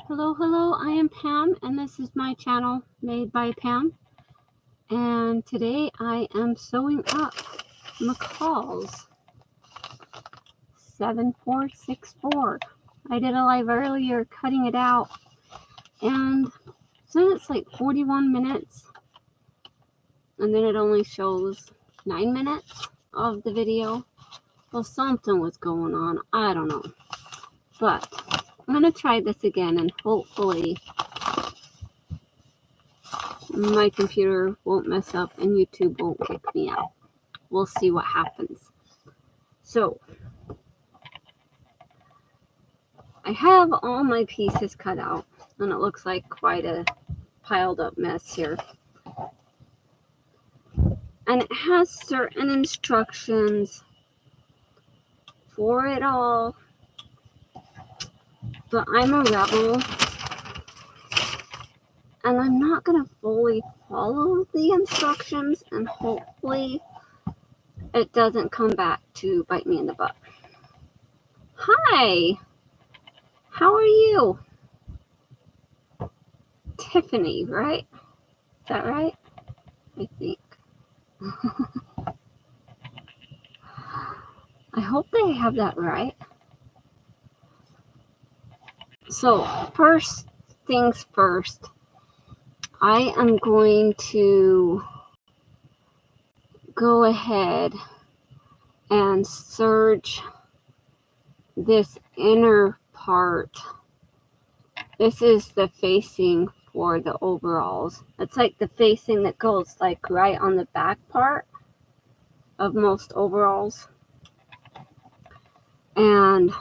Hello, I am Pam, and this is my channel made by Pam. And today I am sewing up McCall's 7464. I did a live earlier cutting it out, and so it's like 41 minutes, and then it only shows 9 minutes of the video. Well, something was going on, I don't know, but I'm going to try this again, and hopefully my computer won't mess up and YouTube won't kick me out. We'll see what happens. So, I have all my pieces cut out, and it looks like quite a piled up mess here. And it has certain instructions for it all, but I'm a rebel, and I'm not going to fully follow the instructions, and hopefully it doesn't come back to bite me in the butt. Hi! How are you? Tiffany, right? Is that right? I think. I hope they have that right. So, first things first, I am going to go ahead and serge this inner part. This is the facing for the overalls. It's like the facing that goes like right on the back part of most overalls. And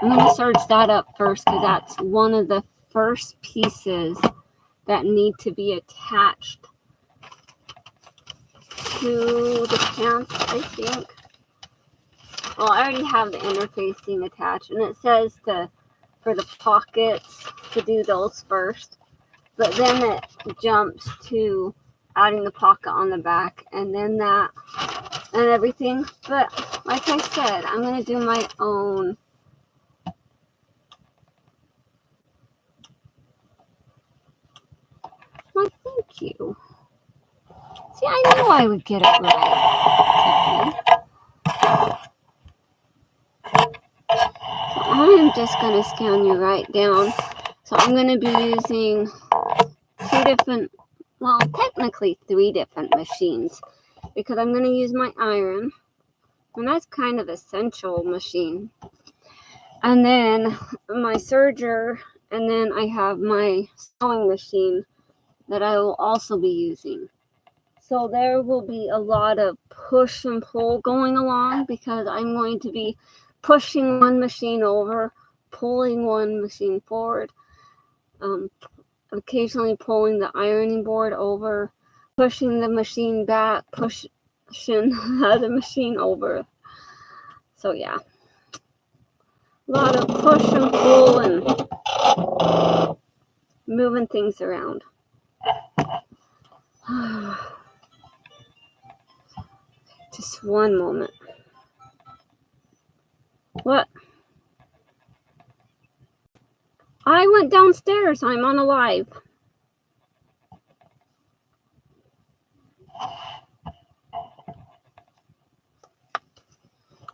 I'm going to serge that up first because that's one of the first pieces that need to be attached to the pants, I think. Well, I already have the inner facing attached, and it says for the pockets to do those first, but then it jumps to adding the pocket on the back, and then that and everything. But like I said, I'm going to do my own. Well, thank you. See, I knew I would get it right, Tiffany. I am just going to scan you right down. So I'm going to be using technically 3 different machines, because I'm going to use my iron, and that's kind of essential machine. And then my serger, and then I have my sewing machine that I will also be using. So there will be a lot of push and pull going along, because I'm going to be pushing one machine over, pulling one machine forward, occasionally pulling the ironing board over, pushing the machine back, pushing the machine over. So yeah, a lot of push and pull and moving things around. Just one moment. What? I went downstairs. I'm on a live.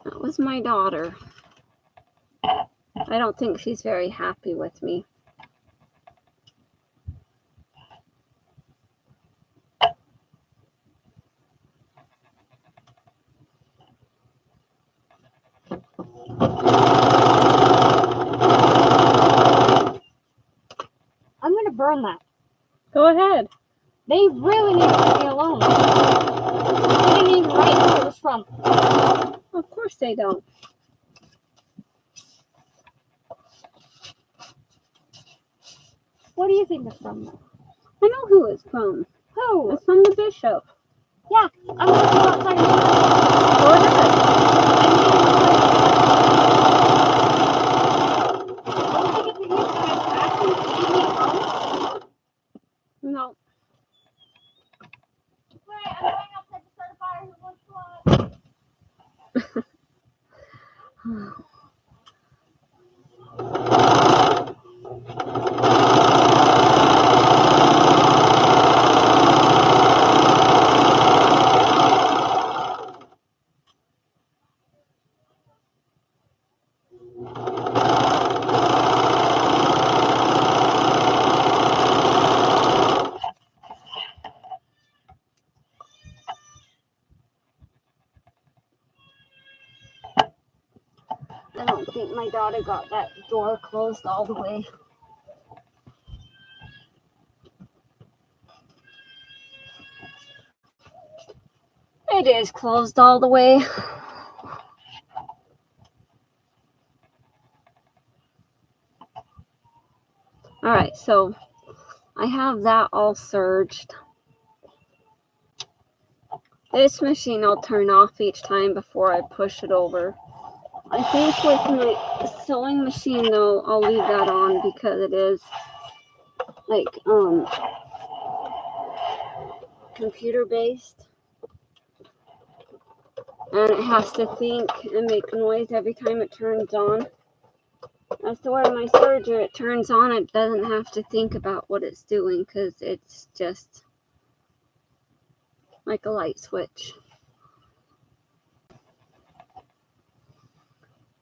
That was my daughter. I don't think she's very happy with me. I'm going to burn that. Go ahead. They really need to leave me alone. They didn't even write who it was from. Of course they don't. What do you think it's from? I know who it's from. Who? It's from the bishop. Yeah, I'm going to go outside and Go ahead. No. Right, I'm going outside to start a fire. Who wants to watch? God, I got that door closed all the way. It is closed all the way. Alright, so I have that all surged. This machine I'll turn off each time before I push it over. I think with my sewing machine though, I'll leave that on because it is like computer based. And it has to think and make noise every time it turns on. As to where my serger, it turns on, it doesn't have to think about what it's doing because it's just like a light switch.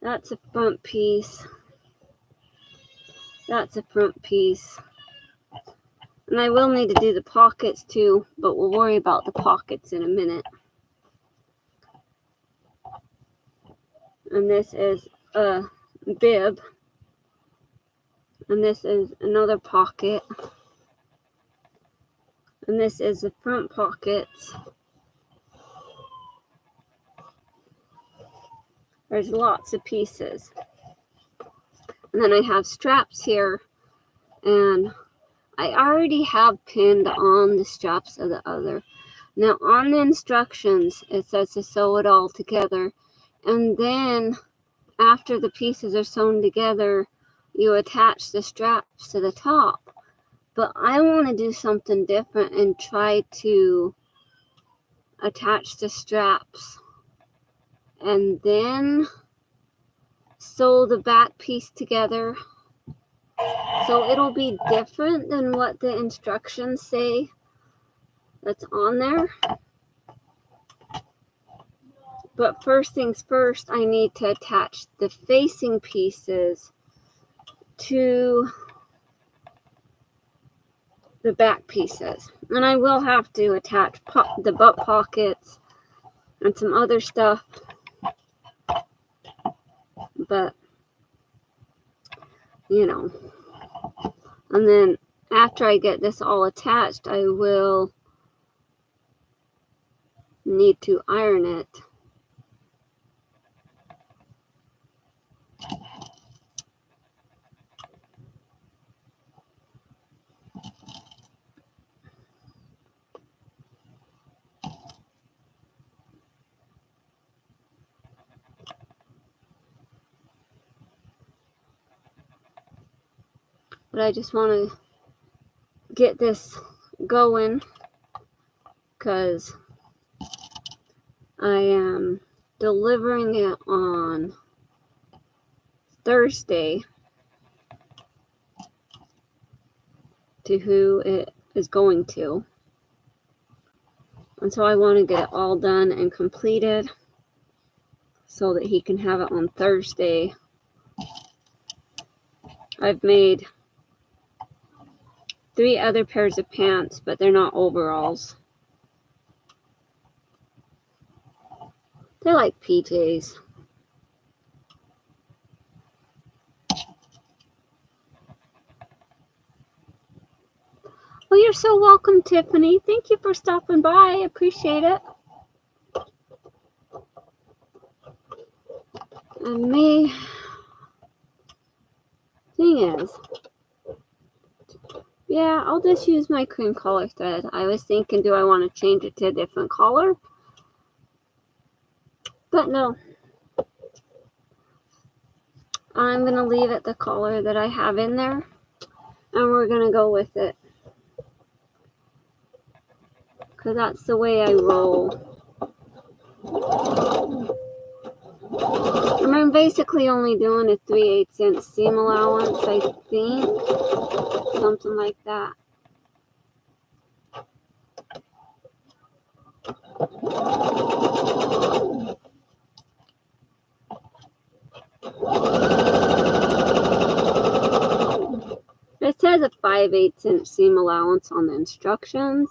That's a front piece. That's a front piece. And I will need to do the pockets too, but we'll worry about the pockets in a minute. And this is a bib. And this is another pocket. And this is the front pockets. There's lots of pieces. And then I have straps here. And I already have pinned on the straps of the other. Now on the instructions, it says to sew it all together. And then after the pieces are sewn together, you attach the straps to the top. But I want to do something different and try to attach the straps and then sew the back piece together. So it'll be different than what the instructions say that's on there. But first things first, I need to attach the facing pieces to the back pieces. And I will have to attach the butt pockets and some other stuff. But, you know. And then after I get this all attached, I will need to iron it. But I just want to get this going because I am delivering it on Thursday to who it is going to. And so I want to get it all done and completed so that he can have it on Thursday. I've made 3 other pairs of pants, but they're not overalls. They're like PJs. Oh, you're so welcome, Tiffany. Thank you for stopping by. I appreciate it. And me, thing is, yeah, I'll just use my cream color thread. I was thinking, do I want to change it to a different color? But no. I'm going to leave it the color that I have in there. And we're going to go with it. Because that's the way I roll. And I'm basically only doing a 3/8 inch seam allowance, I think. Something like that. It says a 5/8 inch seam allowance on the instructions.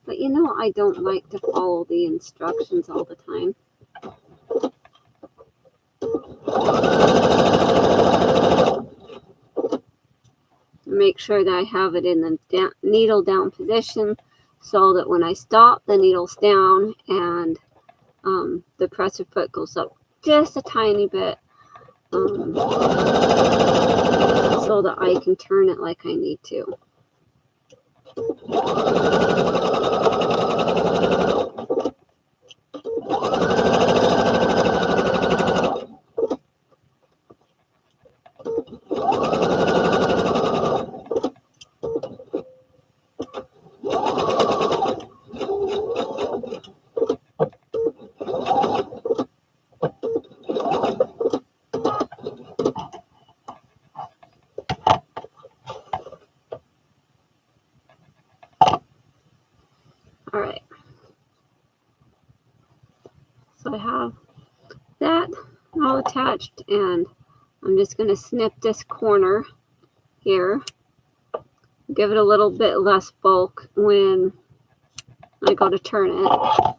But you know, I don't like to follow the instructions all the time. Make sure that I have it in the needle down position so that when I stop, the needle's down and the presser foot goes up just a tiny bit so that I can turn it like I need to. Alright, so I have that all attached, and I'm just going to snip this corner here, give it a little bit less bulk when I go to turn it.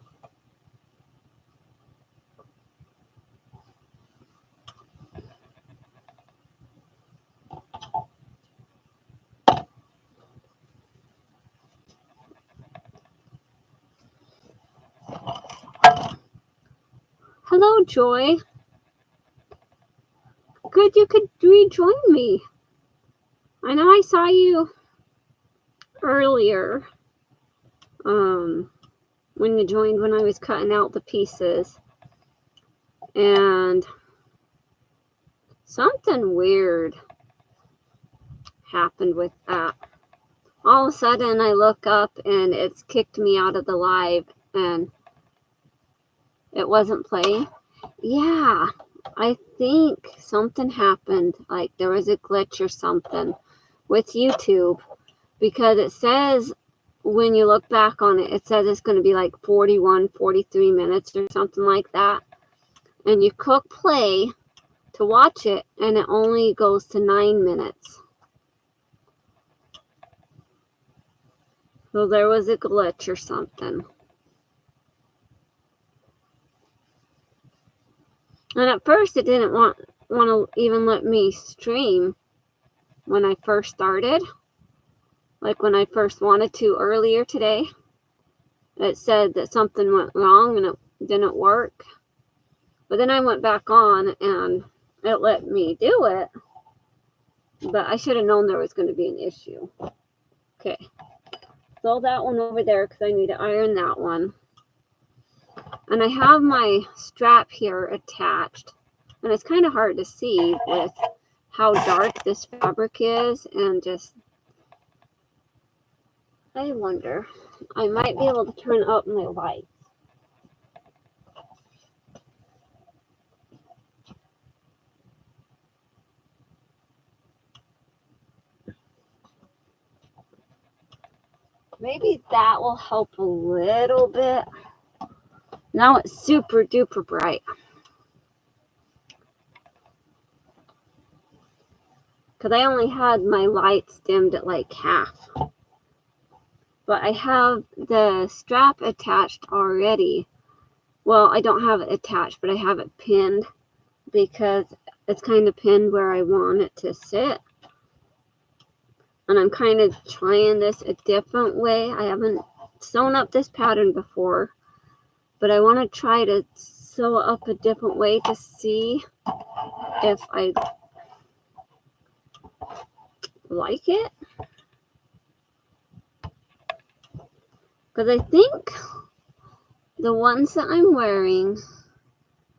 Hello, Joy. Good you could rejoin me. I know I saw you earlier when you joined when I was cutting out the pieces. And something weird happened with that. All of a sudden I look up and it's kicked me out of the live and it wasn't playing. Yeah, I think something happened. Like there was a glitch or something with YouTube, because it says when you look back on it, it says it's going to be like 41, 43 minutes or something like that. And you click play to watch it and it only goes to 9 minutes. So there was a glitch or something. And at first it didn't want to even let me stream when I first started. Like when I first wanted to earlier today. It said that something went wrong and it didn't work. But then I went back on and it let me do it. But I should have known there was going to be an issue. Okay. Throw that one over there because I need to iron that one. And I have my strap here attached. And it's kind of hard to see with how dark this fabric is. And just, I wonder, I might be able to turn up my lights. Maybe that will help a little bit. Now it's super duper bright. Because I only had my lights dimmed at like half. But I have the strap attached already. Well, I don't have it attached, but I have it pinned because it's kind of pinned where I want it to sit. And I'm kind of trying this a different way. I haven't sewn up this pattern before, but I want to try to sew up a different way to see if I like it. Because I think the ones that I'm wearing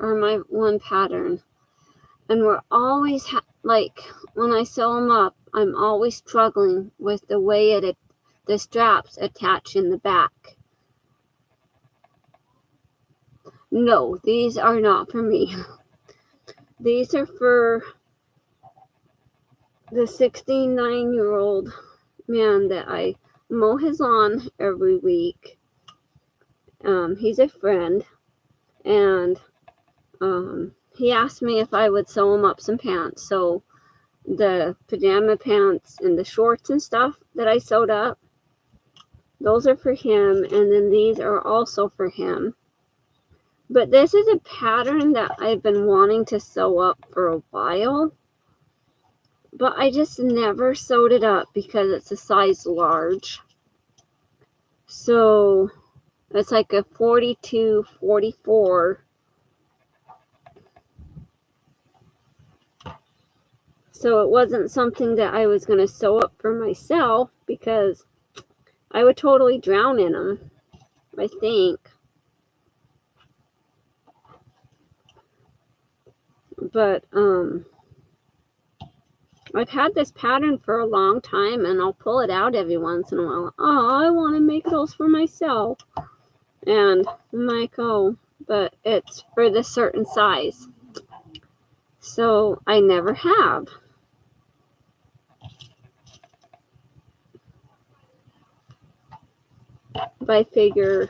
are my one pattern. And we're always, like, when I sew them up, I'm always struggling with the way the straps attach in the back. No, these are not for me. These are for the 69-year-old man that I mow his lawn every week. He's a friend, and he asked me if I would sew him up some pants. So the pajama pants and the shorts and stuff that I sewed up, those are for him, and then these are also for him. But this is a pattern that I've been wanting to sew up for a while. But I just never sewed it up because it's a size large. So it's like a 42, 44. So it wasn't something that I was going to sew up for myself because I would totally drown in them, I think. But I've had this pattern for a long time, and I'll pull it out every once in a while. Oh, I want to make those for myself. And I'm like, oh, but it's for this certain size. So I never have. But I figure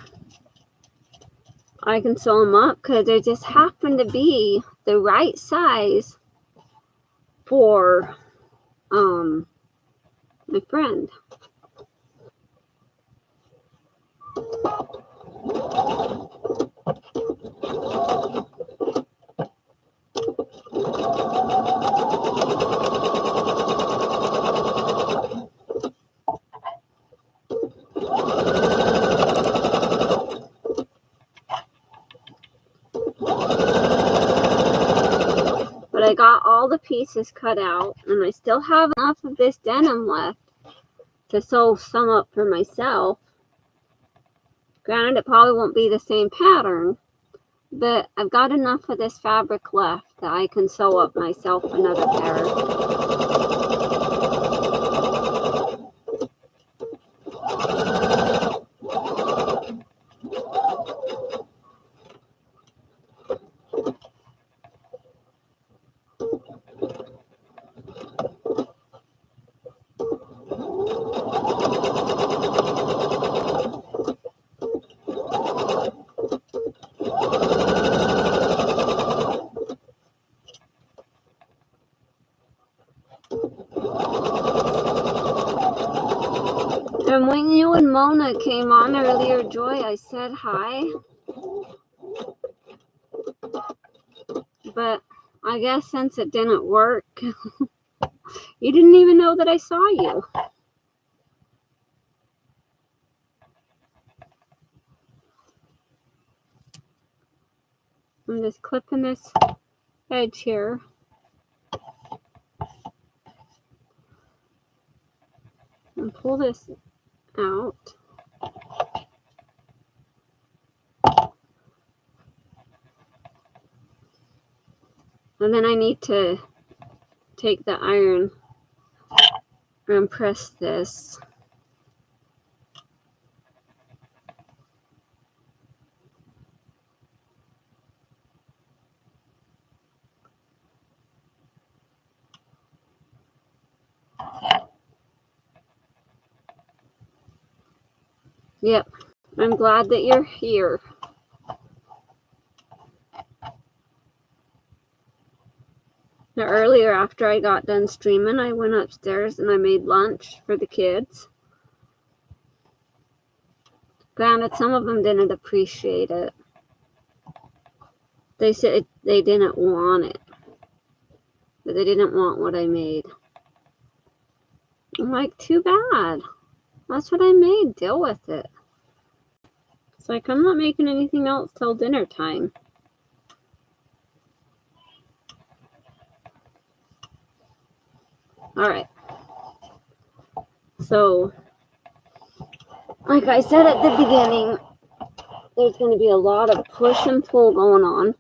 I can sew them up because they just happen to be the right size for my friend. But I got all the pieces cut out, and I still have enough of this denim left to sew some up for myself. Granted, it probably won't be the same pattern, but I've got enough of this fabric left that I can sew up myself another pair. And when you and Mona came on earlier, Joy, I said hi. But I guess since it didn't work, you didn't even know that I saw you. I'm just clipping this edge here. And pull this out. And then I need to take the iron and press this. Yep, I'm glad that you're here. Now, earlier, after I got done streaming, I went upstairs and I made lunch for the kids. Granted, some of them didn't appreciate it. They said they didn't want it, but they didn't want what I made. I'm like, too bad. That's what I made. Deal with it. It's like, I'm not making anything else till dinner time. Alright. So, like I said at the beginning, there's going to be a lot of push and pull going on.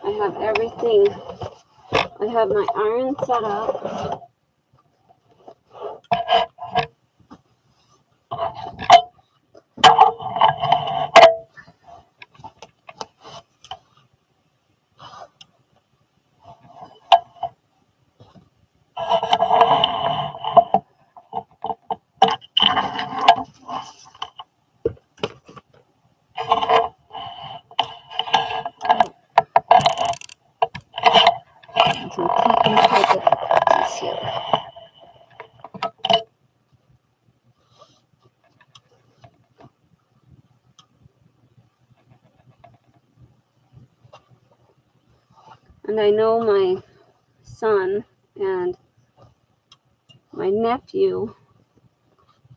I have everything. I have my iron set up. And I know my son and my nephew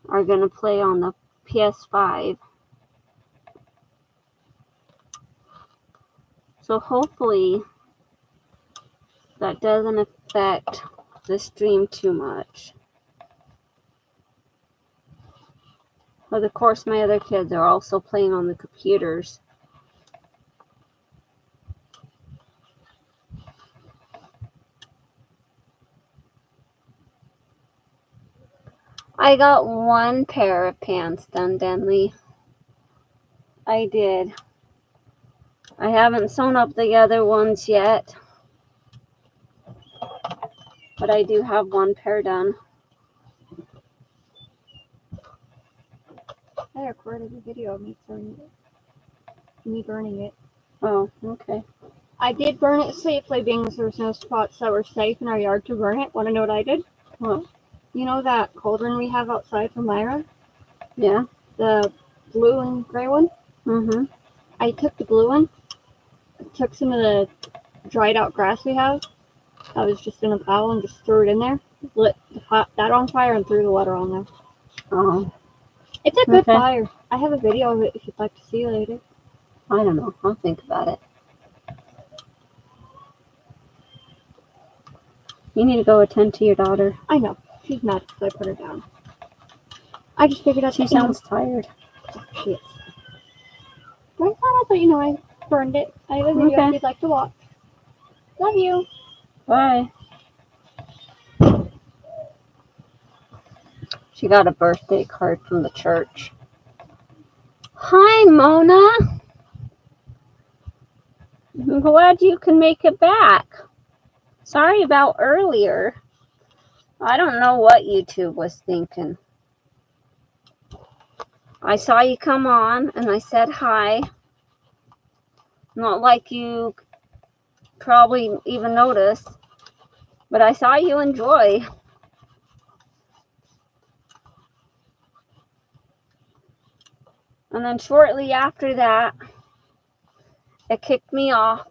are going to play on the PS5. So hopefully that doesn't affect the stream too much. But of course my other kids are also playing on the computers. I got one pair of pants done, Denley. I did. I haven't sewn up the other ones yet. But I do have one pair done. I recorded a video of me burning it. Oh, okay. I did burn it safely, being there was no spots that were safe in our yard to burn it. Want to know what I did? What? You know that cauldron we have outside for Myra? Yeah. The blue and gray one? Mm-hmm. I took the blue one, took some of the dried out grass we have. I was just in a bowl and just threw it in there, lit that on fire, and threw the water on there. Oh. It's a good fire. I have a video of it if you'd like to see later. I don't know. I'll think about it. You need to go attend to your daughter. I know. She's mad because I put her down. I just figured out she sounds tired. She is. I thought I'd let you know I burned it. I have a video if you'd like to watch. Love you. Bye. She got a birthday card from the church. Hi, Mona. I'm glad you can make it back. Sorry about earlier. I don't know what YouTube was thinking. I saw you come on and I said hi. Not like you probably even noticed, but I saw you enjoy. And then shortly after that, it kicked me off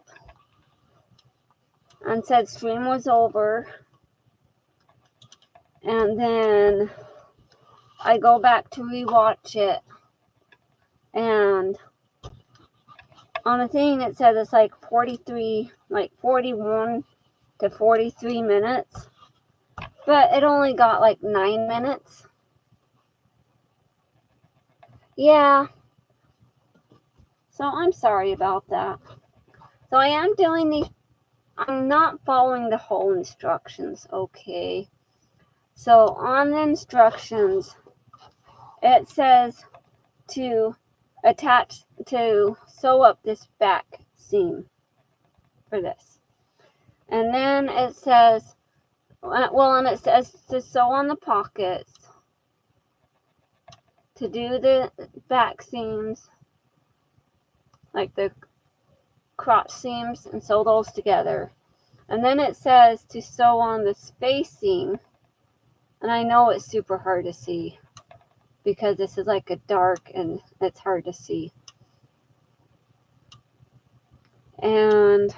and said stream was over. And then I go back to rewatch it. And on the thing it said it's like 41 to 43 minutes. But it only got like 9 minutes. Yeah. So I'm sorry about that. So I am doing these. I'm not following the whole instructions, okay? So on the instructions, it says to sew up this back seam for this. And then it says, and it says to sew on the pockets, to do the back seams, like the crotch seams, and sew those together. And then it says to sew on the spacing, and I know it's super hard to see because this is like a dark and it's hard to see. And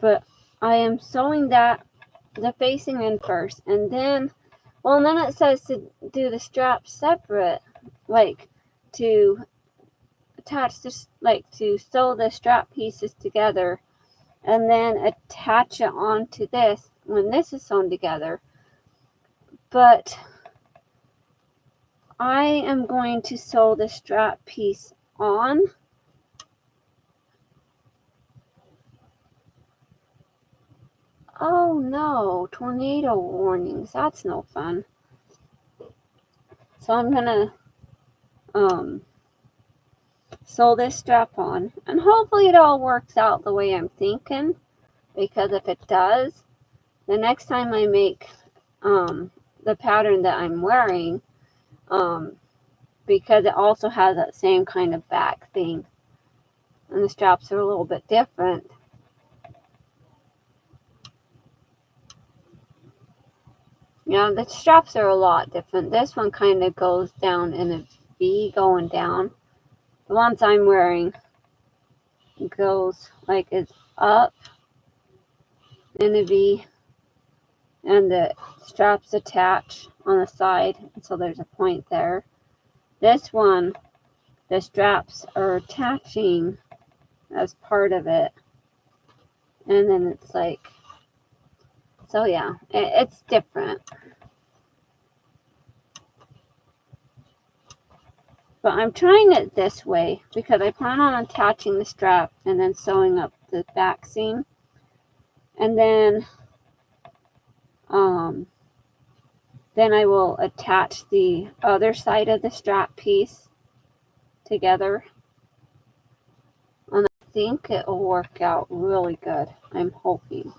but I am sewing the facing in first, and then then it says to do the straps separate, like to attach this, like to sew the strap pieces together and then attach it onto this when this is sewn together. But I am going to sew the strap piece on. Oh no, tornado warnings. That's no fun. So I'm gonna sew this strap on, and hopefully it all works out the way I'm thinking, because if it does, the next time I make the pattern that I'm wearing, because it also has that same kind of back thing, and the straps are a little bit different. Yeah, the straps are a lot different. This one kind of goes down in a V going down. The ones I'm wearing goes like it's up in a V, and the straps attach on the side, so there's a point there. This one, the straps are attaching as part of it, and then it's like, so yeah, it's different. But I'm trying it this way because I plan on attaching the strap and then sewing up the back seam, and then I will attach the other side of the strap piece together, and I think it will work out really good. I'm hoping.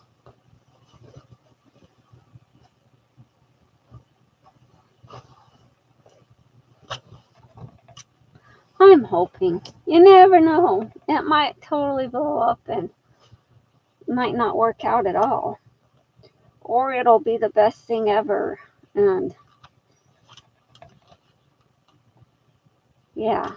I'm hoping. You never know. It might totally blow up and might not work out at all. Or it'll be the best thing ever. And yeah.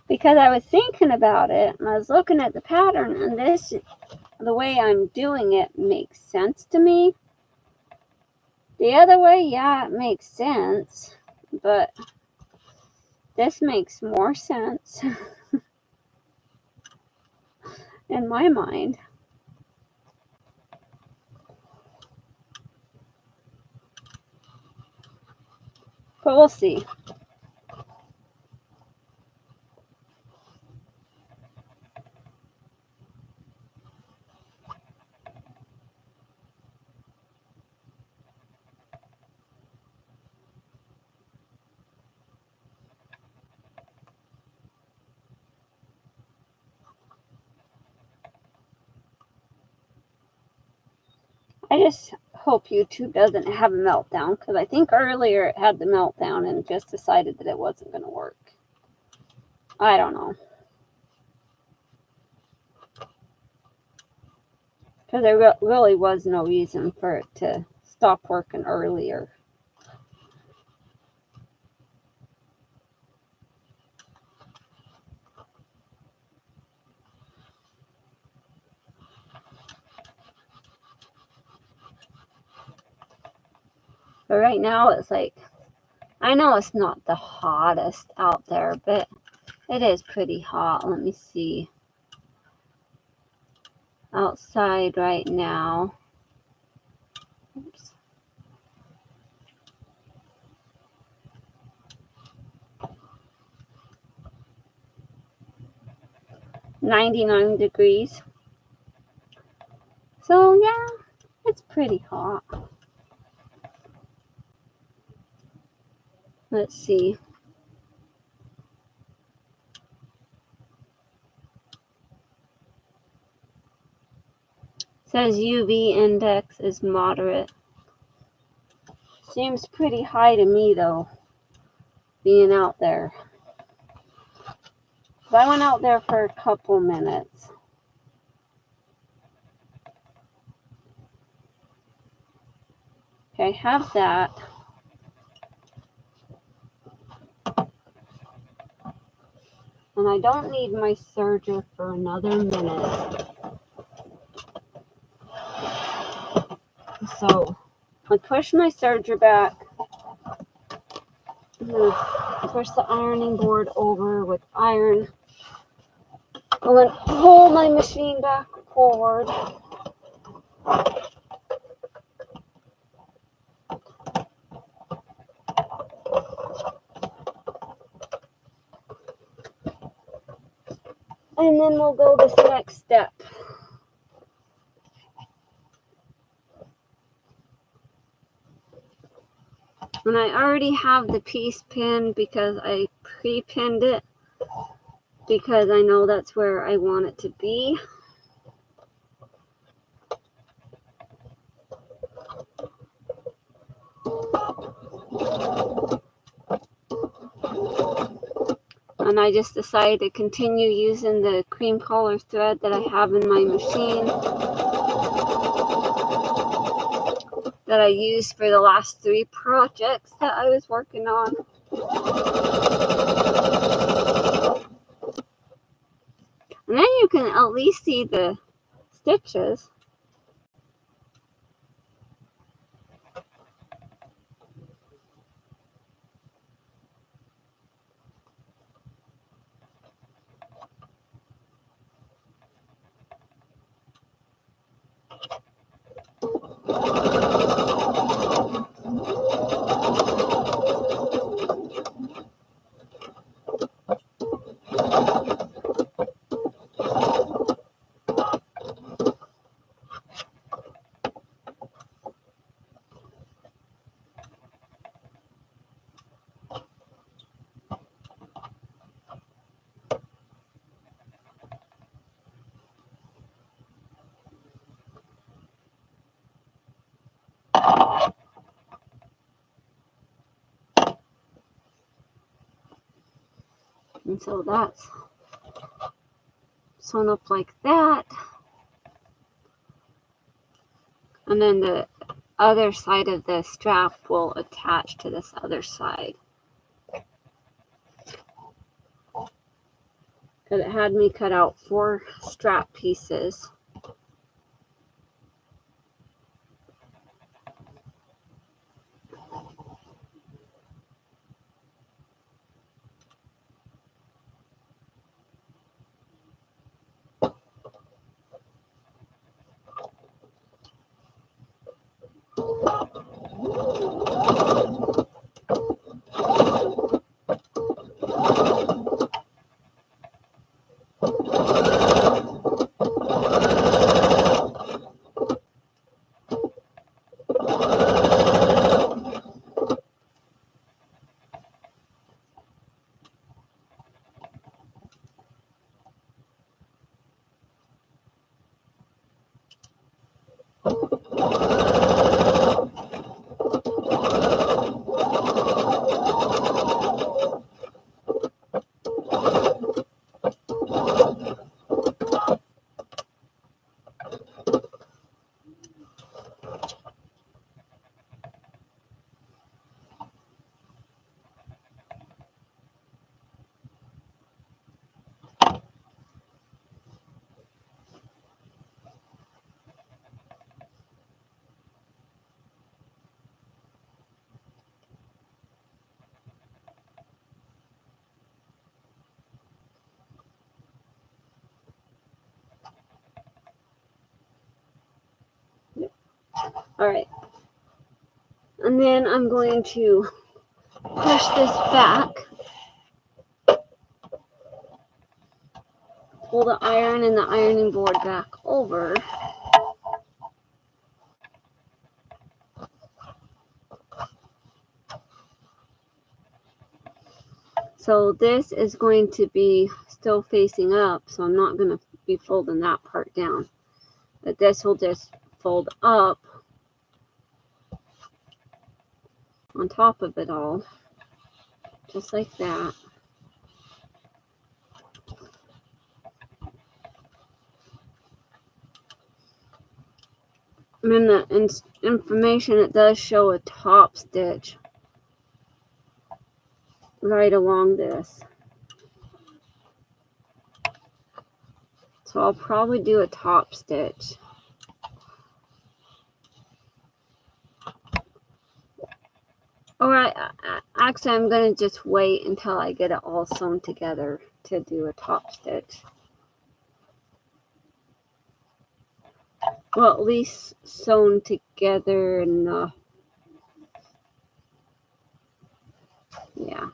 Because I was thinking about it and I was looking at the pattern, and the way I'm doing it makes sense to me. The other way, yeah, it makes sense, but this makes more sense in my mind. But we'll see. I just hope YouTube doesn't have a meltdown, because I think earlier it had the meltdown and just decided that it wasn't going to work. I don't know. Because there really was no reason for it to stop working earlier. But right now it's like, I know it's not the hottest out there, but it is pretty hot. Let me see. Outside right now. Oops. $99 degrees. So yeah, it's pretty hot. Let's see. It says UV index is moderate. Seems pretty high to me though, being out there. But I went out there for a couple minutes. Okay, have that. And I don't need my serger for another minute. So I push my serger back. I'm going to push the ironing board over with iron. I'm going to pull my machine back forward. And then we'll go this next step. And I already have the piece pinned because I pre-pinned it, because I know that's where I want it to be. And I just decided to continue using the cream color thread that I have in my machine. that I used for the last 3 projects that I was working on. And then you can at least see the stitches. And so that's sewn up like that. And then the other side of the strap will attach to this other side. Because it had me cut out 4 strap pieces. Alright. And then I'm going to push this back. Pull the iron and the ironing board back over. So this is going to be still facing up, so I'm not going to be folding that part down. But this will just fold up on top of it all, just like that. And in the information, it does show a top stitch right along this. So I'll probably do a top stitch. Alright, actually I'm going to just wait until I get it all sewn together to do a top stitch. Well, at least sewn together enough. Yeah,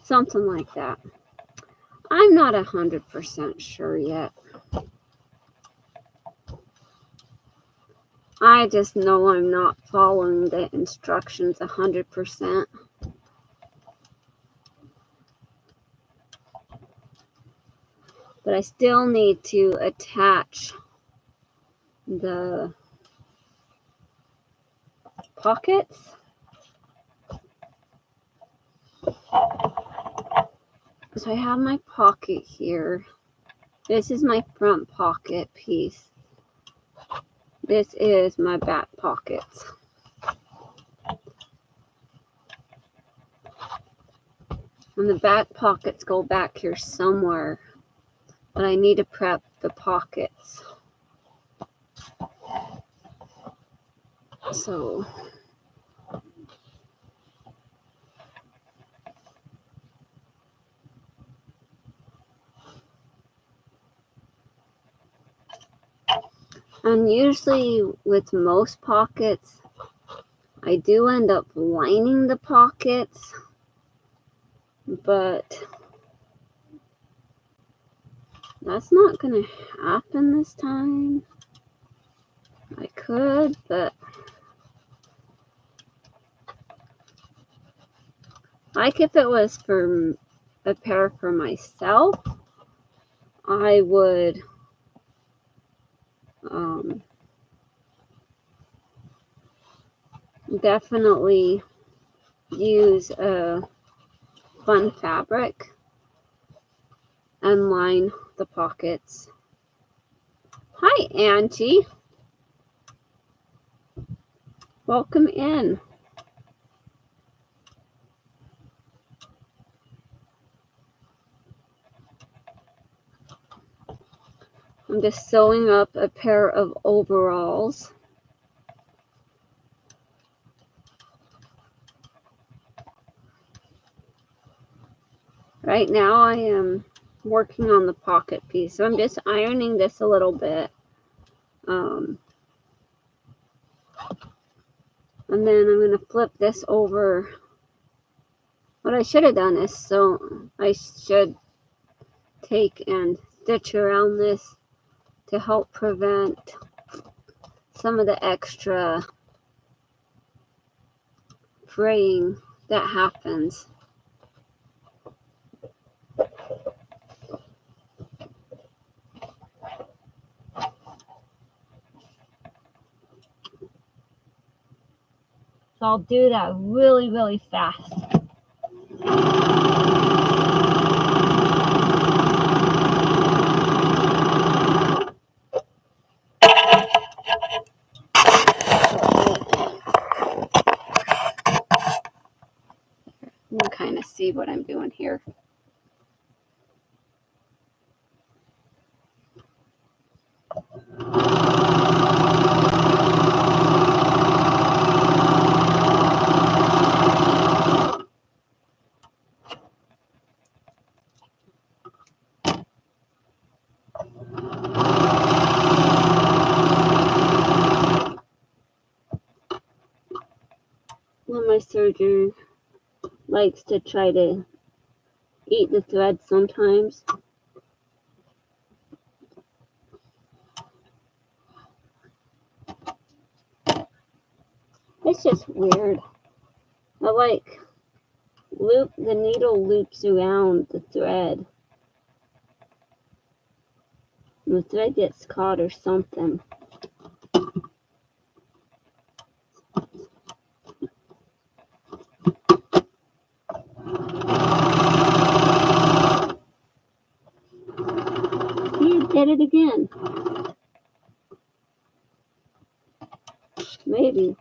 something like that. I'm not 100% sure yet. I just know I'm not following the instructions 100%. But I still need to attach the pockets. So I have my pocket here. This is my front pocket piece. This is my back pockets. And the back pockets go back here somewhere. But I need to prep the pockets. So and usually with most pockets, I do end up lining the pockets, but that's not going to happen this time. I could, but like if it was for a pair for myself, I would definitely use a fun fabric and line the pockets. Hi, Angie. Welcome in. I'm just sewing up a pair of overalls. Right now I am working on the pocket piece, so I'm just ironing this a little bit. And then I'm going to flip this over. What I should have done is I should take and stitch around this to help prevent some of the extra fraying that happens. So I'll do that really, really fast. You can kind of see what I'm doing here. When my serger likes to try to eat the thread sometimes. It's just weird. The needle loops around the thread. The thread gets caught or something. You did it again. Maybe.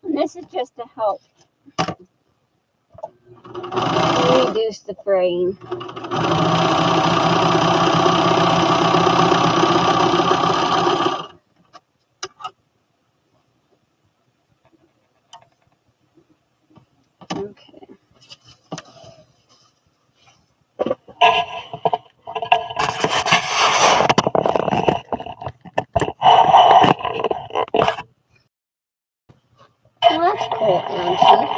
And this is just to help reduce the fraying. Okay. Well, that's cool, Angie.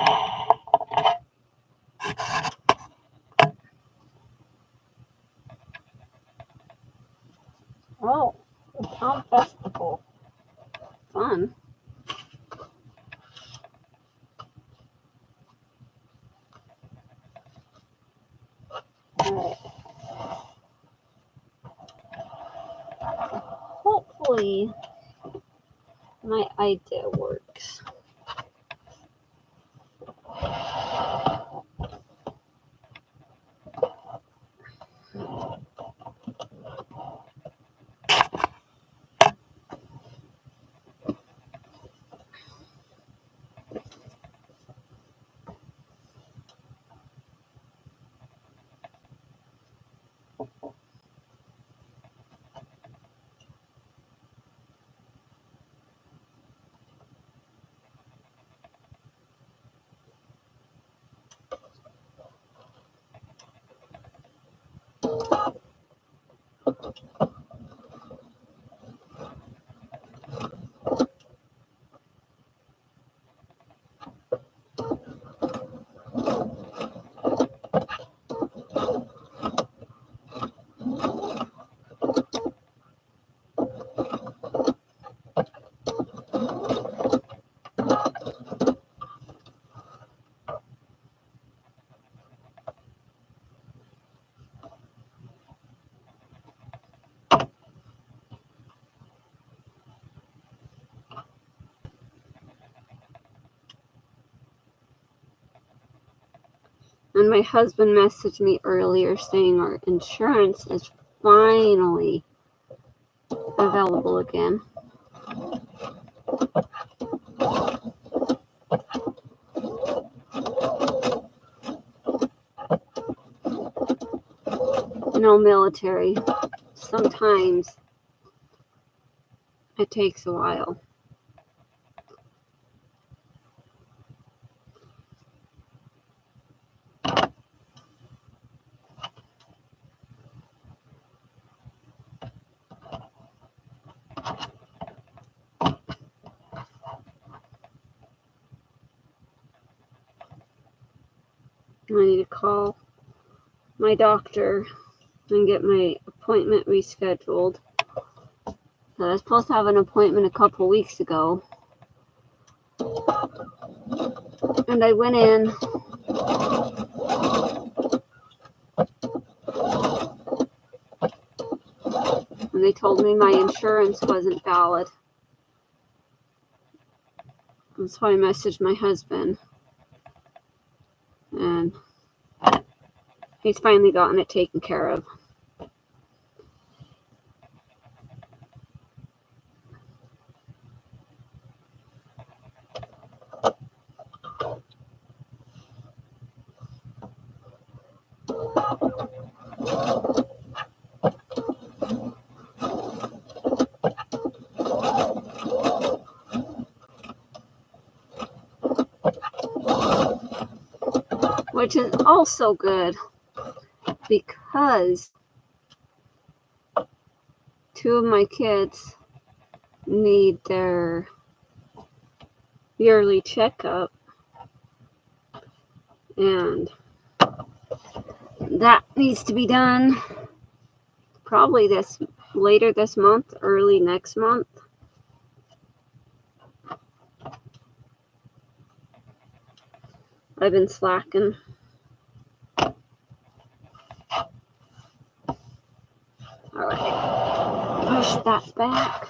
Oh, the Town Festival. Fun. Alright. Hopefully, my idea works. And my husband messaged me earlier saying our insurance is finally available again. Military, sometimes it takes a while. I need to call my doctor and get my appointment rescheduled. I was supposed to have an appointment a couple weeks ago, and I went in and they told me my insurance wasn't valid. And so I messaged my husband, and he's finally gotten it taken care of. Which is also good because two of my kids need their yearly checkup, and that needs to be done probably later this month, early next month. I've been slacking. Alright, push that back.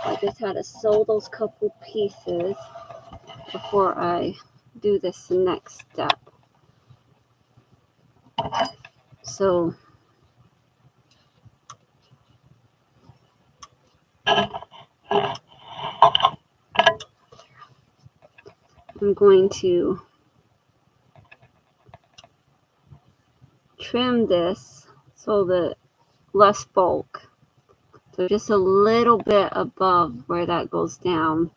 I just had to sew those couple pieces before I do this next step. So I'm going to trim this so that less bulk. So just a little bit above where that goes down.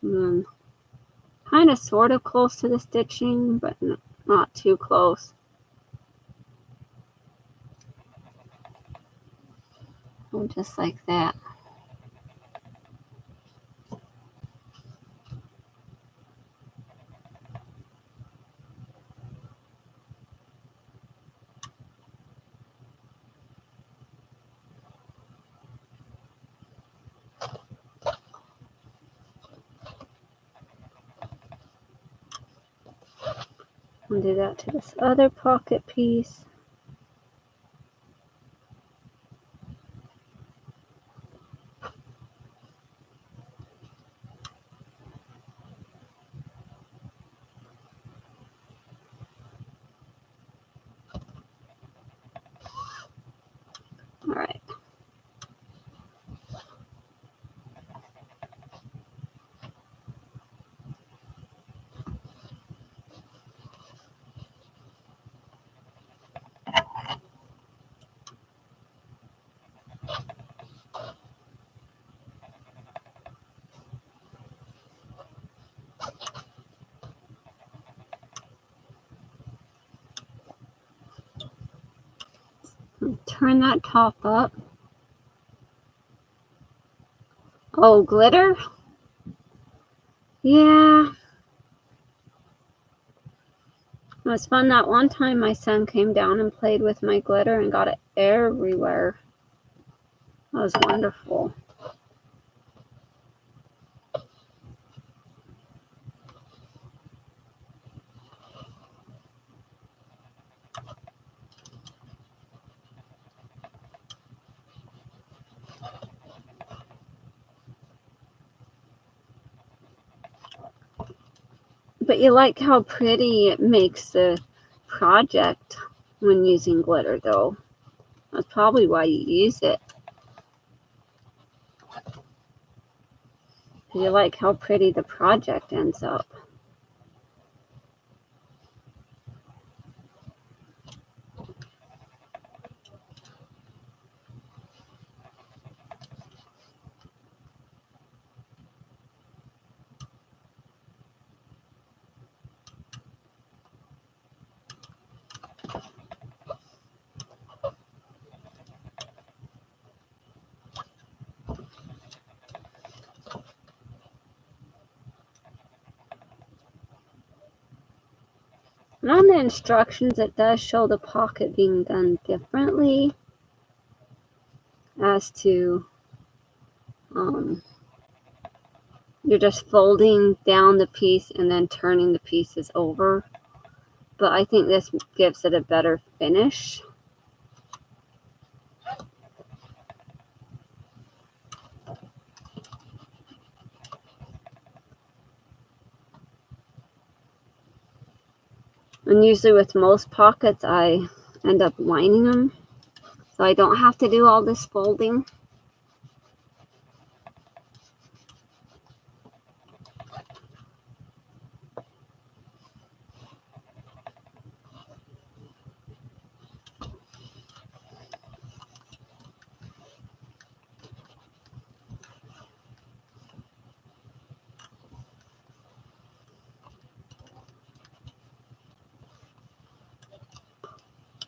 And then kind of sort of close to the stitching, but not too close. And just like that. I'll do that to this other pocket piece. All right. Turn that top up. Oh, glitter? Yeah. It was fun that one time my son came down and played with my glitter and got it everywhere. That was wonderful. But you like how pretty it makes the project when using glitter, though. That's probably why you use it. You like how pretty the project ends up. And on the instructions, it does show the pocket being done differently as to you're just folding down the piece and then turning the pieces over. But I think this gives it a better finish. And usually with most pockets, I end up lining them, so I don't have to do all this folding.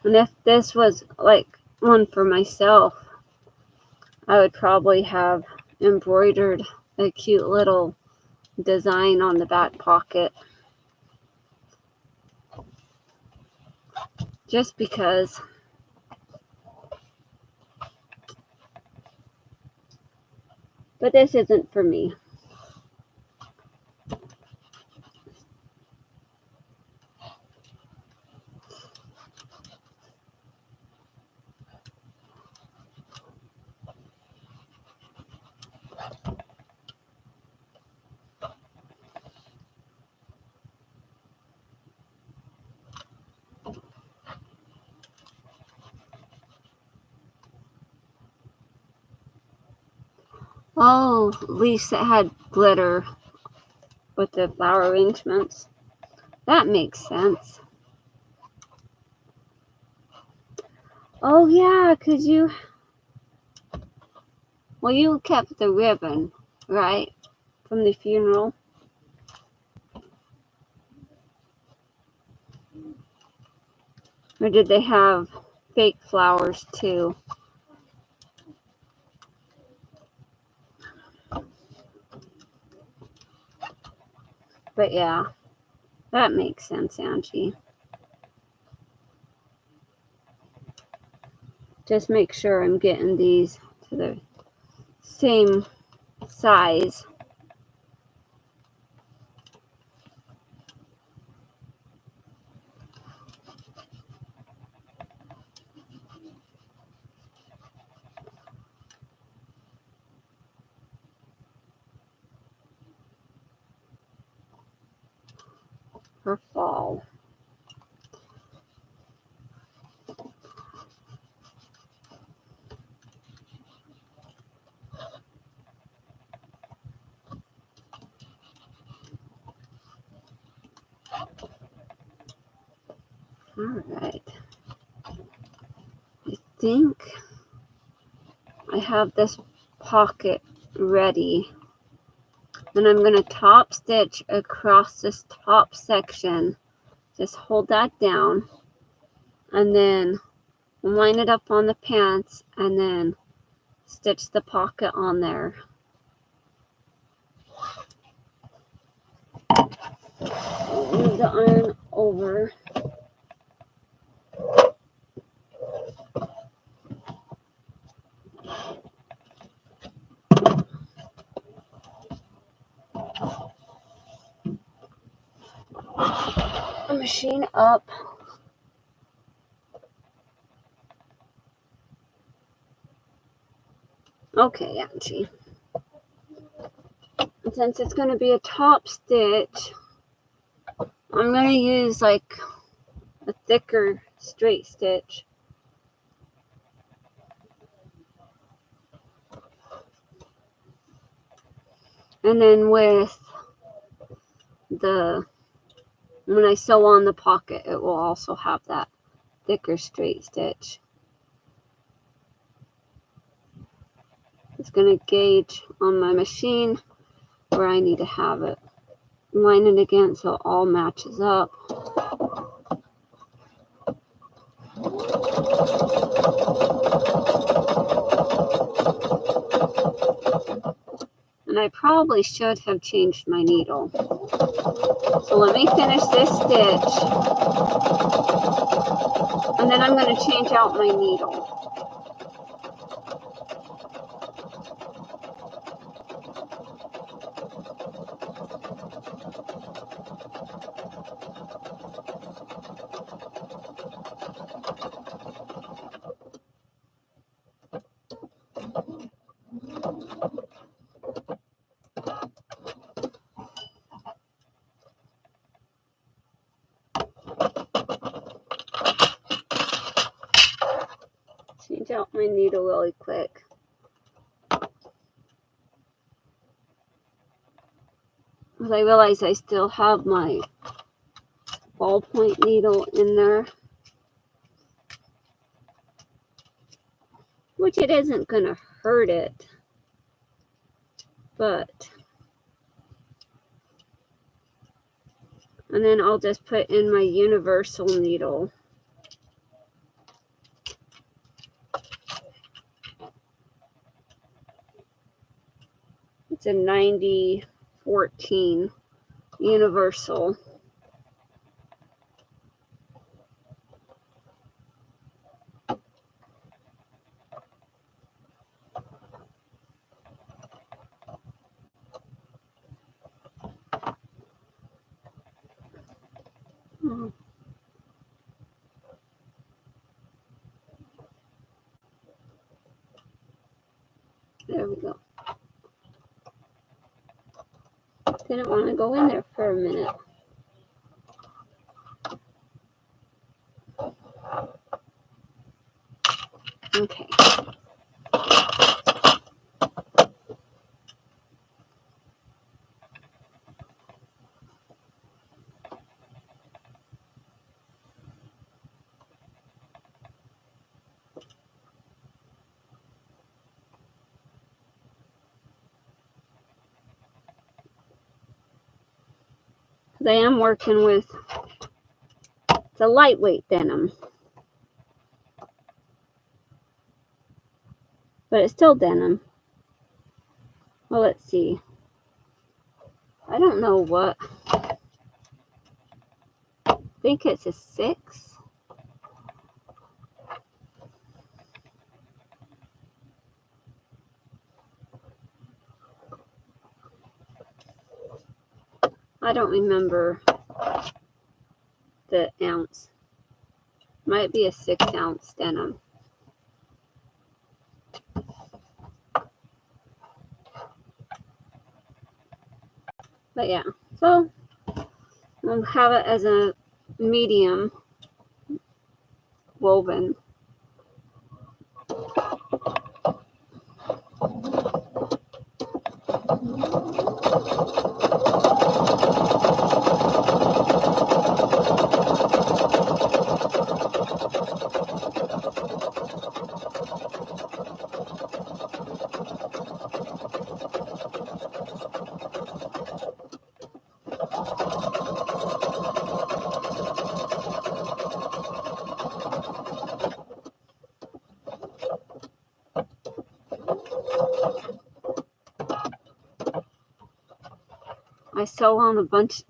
And if this was like one for myself, I would probably have embroidered a cute little design on the back pocket. Just because. But this isn't for me. Oh, at least it had glitter with the flower arrangements. That makes sense. Oh yeah, because you kept the ribbon, right? From the funeral. Or did they have fake flowers too? But yeah, that makes sense, Angie. Just make sure I'm getting these to the same size. for fall. All right. I think I have this pocket ready. Then I'm going to top stitch across this top section. Just hold that down. And then line it up on the pants and then stitch the pocket on there. Move the iron over. Machine up. Okay, Angie. And since it's going to be a top stitch, I'm going to use like a thicker straight stitch. And then with when I sew on the pocket, it will also have that thicker straight stitch. It's going to gauge on my machine where I need to have it. Line it again so it all matches up. And I probably should have changed my needle. So let me finish this stitch. And then I'm going to change out my needle. Change out my needle really quick. Because I realize I still have my ballpoint needle in there. Which it isn't going to hurt it. But. And then I'll just put in my universal needle. It's a 90-14 universal. There we go. Didn't want to go in there for a minute. Okay. I am working with, it's a lightweight denim, but it's still denim. Well, let's see. I don't know what. I think it's a 6. I don't remember the ounce. Might be a 6-ounce denim. But yeah, so I'm We'll have it as a medium woven.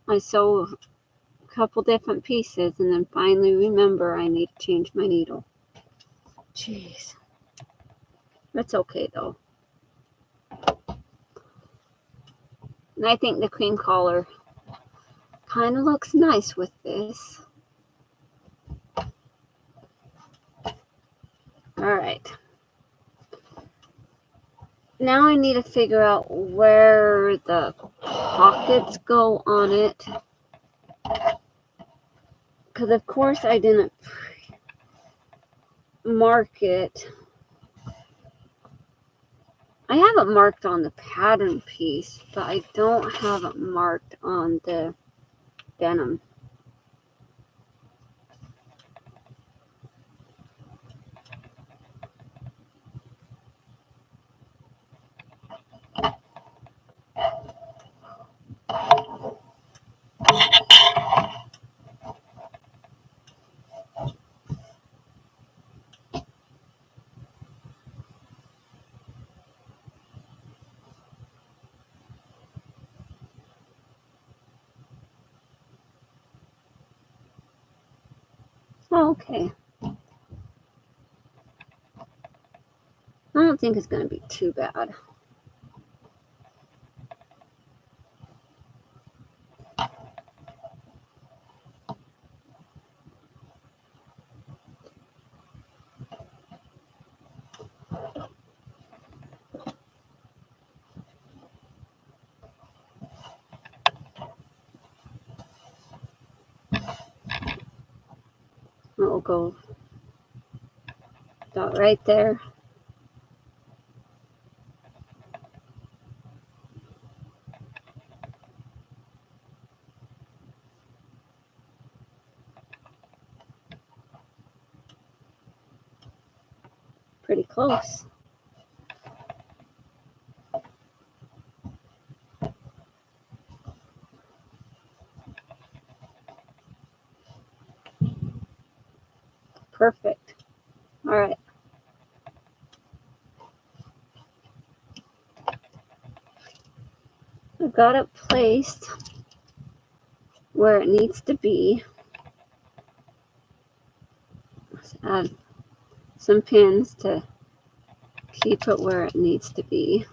I sew a couple different pieces and then finally remember I need to change my needle. Jeez. That's okay though. And I think the cream collar kind of looks nice with this. Alright. Now I need to figure out where the pockets go on it. Because of course I didn't mark it. I have it marked on the pattern piece, but I don't have it marked on the denim. Oh, okay. I don't think it's going to be too bad. It'll go about right there. Pretty close. Perfect. All right. I've got it placed where it needs to be. Let's add some pins to keep it where it needs to be.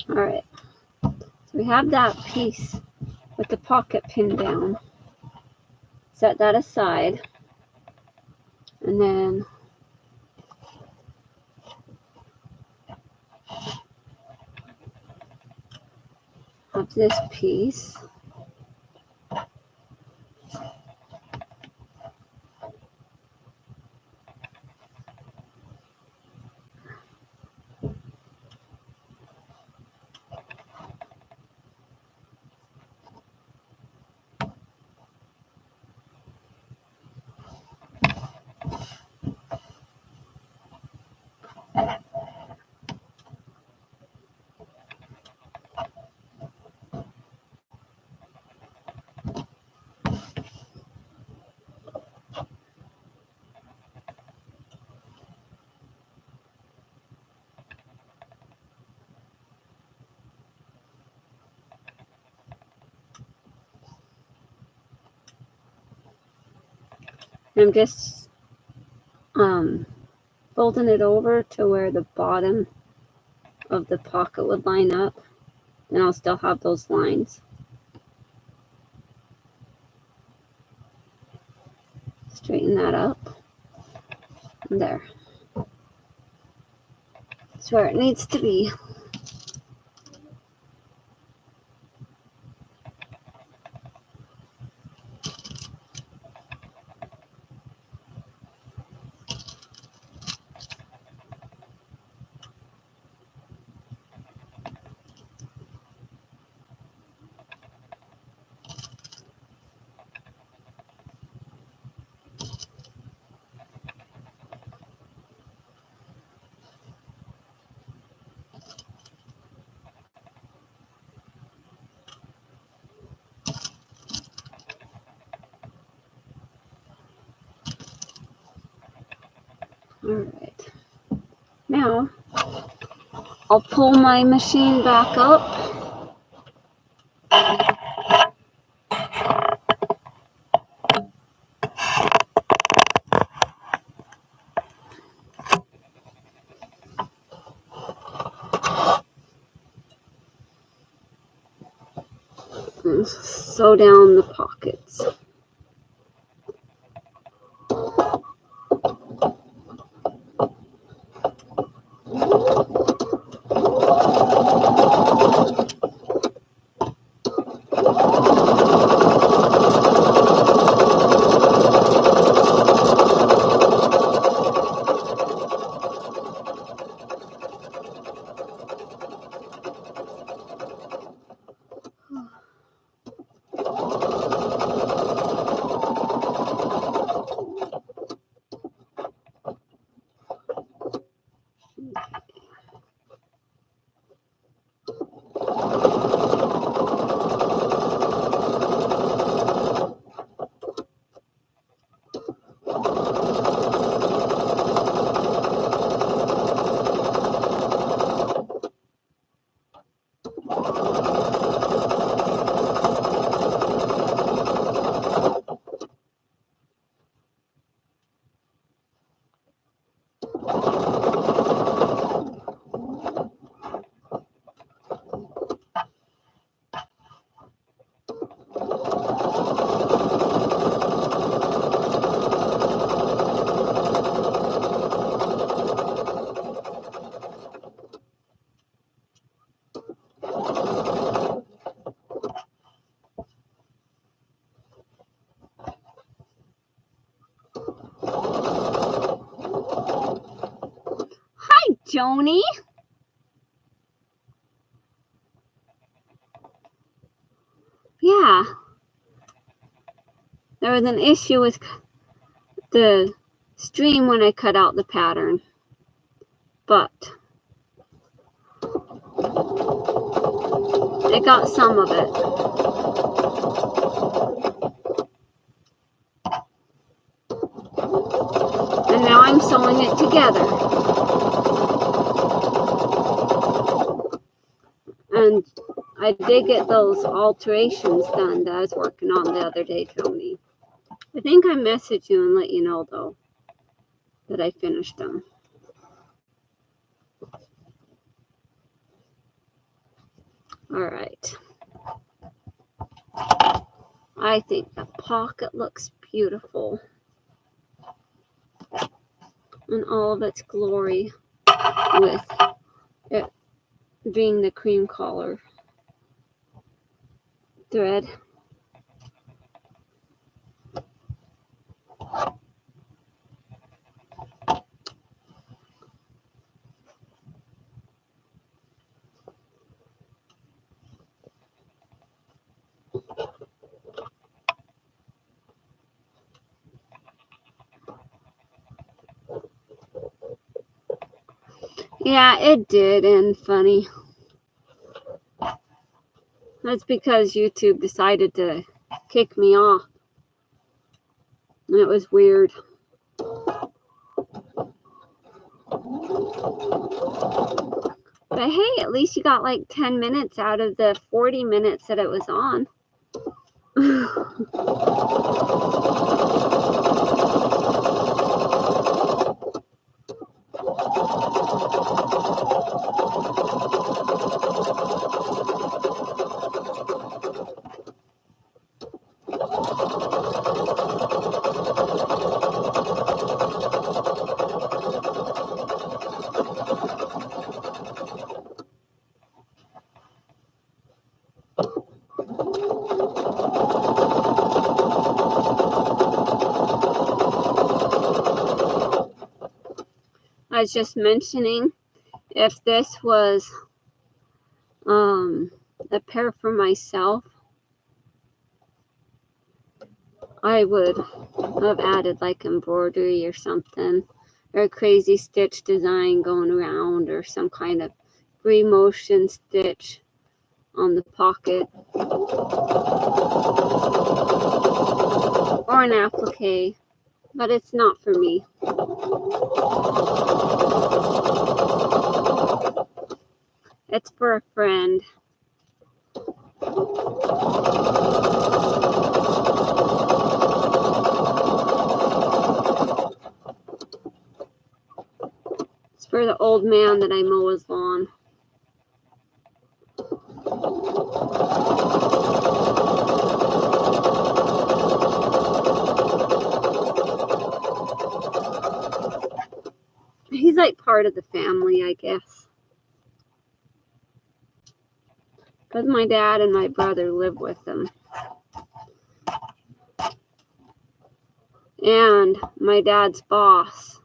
All right. So we have that piece with the pocket pinned down. Set that aside. And then have this piece. I'm just folding it over to where the bottom of the pocket would line up, and I'll still have those lines. Straighten that up. And there. That's where it needs to be. Alright, now I'll pull my machine back up. And sew down the pockets. Hi, Joni. Yeah. There was an issue with the stream when I cut out the pattern, but it got some of it. And now I'm sewing it together. And I did get those alterations done that I was working on the other day, Tony. I think I messaged you and let you know, though, that I finished them. All right. I think the pocket looks beautiful in all of its glory with it being the cream collar thread. Yeah, it did end funny. That's because YouTube decided to kick me off. And it was weird. But hey, at least you got like 10 minutes out of the 40 minutes that it was on. I was just mentioning, if this was a pair for myself, I would have added like embroidery or something, or a crazy stitch design going around, or some kind of free motion stitch on the pocket, or an applique, but it's not for me. It's for a friend. It's for the old man that I mow his lawn. He's like part of the family, I guess. Because my dad and my brother live with him. And my dad's boss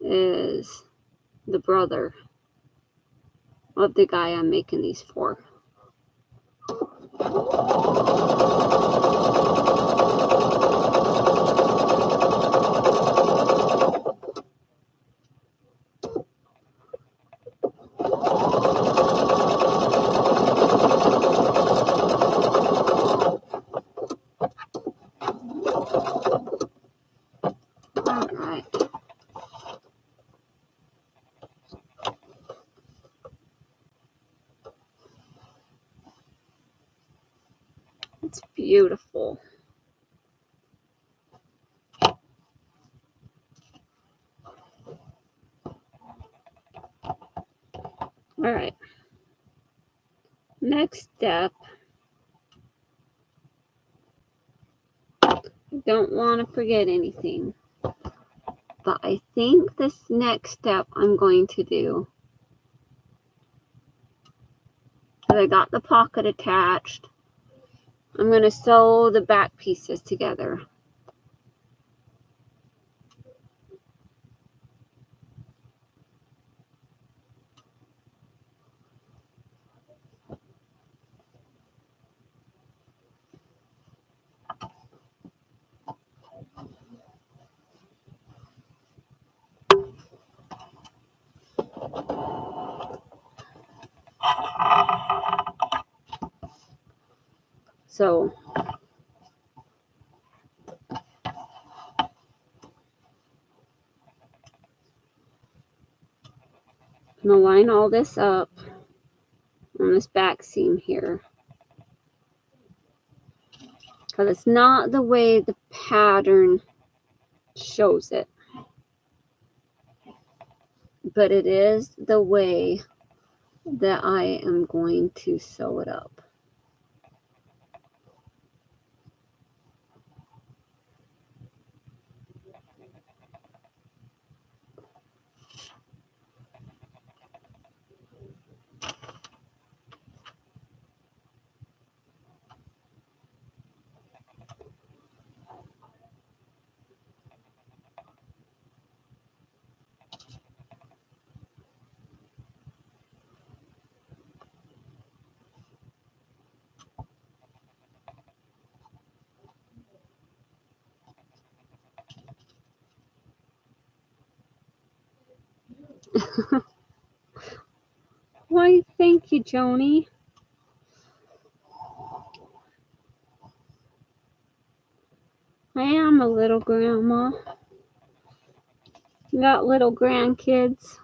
is the brother of the guy I'm making these for. All right. It's beautiful. All right. Next step. I don't want to forget anything. But I think this next step I'm going to do, because I got the pocket attached, I'm going to sew the back pieces together. So I'm going to line all this up on this back seam here, because it's not the way the pattern shows it, but it is the way that I am going to sew it up. Why, thank you, Joni. I am a little grandma. Got little grandkids.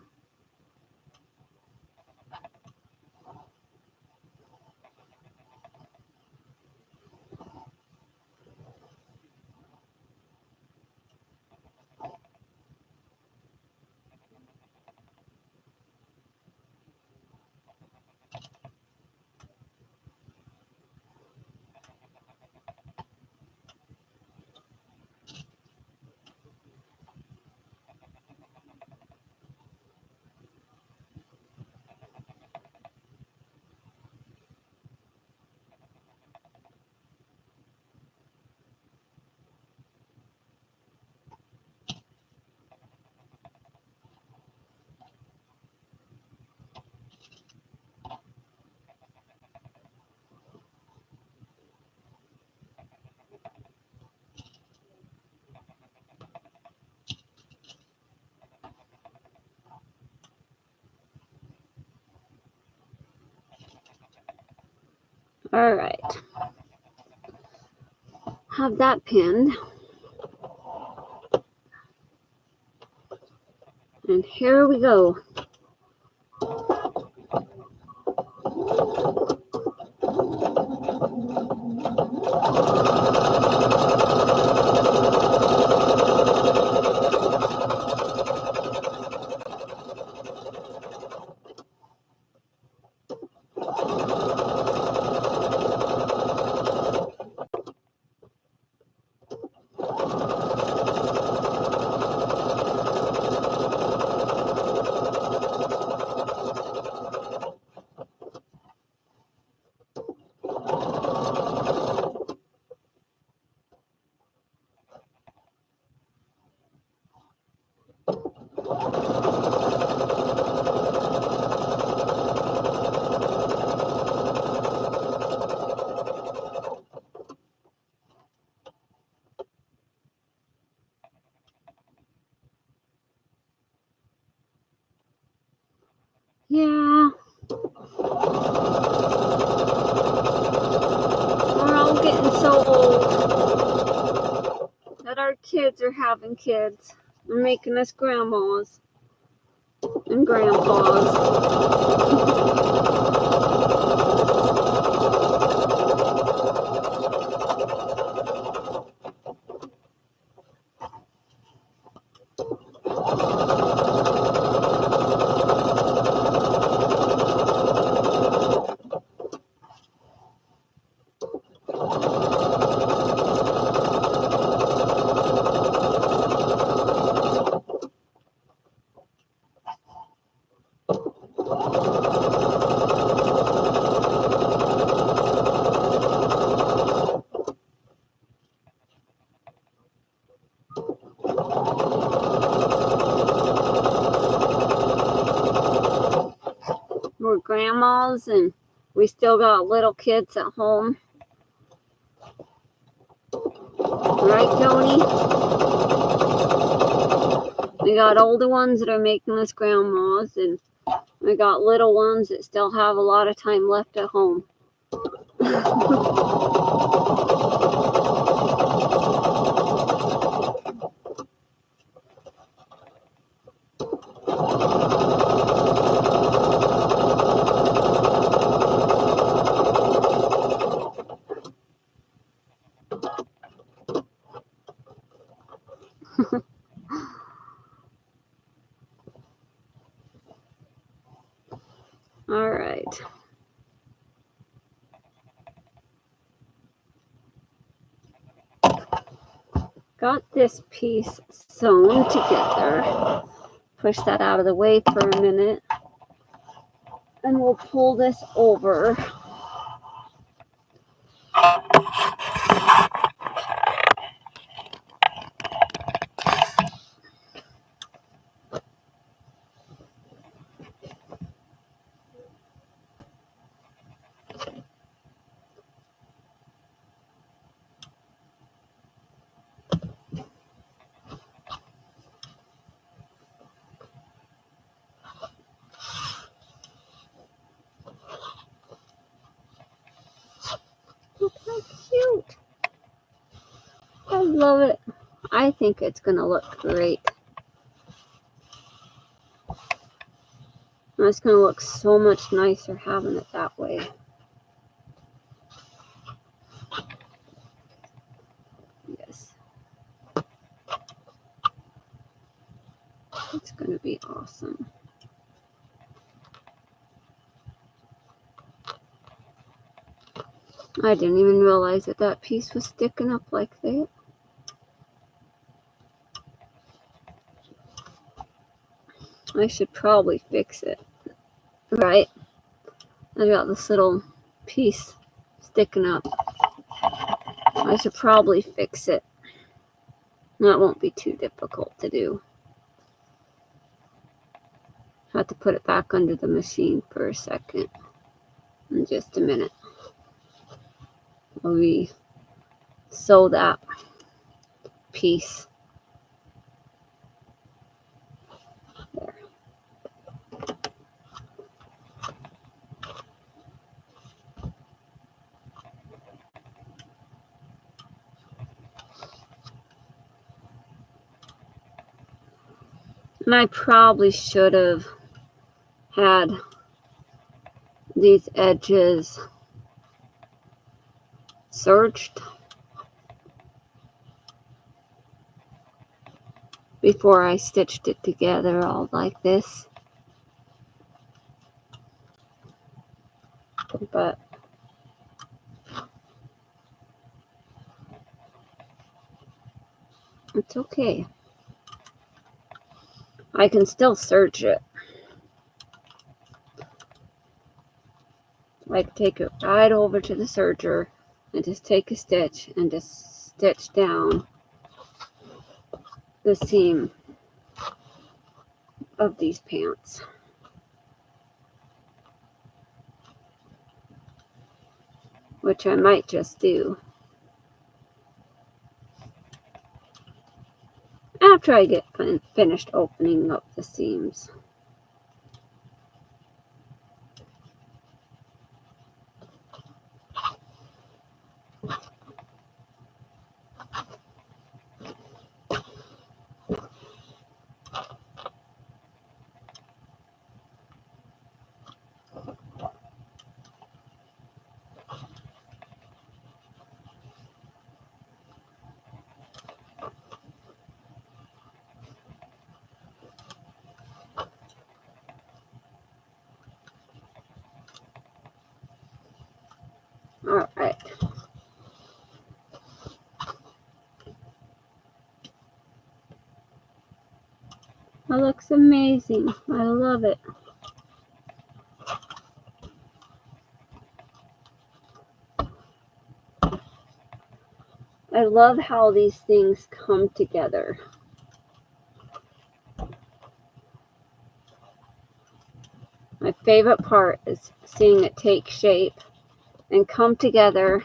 All right. Have that pinned. And here we go. Yeah. We're all getting so old that our kids are having kids. They're making us grandmas and grandpas. We're grandmas and we still got little kids at home. Right, Tony? We got older ones that are making us grandmas, and we got little ones that still have a lot of time left at home. All right. Got this piece sewn together. Push that out of the way for a minute. And we'll pull this over. Look how cute. I love it. I think it's going to look great. And it's going to look so much nicer having it that way. Yes. It's going to be awesome. I didn't even realize that that piece was sticking up like that. I should probably fix it. Right? I got this little piece sticking up. I should probably fix it. That won't be too difficult to do. Have to put it back under the machine for a second. In just a minute. We sew that piece. There. And I probably should have had these edges serged before I stitched it together all like this. But it's okay. I can still serge it. I can take it right over to the serger and just take a stitch and just stitch down the seam of these pants. Which I might just do after I get finished opening up the seams. All right. That looks amazing. I love it. I love how these things come together. My favorite part is seeing it take shape and come together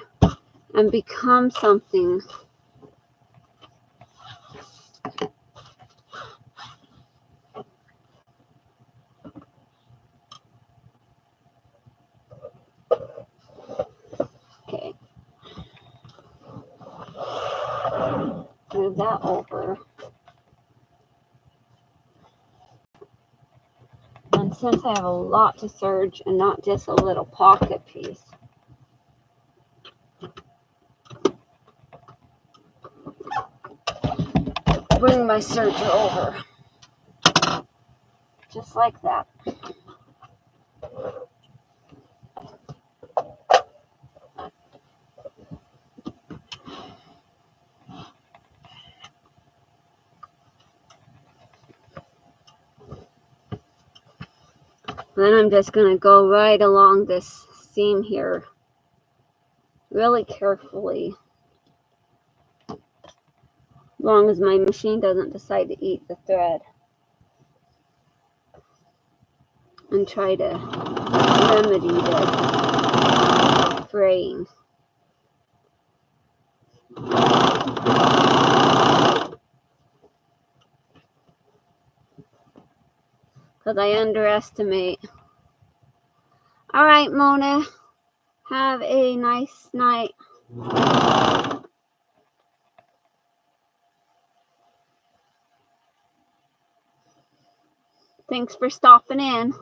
and become something okay. Move that over. And since I have a lot to serge and not just a little pocket piece, bring my serger over. Just like that. Then I'm just going to go right along this seam here really carefully, as long as my machine doesn't decide to eat the thread, and try to remedy this fraying. Because I underestimate. All right, Mona. Have a nice night. Thanks for stopping in.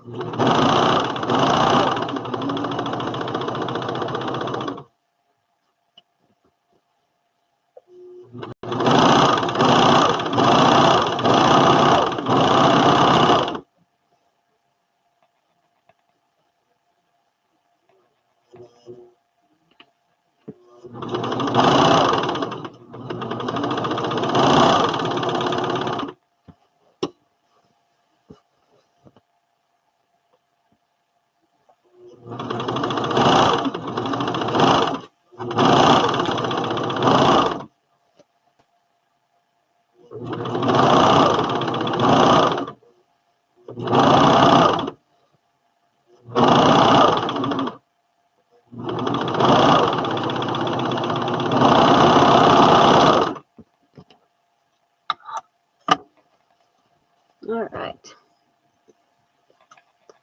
All right.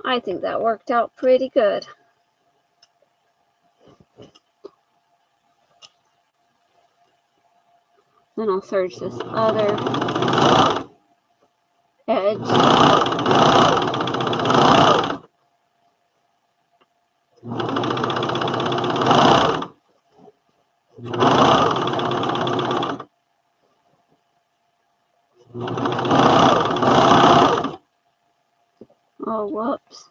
I think that worked out pretty good. Then I'll serge this other edge. Oh, whoops.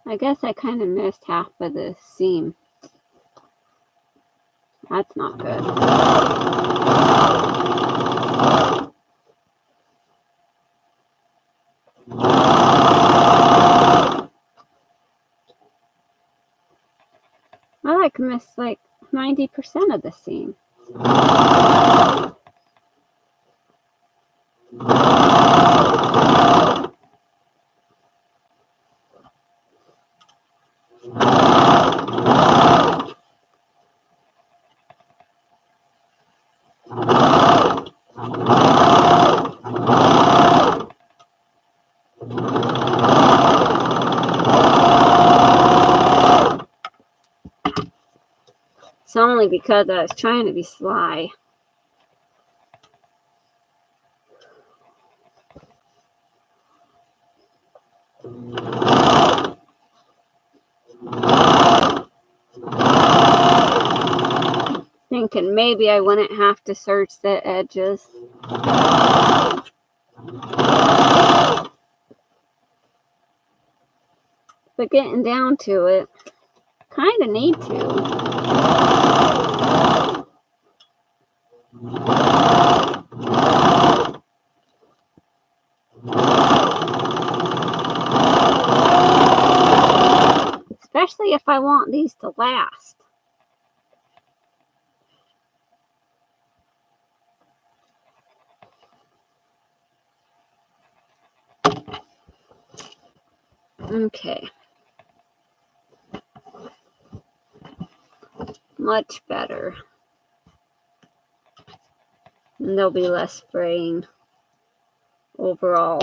I guess I kind of missed half of the seam. That's not good. I like missed like 90% of the seam. It's only because I was trying to be sly. Thinking maybe I wouldn't have to serge the edges. But getting down to it, kind of need to. Especially if I want these to last. Okay. Much better. And there'll be less spraying overall.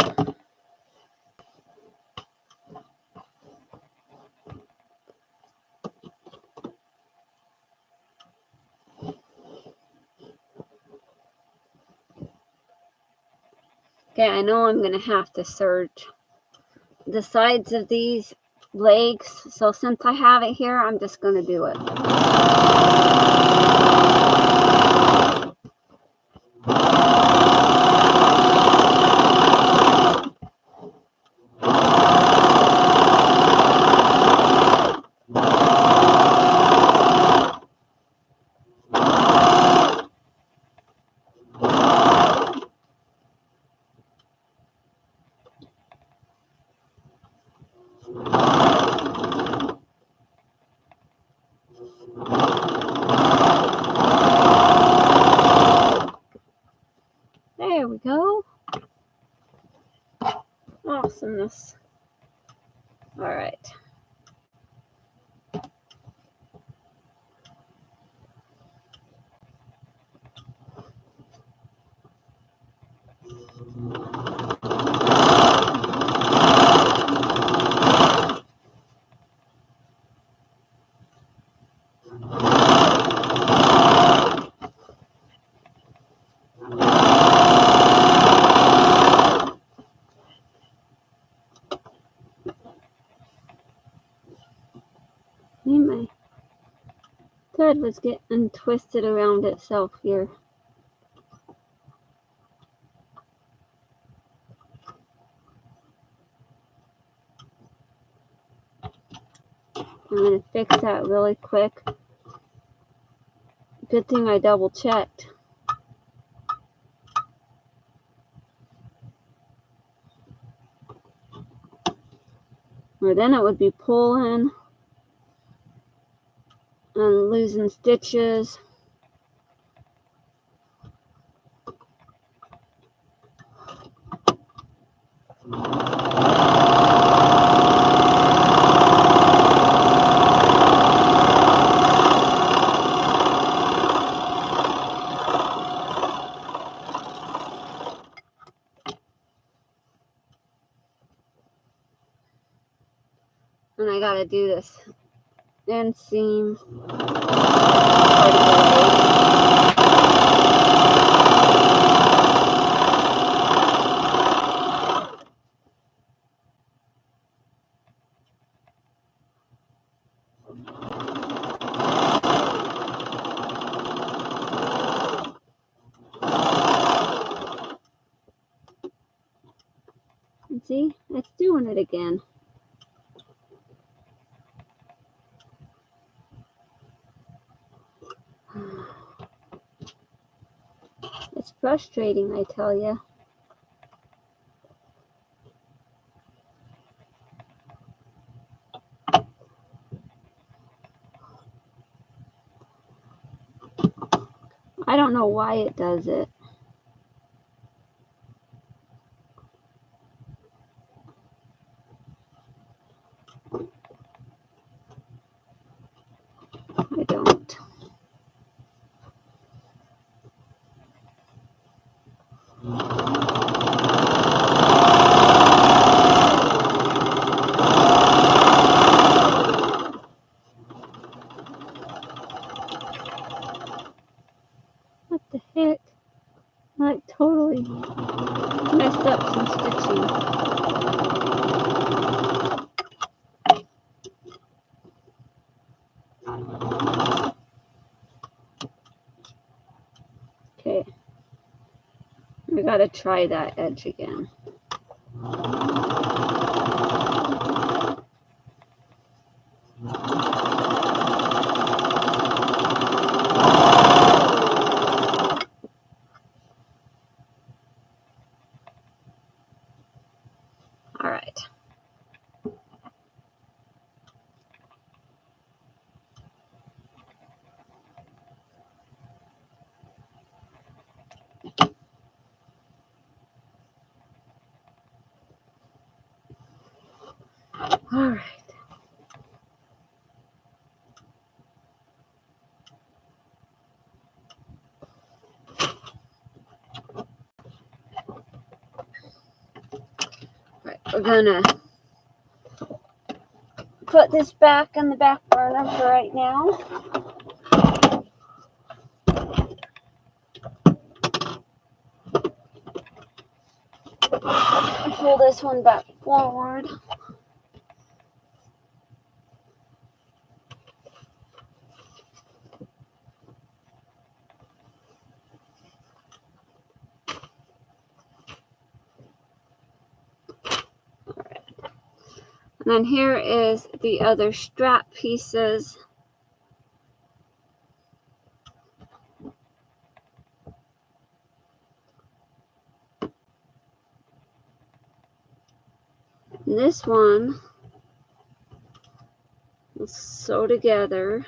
Okay, I know I'm going to have to serge the sides of these legs, so since I have it here, I'm just going to do it. There we go. Awesomeness. All right. My thread was getting twisted around itself here. I'm going to fix that really quick. Good thing I double checked. Or then it would be pulling and losing stitches. And I gotta do this inseam. See, it's doing it again. It's frustrating, I tell you. I don't know why it does it. I don't. What the heck? I totally messed up some stitching. Okay. I gotta try that edge again. All right. All right. Right, we're gonna put this back on the back burner for right now. Pull this one back forward. And then here is the other strap pieces. And this one will sew together.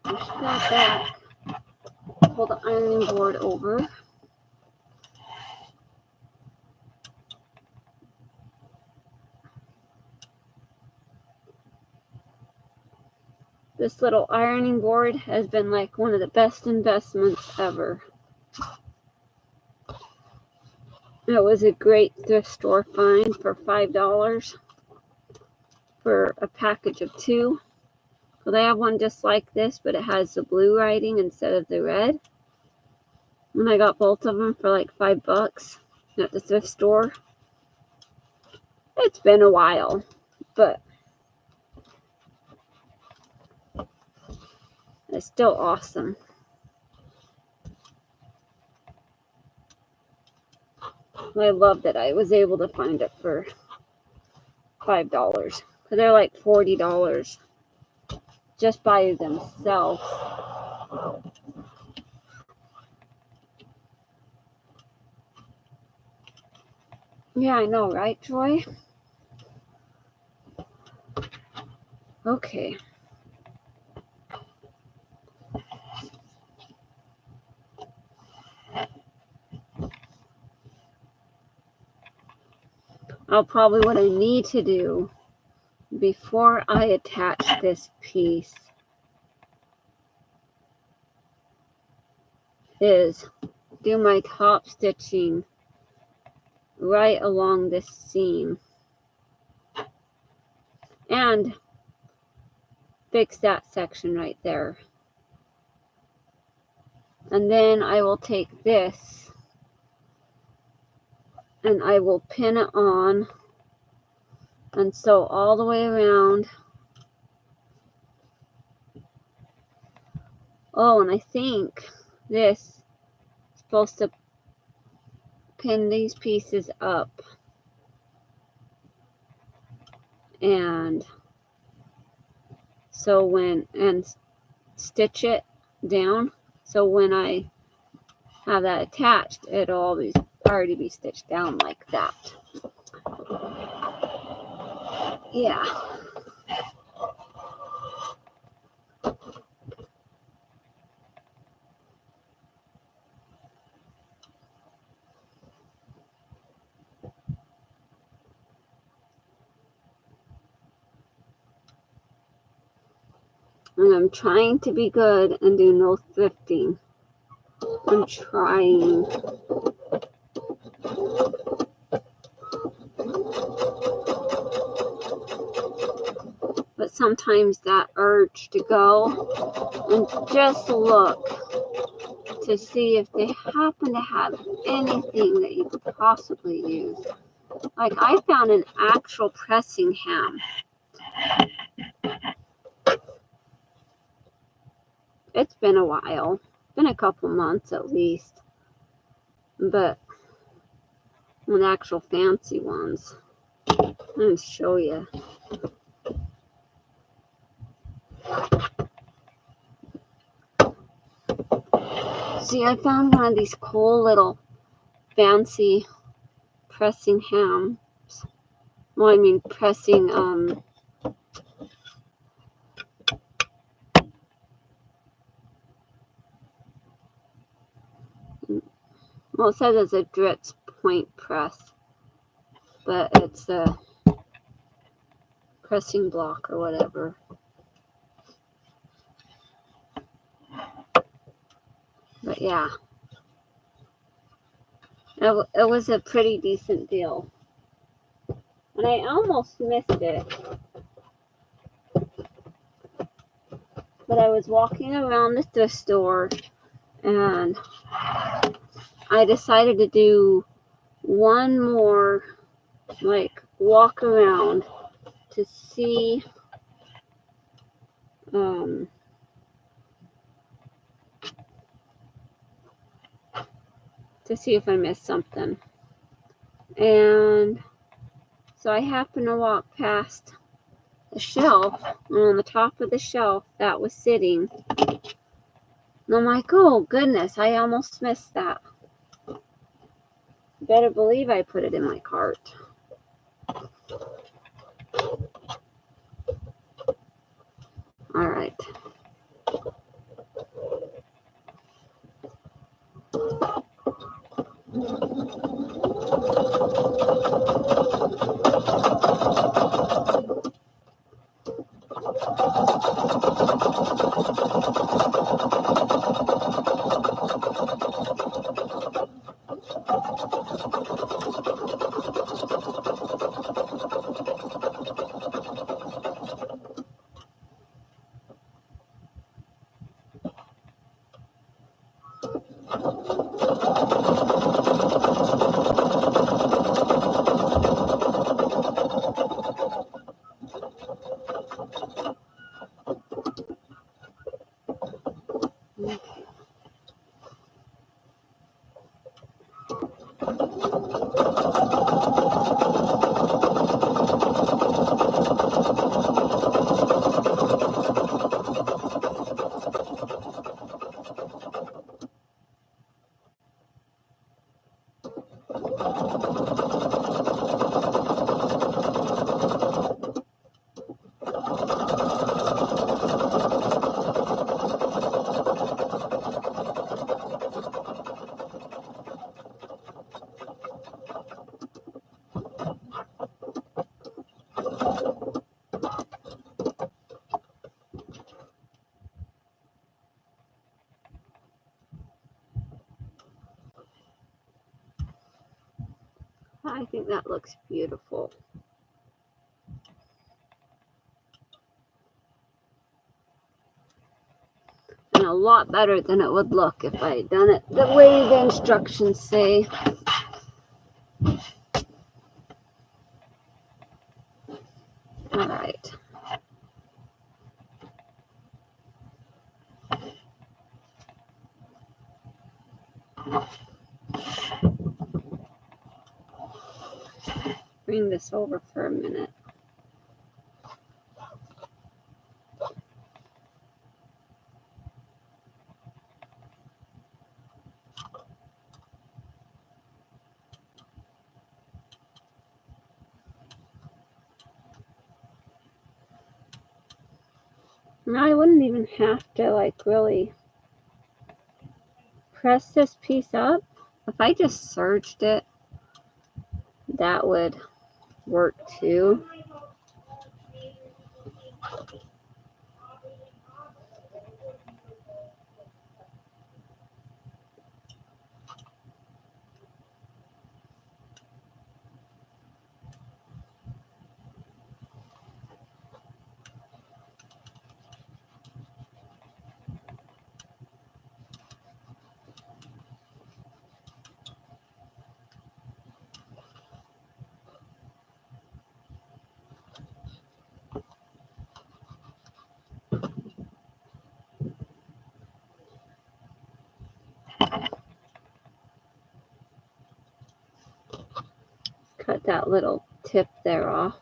Push that back. Pull the ironing board over. This little ironing board has been like one of the best investments ever. It was a great thrift store find for $5 for a package of 2. So they have one just like this, but it has the blue writing instead of the red. And I got both of them for like $5 at the thrift store. It's been a while, but it's still awesome. I love that I was able to find it for $5 because they're like $40 just by themselves. Yeah, I know, right, Troy? Okay. probably what I need to do before I attach this piece is do my top stitching right along this seam and fix that section right there. And then I will take this and I will pin it on and sew all the way around. Oh, and I think this is supposed to pin these pieces up and stitch it down, so when I have that attached, it'll already be stitched down like that. Yeah. And I'm trying to be good and do no thrifting. I'm trying. But sometimes that urge to go and just look to see if they happen to have anything that you could possibly use. Like I found an actual pressing ham. It's been a while. It's been a couple months at least. But an actual fancy ones. I'm going to show you. See, I found one of these cool little fancy pressing hams. Well, I mean pressing, well, it says it's a Dritz point press, but it's a pressing block or whatever. But yeah, it was a pretty decent deal. And I almost missed it. But I was walking around the thrift store and I decided to do one more walk around to see if I missed something. And so I happened to walk past the shelf, and on the top of the shelf that was sitting. And I'm like, oh goodness, I almost missed that. Better believe I put it in my cart. All right. I think that looks beautiful. And a lot better than it would look if I had done it the way the instructions say. All right. Bring this over for a minute. Now I wouldn't even have to like really press this piece up. If I just serged it, that would work too. Cut that little tip there off.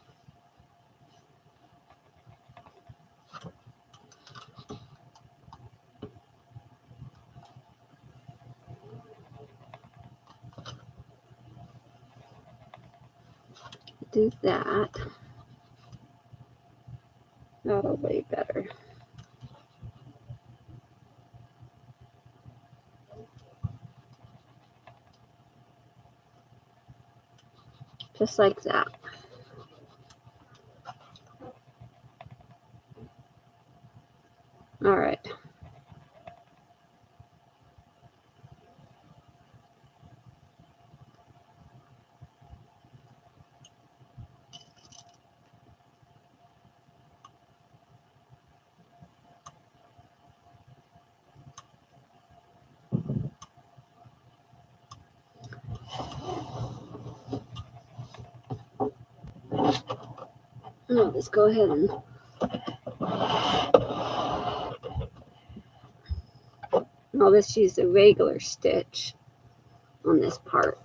Do that. That'll way better. Just like that. All right. I'll just go ahead and I'll just use a regular stitch on this part.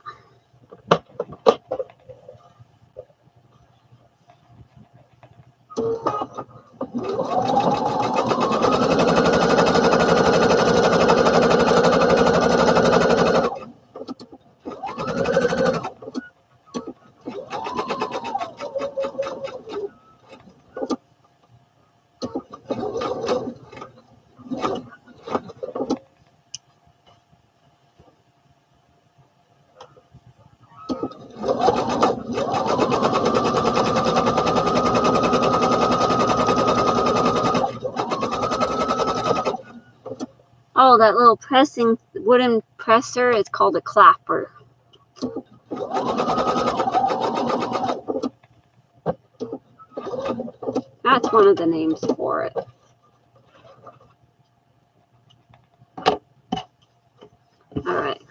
Oh, that little pressing wooden presser is called a clapper. That's one of the names for it. Alright,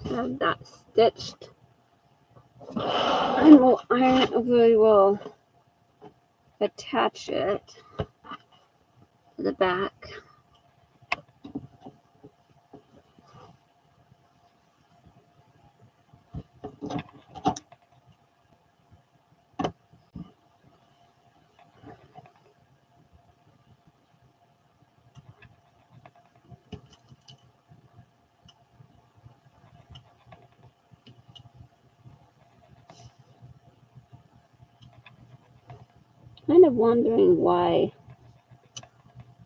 have that stitched. And we will attach it to the back. Kind of wondering why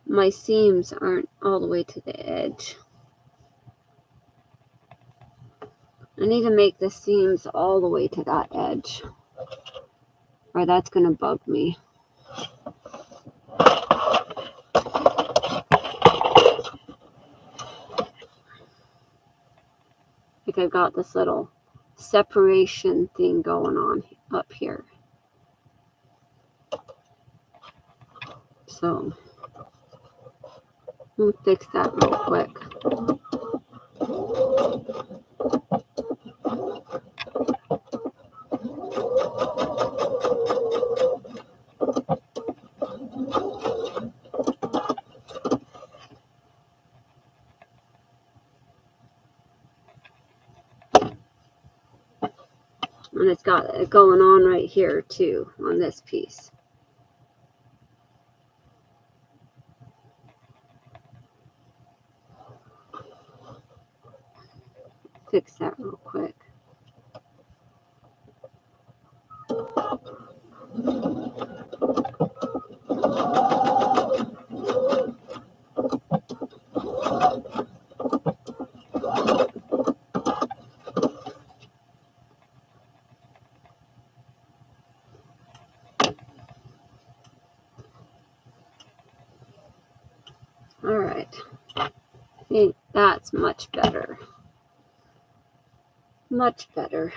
my seams aren't all the way to the edge. I need to make the seams all the way to that edge, or that's going to bug me. Like I've got this little separation thing going on up here. So we'll fix that real quick. And it's got it going on right here too on this piece. Fix that real quick. All right. I think that's much better. Much better.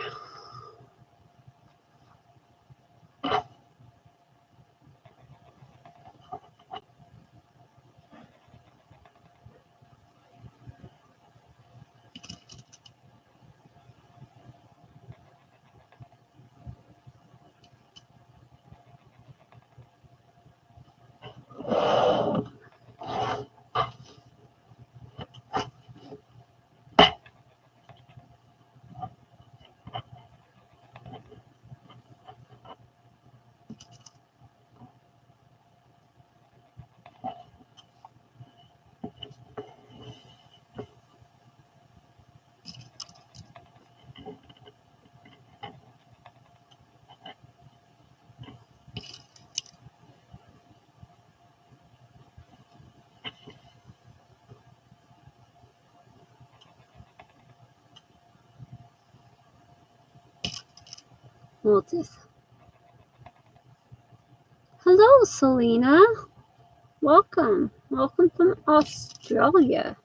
We'll just... Hello, Selena. Welcome. Welcome from Australia.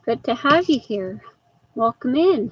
Good to have you here. Welcome in.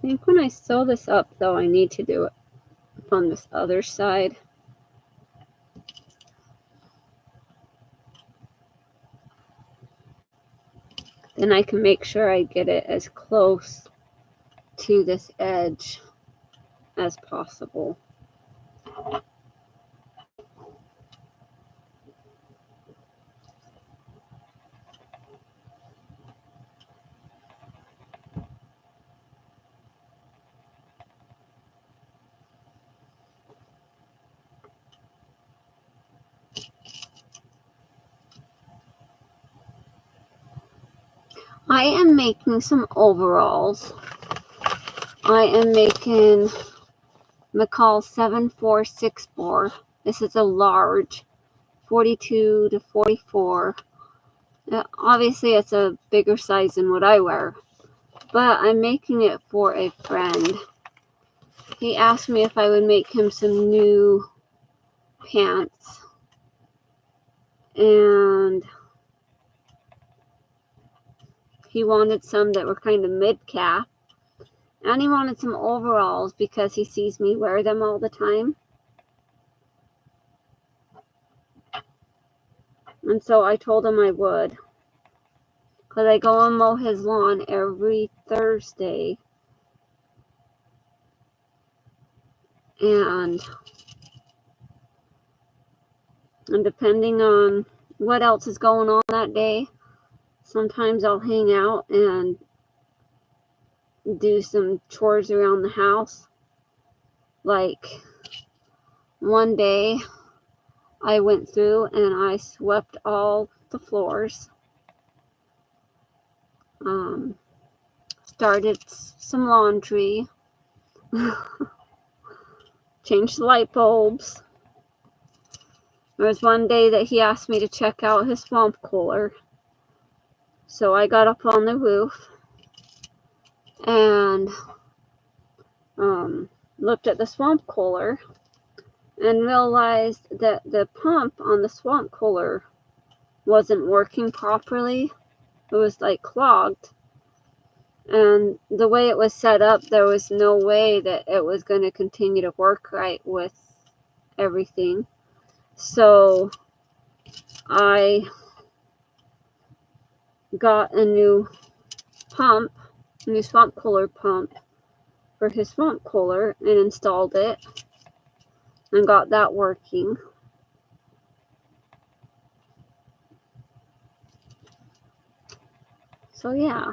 I think when I sew this up, though, I need to do it from this other side. Then I can make sure I get it as close to this edge as possible. I am making some overalls. I am making McCall's 7464. This is a large, 42 to 44. Obviously, it's a bigger size than what I wear, but I'm making it for a friend. He asked me if I would make him some new pants, and he wanted some that were kind of mid-calf, and he wanted some overalls because he sees me wear them all the time. And so I told him I would, because I go and mow his lawn every Thursday, and And depending on what else is going on that day, sometimes I'll hang out and do some chores around the house. Like one day I went through and I swept all the floors. Started some laundry. Changed the light bulbs. There was one day that he asked me to check out his swamp cooler. So I got up on the roof and looked at the swamp cooler and realized that the pump on the swamp cooler wasn't working properly. It was like clogged. And the way it was set up, there was no way that it was going to continue to work right with everything. So I got a new pump, a new swamp cooler pump for his swamp cooler and installed it and got that working. So yeah.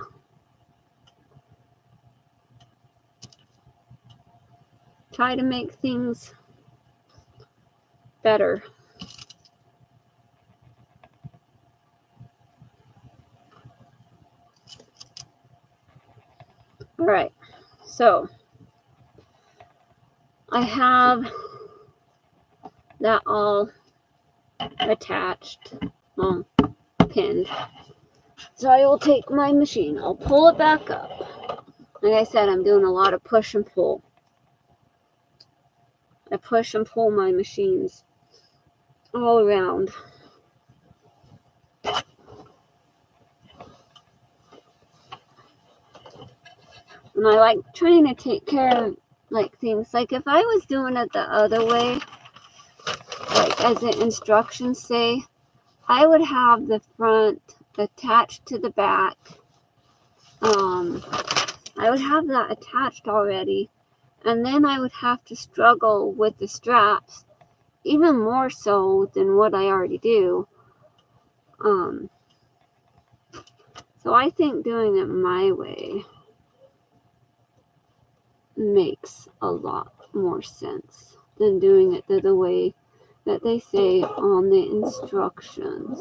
Try to make things better. All right, so I have that all attached, pinned. So I will take my machine, I'll pull it back up. Like I said, I'm doing a lot of push and pull. I push and pull my machines all around. And I like trying to take care of like things. Like if I was doing it the other way, like as the instructions say, I would have the front attached to the back. I would have that attached already. And then I would have to struggle with the straps even more so than what I already do. So I think doing it my way makes a lot more sense than doing it the way that they say on the instructions.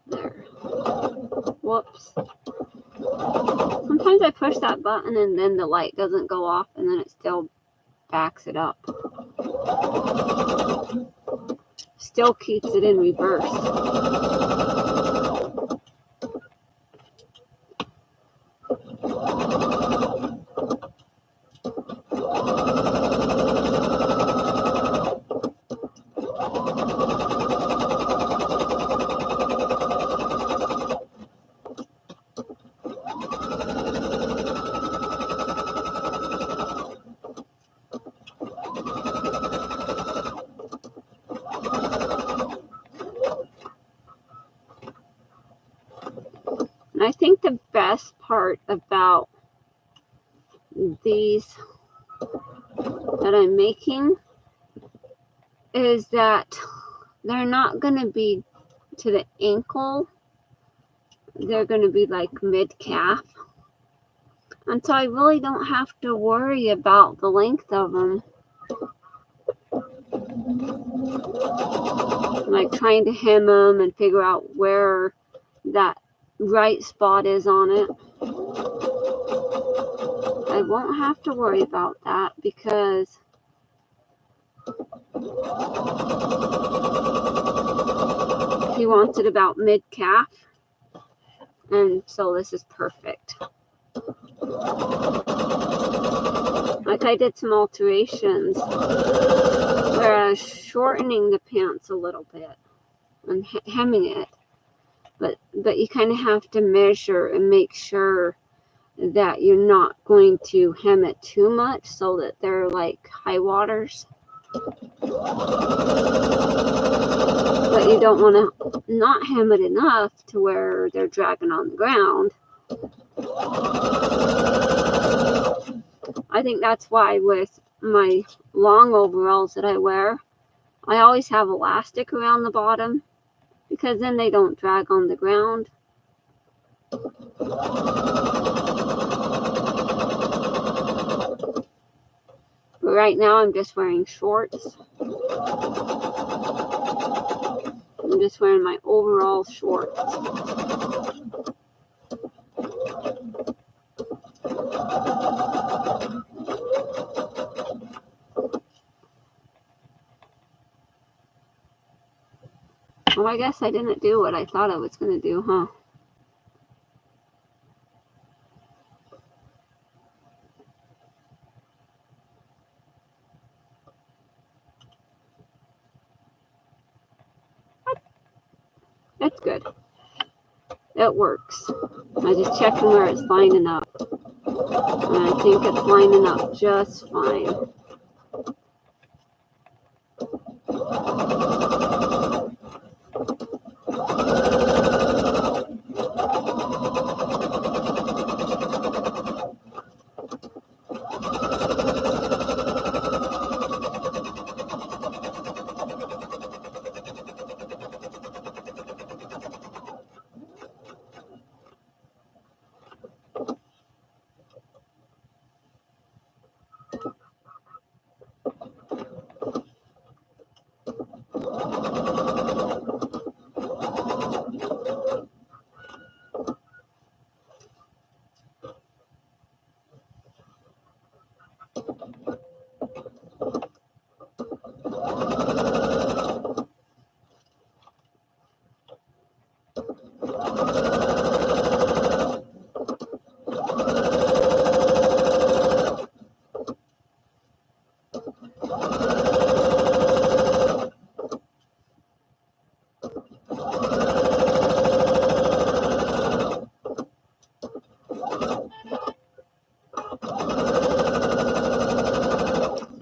There. Whoops. Sometimes I push that button and then the light doesn't go off and then it still backs it up. Still keeps it in reverse. I think the best part about these that I'm making is that they're not going to be to the ankle. They're going to be like mid-calf. And so I really don't have to worry about the length of them. Like trying to hem them and figure out where that right spot is on it. I won't have to worry about that because he wants it about mid-calf, and so this is perfect. Like I did some alterations where I was shortening the pants a little bit and hemming it. But you kind of have to measure and make sure that you're not going to hem it too much so that they're like high waters. But you don't want to not hem it enough to where they're dragging on the ground. I think that's why with my long overalls that I wear, I always have elastic around the bottom, because then they don't drag on the ground. But right now I'm just wearing shorts. I'm just wearing my overall shorts. Well, I guess I didn't do what I thought I was going to do, huh? That's good. It works. I just checking where it's lining up. And I think it's lining up just fine.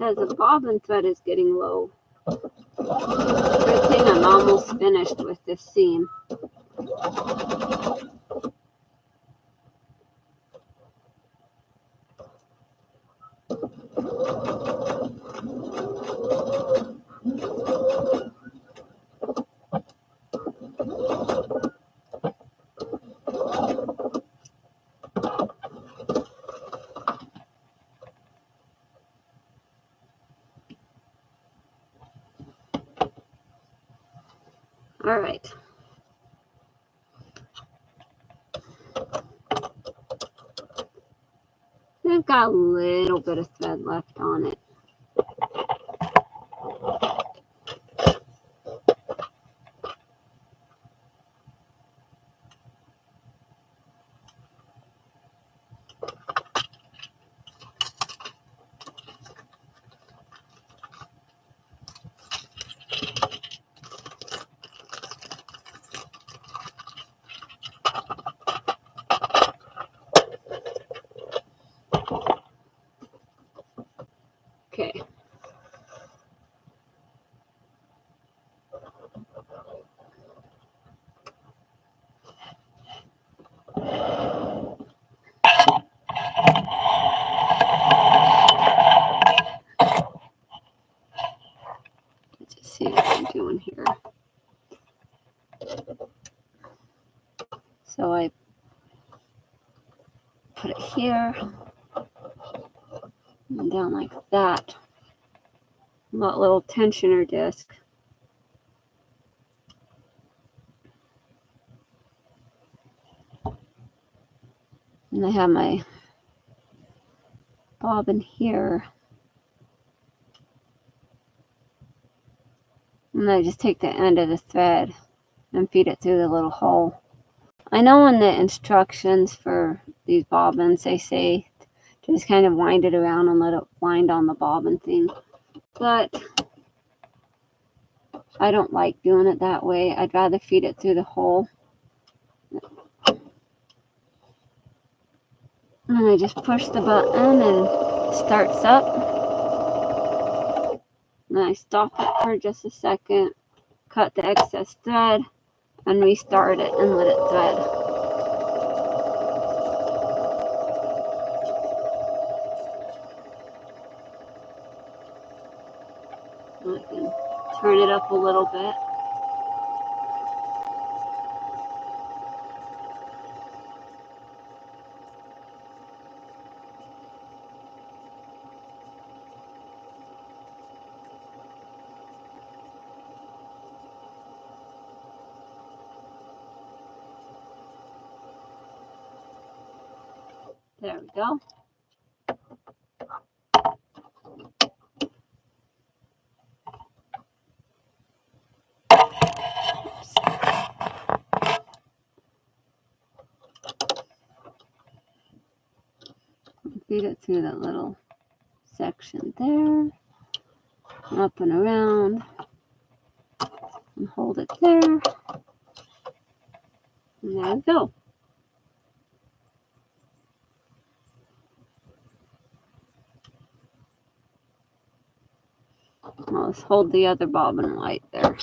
As the bobbin thread is getting low. Good thing I'm almost finished with this seam. All right. I've got a little bit of thread left on it. Okay. Let's just see what I'm doing here. So I put it here and down like that. That little tensioner disc. And I have my bobbin here. And I just take the end of the thread and feed it through the little hole. I know in the instructions for these bobbins, they say to just kind of wind it around and let it wind on the bobbin thing. But I don't like doing it that way. I'd rather feed it through the hole. And I just push the button and it starts up. And I stop it for just a second, cut the excess thread, and restart it and let it thread. turn it up a little bit. There we go. Feed it through that little section there, up and around, and hold it there. And there we go. I'll just hold the other bobbin light there.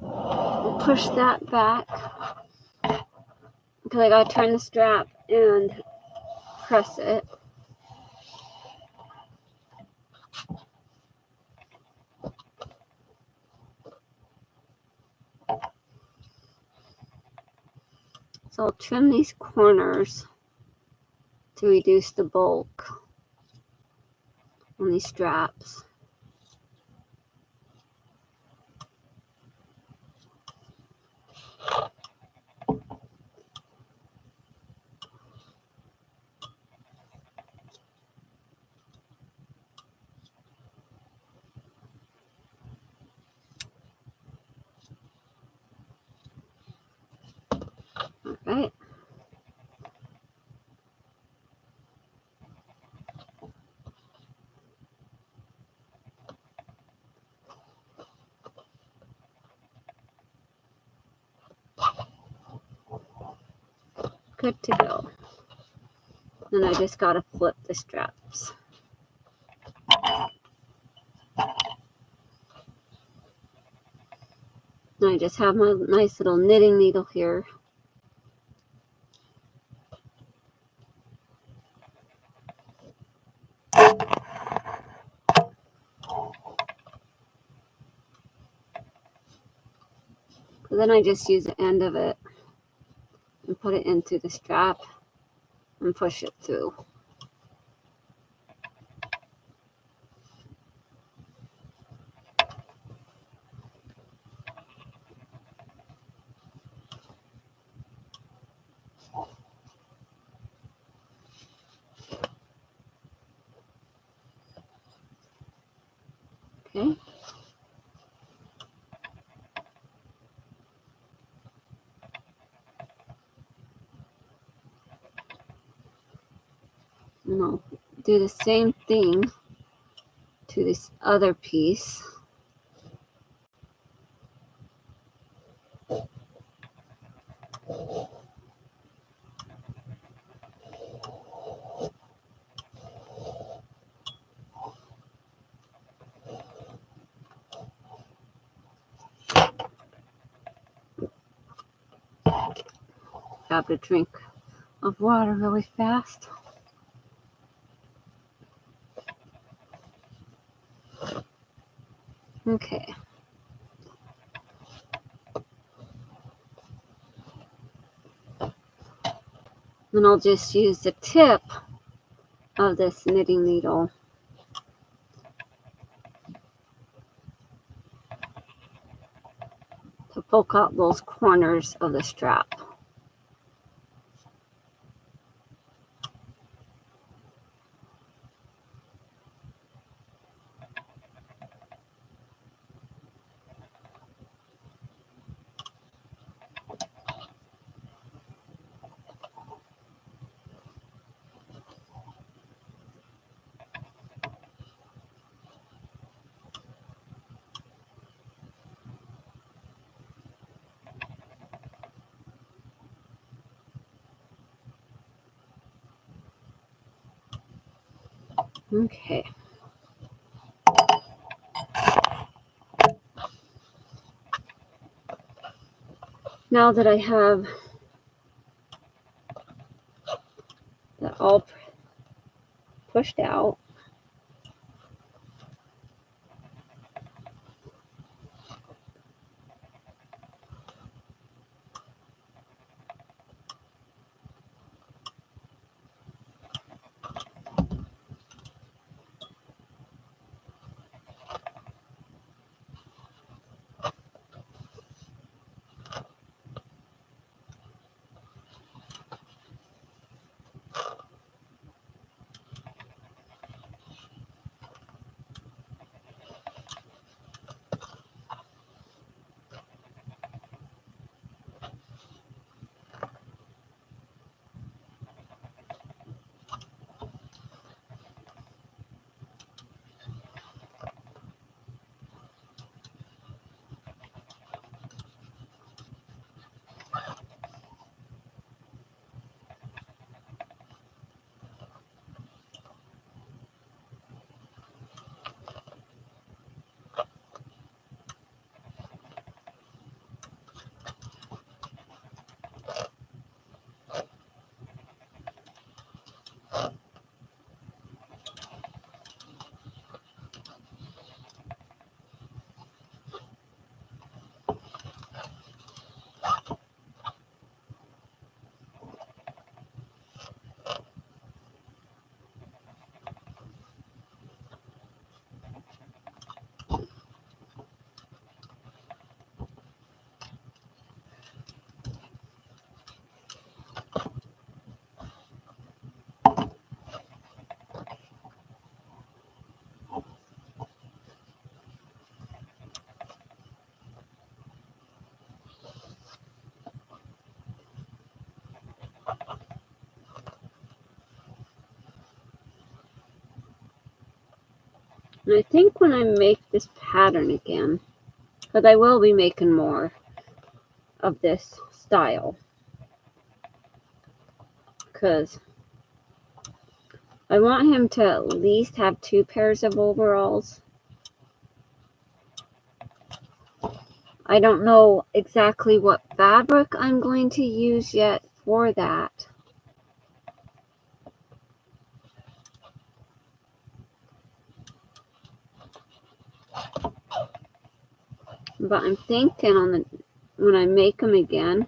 We'll push that back because I gotta turn the strap and press it. So I'll trim these corners to reduce the bulk on these straps. All right. Good to go. Then I just gotta flip the straps. And I just have my nice little knitting needle here. So then I just use the end of it and put it into the strap and push it through. Okay. And I'll do the same thing to this other piece. Grab a drink of water really fast. Okay. Then I'll just use the tip of this knitting needle to poke out those corners of the strap. Okay. Now that I have pushed out. And I think when I make this pattern again, because I will be making more of this style, because I want him to at least have 2 pairs of overalls. I don't know exactly what fabric I'm going to use yet for that. But I'm thinking when I make them again,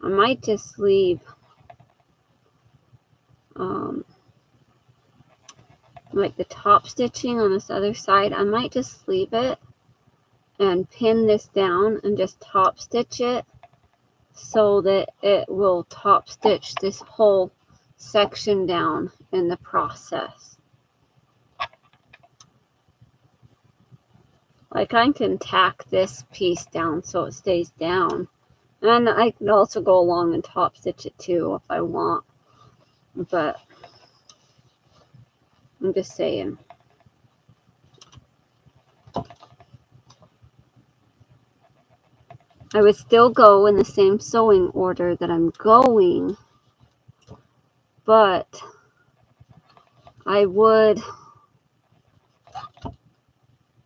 I might just leave like the top stitching on this other side. I might just leave it and pin this down and just top stitch it so that it will top stitch this whole section down in the process. Like I can tack this piece down so it stays down, and I can also go along and top stitch it too if I want, but I'm just saying. I would still go in the same sewing order that I'm going, but I would,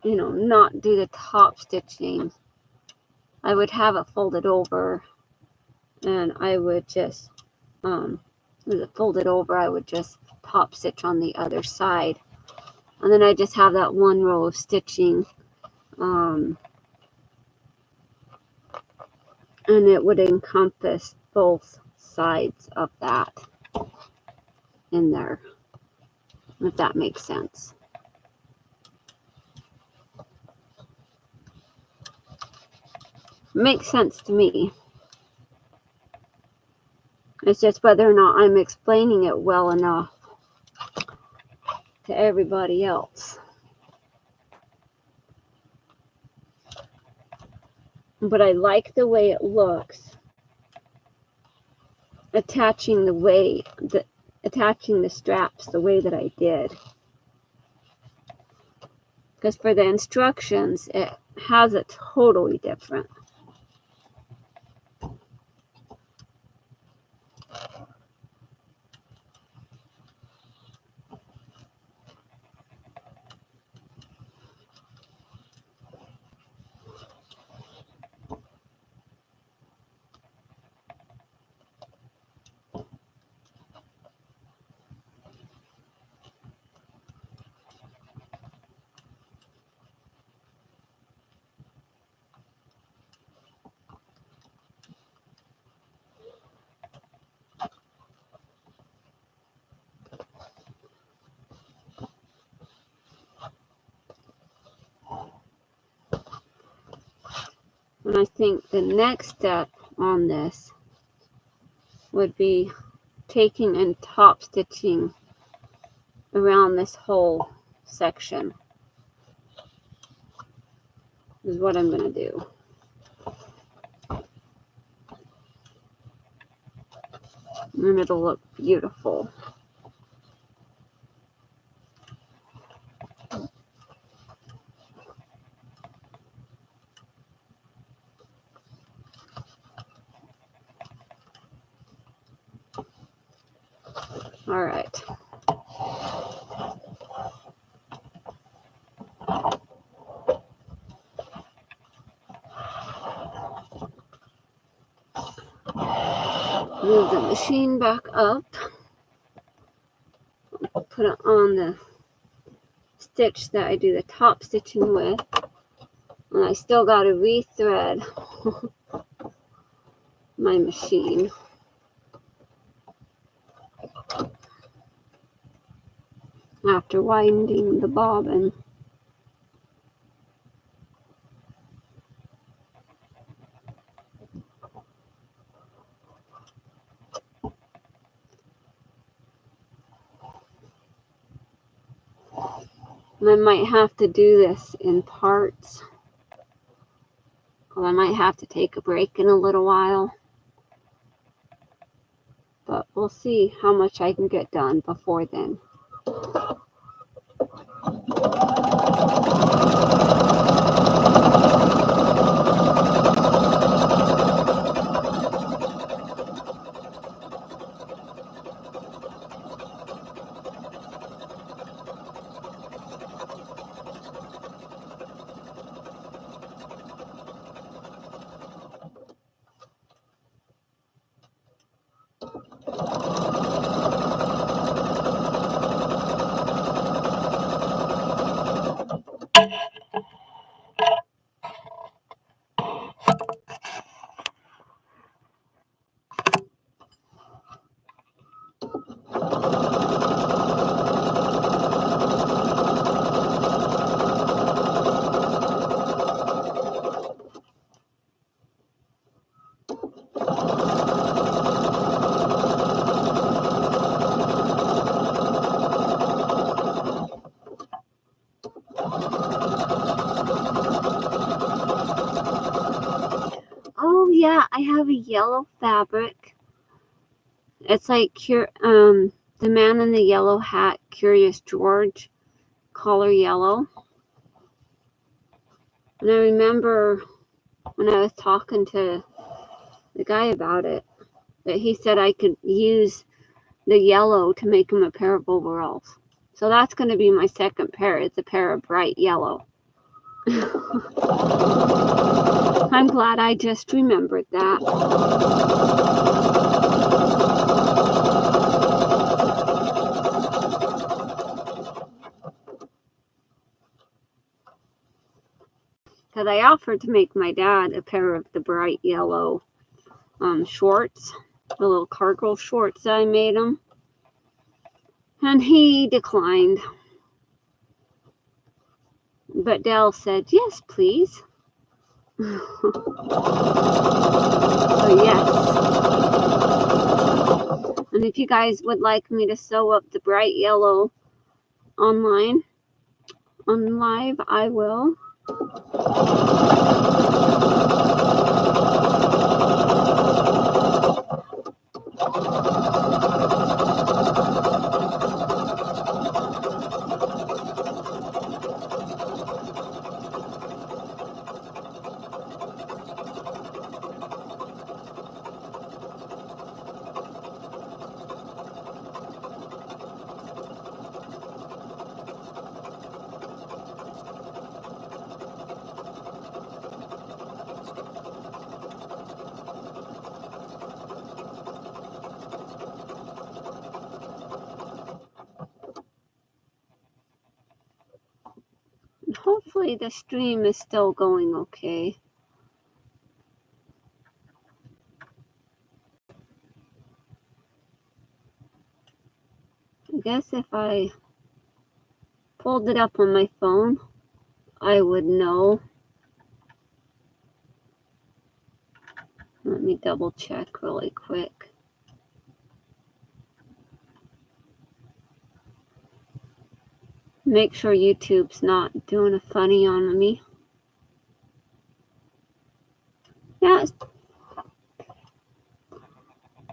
not do the top stitching. I would have it folded over, and I would just, with it folded over, I would just top stitch on the other side. And then I just have that one row of stitching, and it would encompass both sides of that in there, if that makes sense. Makes sense to me. It's just whether or not I'm explaining it well enough to everybody else. But I like the way it looks, attaching the straps the way that I did. Because for the instructions, it has it totally different. And I think the next step on this would be taking and top stitching around this whole section. Is what I'm going to do. And it'll look beautiful. All right. Move the machine back up. Put it on the stitch that I do the top stitching with. And I still got to rethread my machine. After winding the bobbin. And I might have to do this in parts. Or I might have to take a break in a little while. But we'll see how much I can get done before then. Oh yeah, I have a yellow fabric. It's like the man in the yellow hat, Curious George, color yellow. And I remember when I was talking to the guy about it, that he said I could use the yellow to make him a pair of overalls. So that's going to be my second pair. It's a pair of bright yellow. I'm glad I just remembered that. Because I offered to make my dad a pair of the bright yellow shorts, the little cargo shorts that I made him. And he declined. But Dell said, yes, please. So yes. And if you guys would like me to sew up the bright yellow on live, I will. Hopefully the stream is still going okay. I guess if I pulled it up on my phone, I would know. Let me double check really quick. Make sure YouTube's not doing a funny on me. Yeah.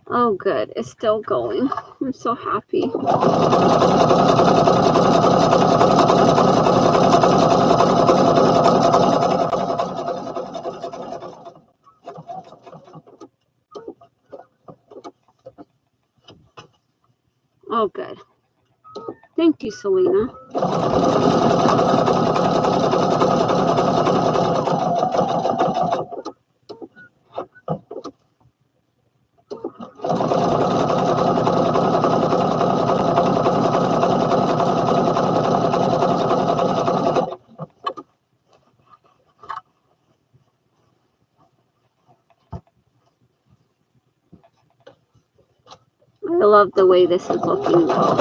Oh, good. It's still going. I'm so happy. Oh, good. Thank you, Selena. I love the way this is looking though.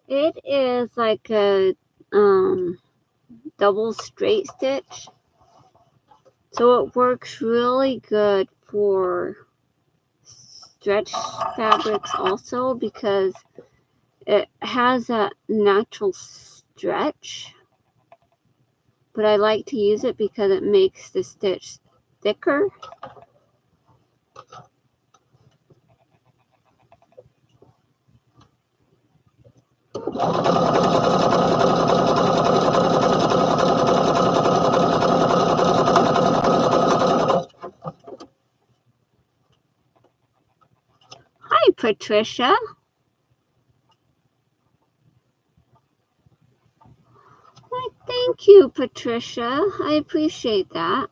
It is like a double straight stitch. So it works really good for stretch fabrics also because it has a natural stretch. But I like to use it because it makes the stitch thicker. Hi, Patricia. Why, thank you, Patricia. I appreciate that.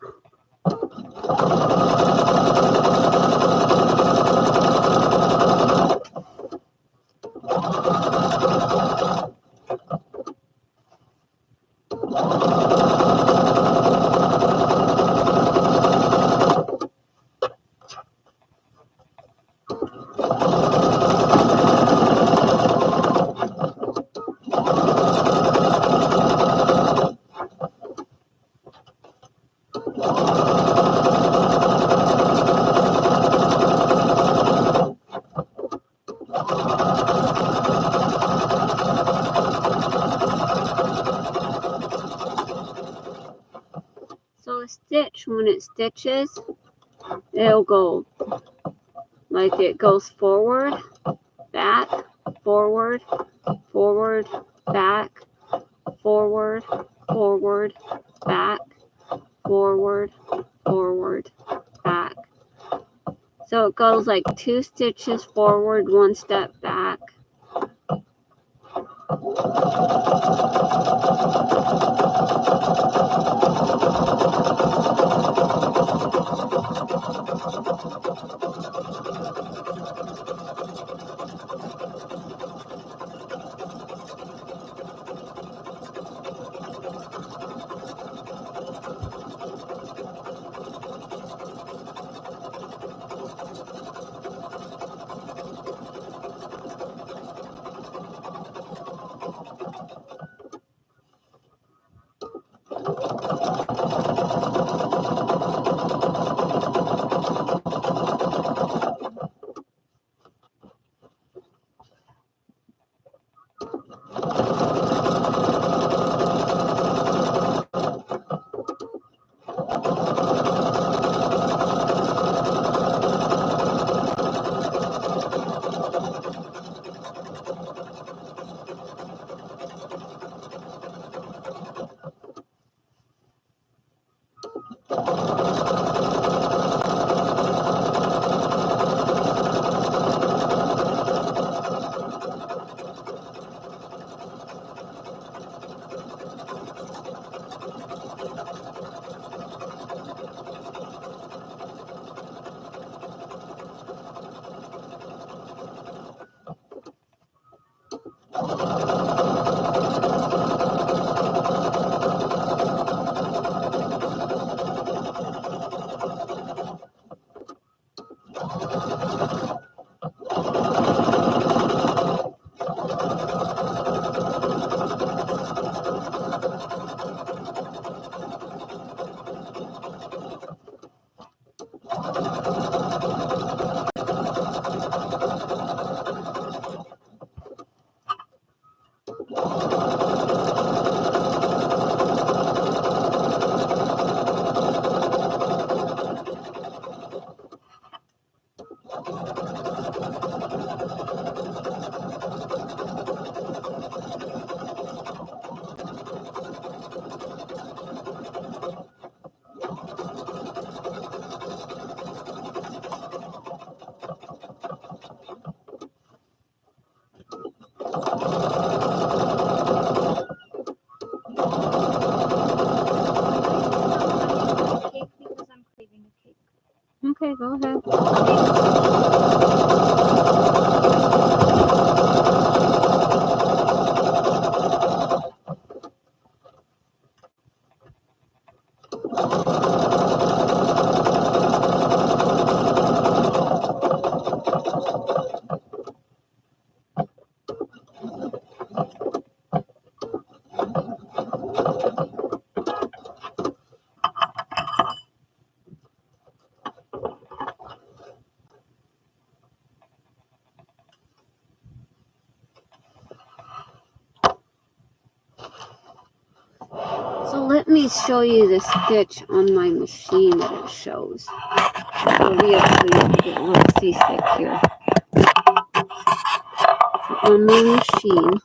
So a stitch, when it stitches, it'll go like it goes forward, back, forward, forward, back, forward, forward, back, forward, forward, back. So it goes like 2 stitches forward, 1 step back. Okay, go ahead. So let me show you the stitch on my machine that it shows. So we actually get a little seasick here. On my machine,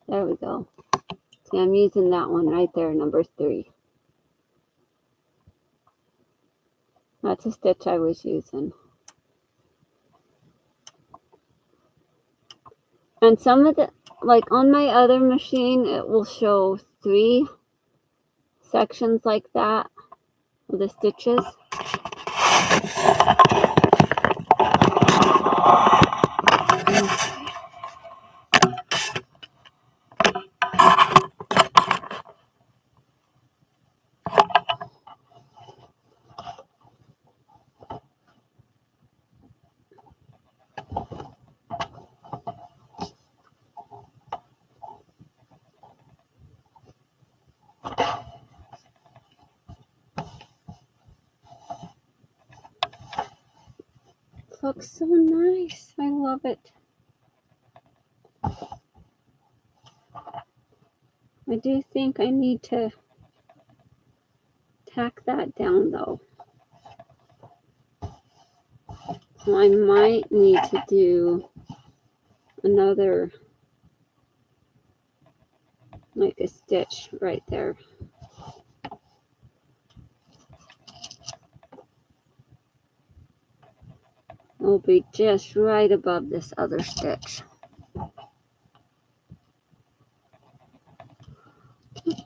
there we go. See, I'm using that one right there, number 3. That's a stitch I was using. And some of the, like on my other machine, it will show 3 sections like that of the stitches. Looks so nice. I love it. I do think I need to tack that down though. So I might need to do another, like a stitch right there. It'll be just right above this other stitch.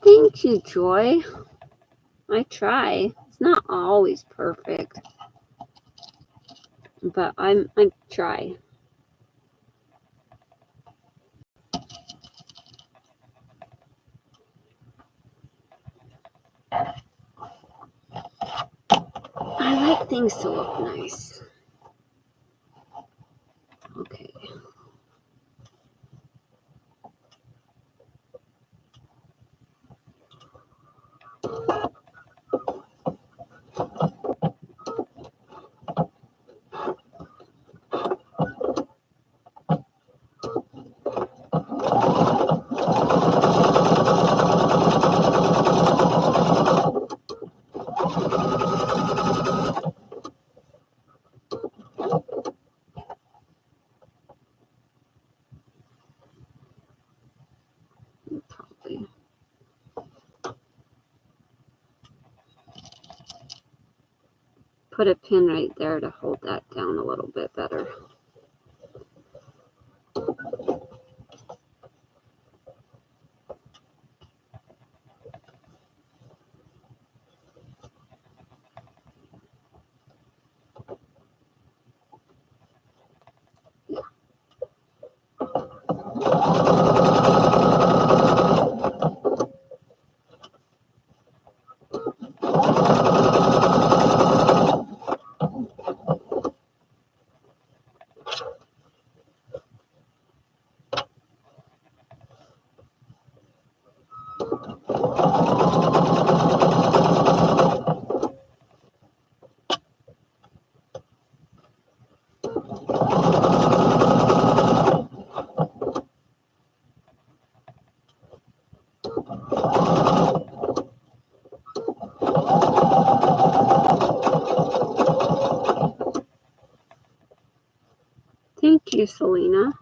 Thank you, Joy. I try. It's not always perfect, but I try. I like things to look nice. Okay. Probably. Put a pin right there to hold that down a little bit better. Thank you, Selena.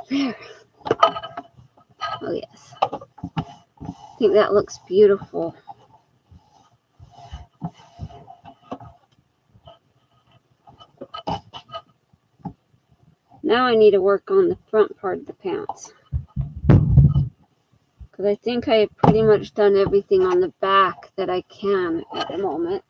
There. Oh, yes. I think that looks beautiful. Now I need to work on the front part of the pants. Because I think I have pretty much done everything on the back that I can at the moment.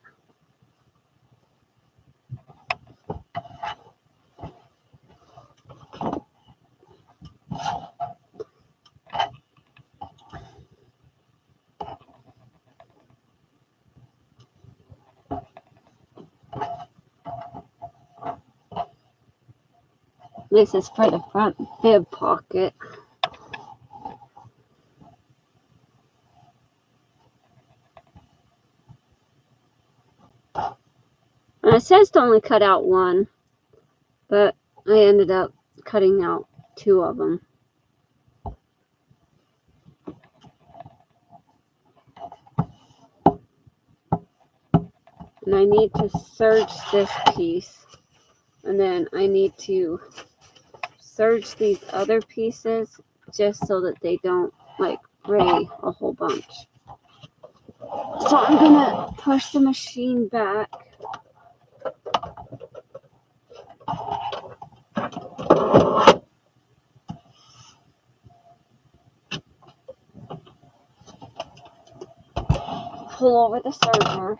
This is for the front bib pocket. And it says to only cut out one, but I ended up cutting out 2 of them. And I need to serge this piece, and then I need to serge these other pieces just so that they don't like fray a whole bunch. So I'm gonna push the machine back. Pull over the serger.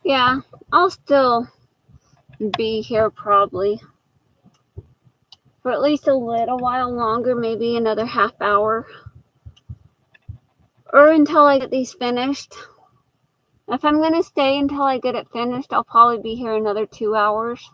Yeah, I'll still be here probably for at least a little while longer, maybe another half hour, or until I get these finished. If I'm going to stay until I get it finished, I'll probably be here another 2 hours.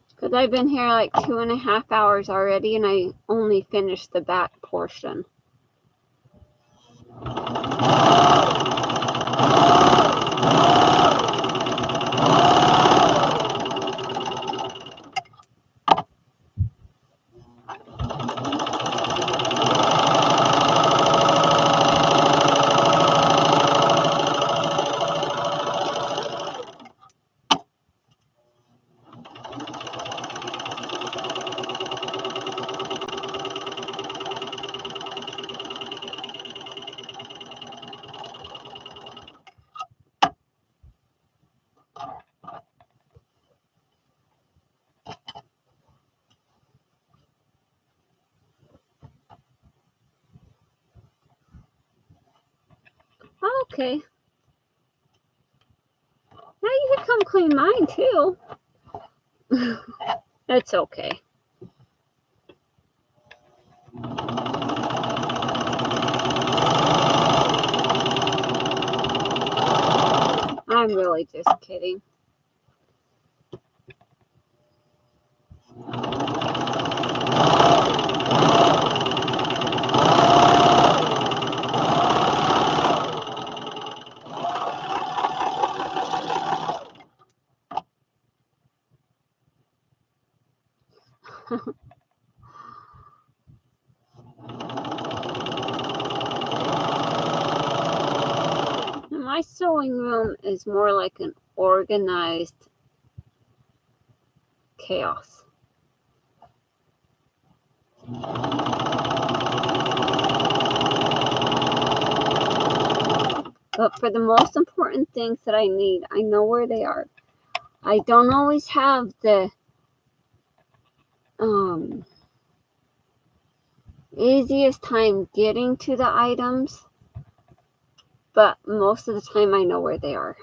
Because I've been here like 2.5 hours already, and I only finished the back portion. okay? Now you can come clean mine too. It's okay. I'm really just kidding. My sewing room is more like an organized chaos. But for the most important things that I need, I know where they are. I don't always have the easiest time getting to the items, but most of the time I know where they are.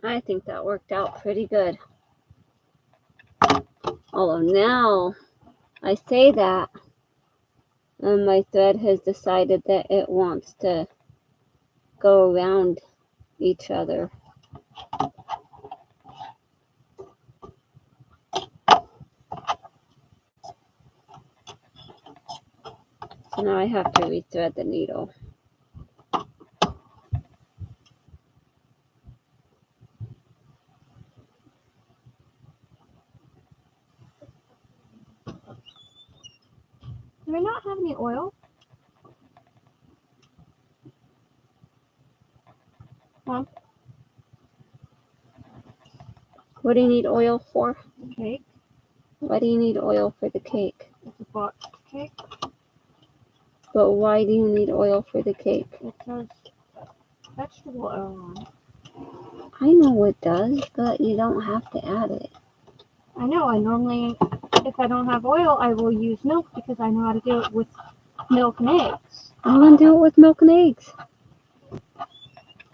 I think that worked out pretty good. Although now I say that, and my thread has decided that it wants to go around each other. So now I have to rethread the needle. Do I not have any oil? Mom? What do you need oil for? Cake. Why do you need oil for the cake? It's a boxed cake. But why do you need oil for the cake? It says vegetable oil on. I know it does, but you don't have to add it. I know. I normally, if I don't have oil, I will use milk because I know how to do it with milk and eggs. I want to do it with milk and eggs.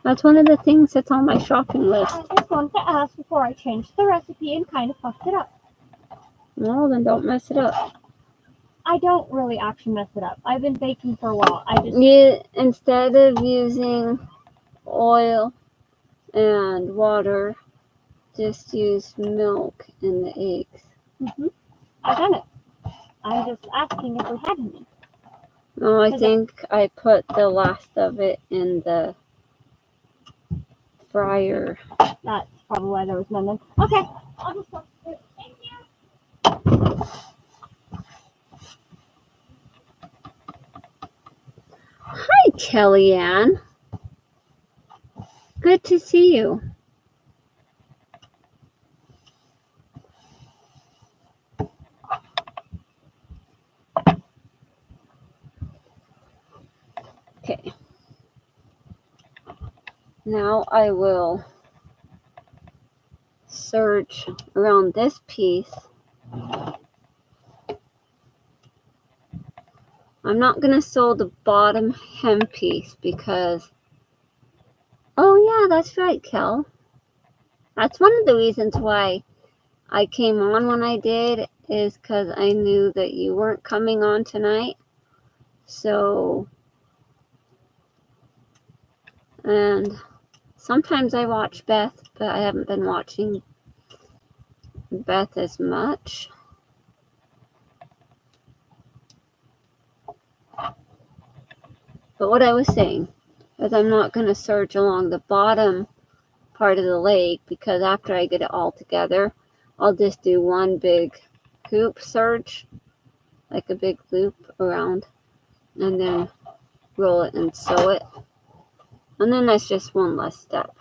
That's one of the things that's on my shopping list. I just wanted to ask before I changed the recipe and kind of fucked it up. Well, then don't mess it up. I don't really actually mess it up. I've been baking for a while. Instead of using oil and water, just use milk and the eggs. I've done it. I'm just asking if we had any. Oh, I think I put the last of it in the fryer. That's probably why there was none then. Okay, I'll just go. Thank you. Hi, Kellyanne. Good to see you. Okay. Now I will serge around this piece. I'm not going to sew the bottom hem piece because, oh yeah, that's right, Kel. That's one of the reasons why I came on when I did, is because I knew that you weren't coming on tonight. So, and sometimes I watch Beth, but I haven't been watching Beth as much. But what I was saying is I'm not going to serge along the bottom part of the leg, because after I get it all together, I'll just do one big hoop serge, like a big loop around, and then roll it and sew it. And then that's just one less step.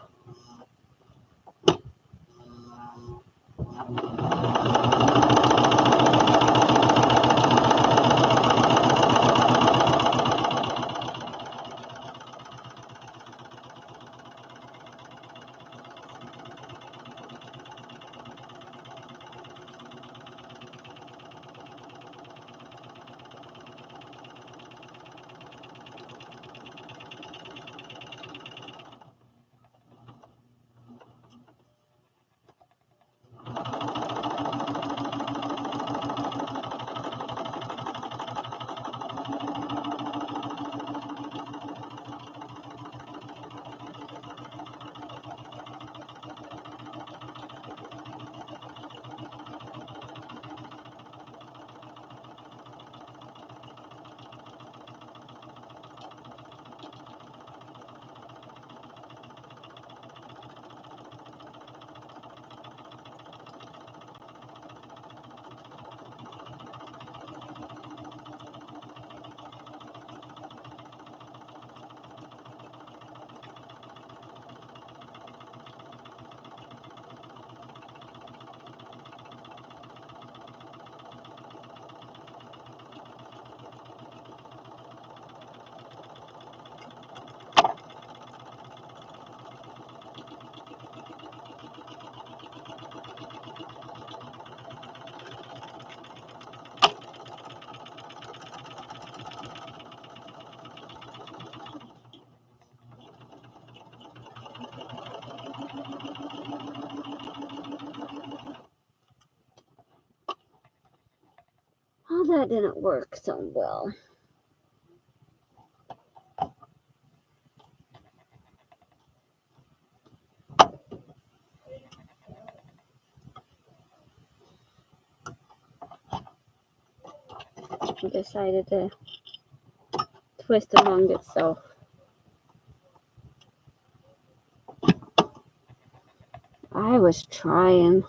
Oh, that didn't work so well. I decided to twist among itself. I was trying.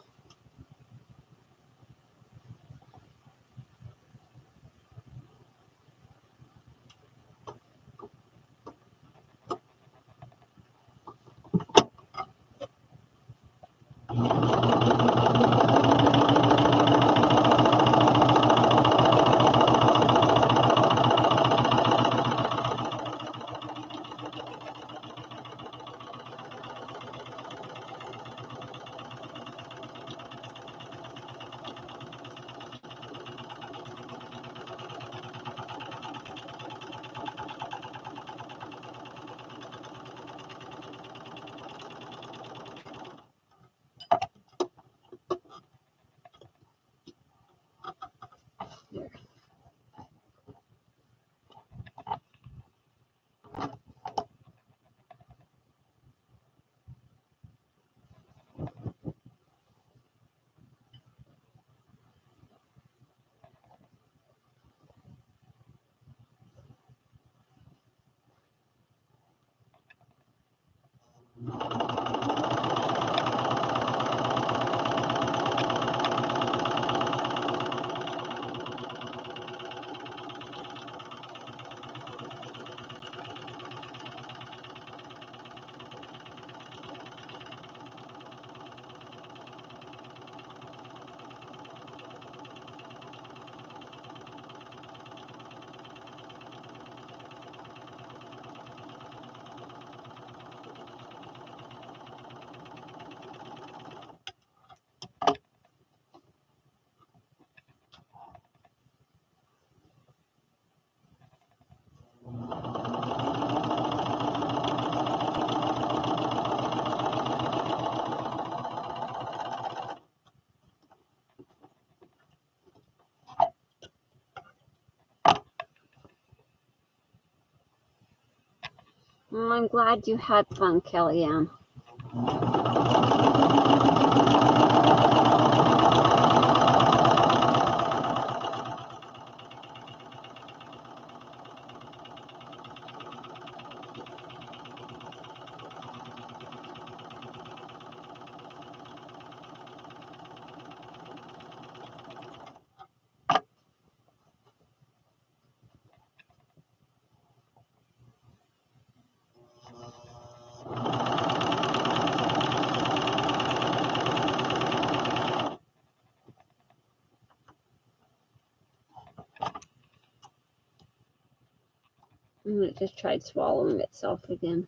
Well, I'm glad you had fun, Kellyanne. And it just tried swallowing itself again.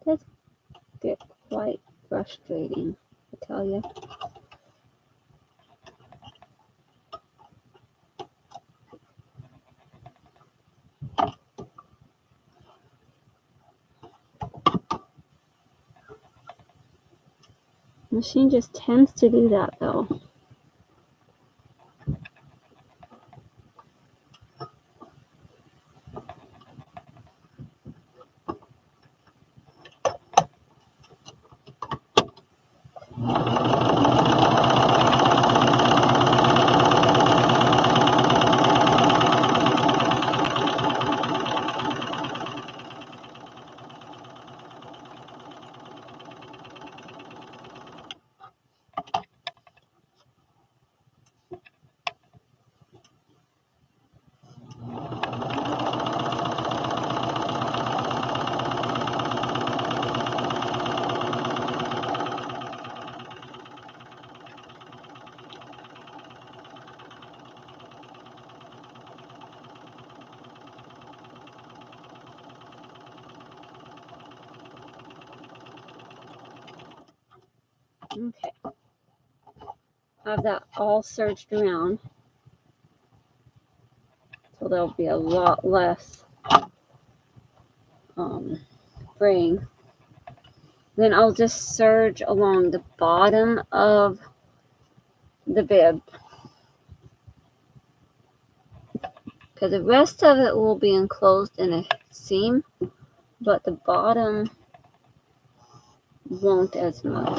That's get quite frustrating, I tell you. Machine just tends to do that, though. Okay. Have that all surged around. So there'll be a lot less fraying. Then I'll just serge along the bottom of the bib, because the rest of it will be enclosed in a seam, but the bottom won't as much.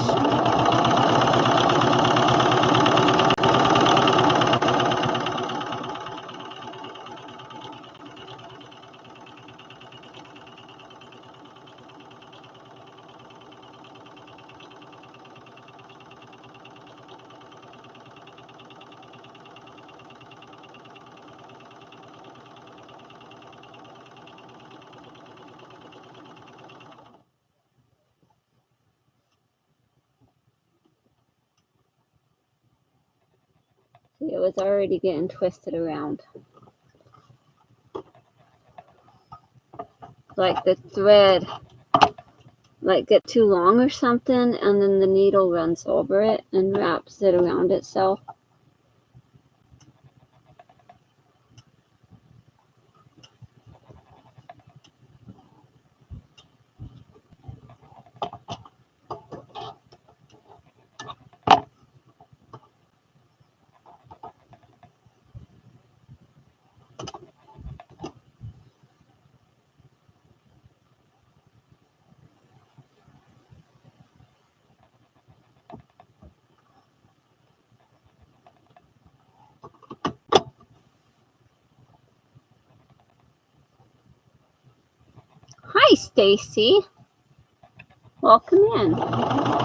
See, it was already getting twisted around. Like the thread get too long or something, and then the needle runs over it and wraps it around itself. Hi, Stacy. Welcome in.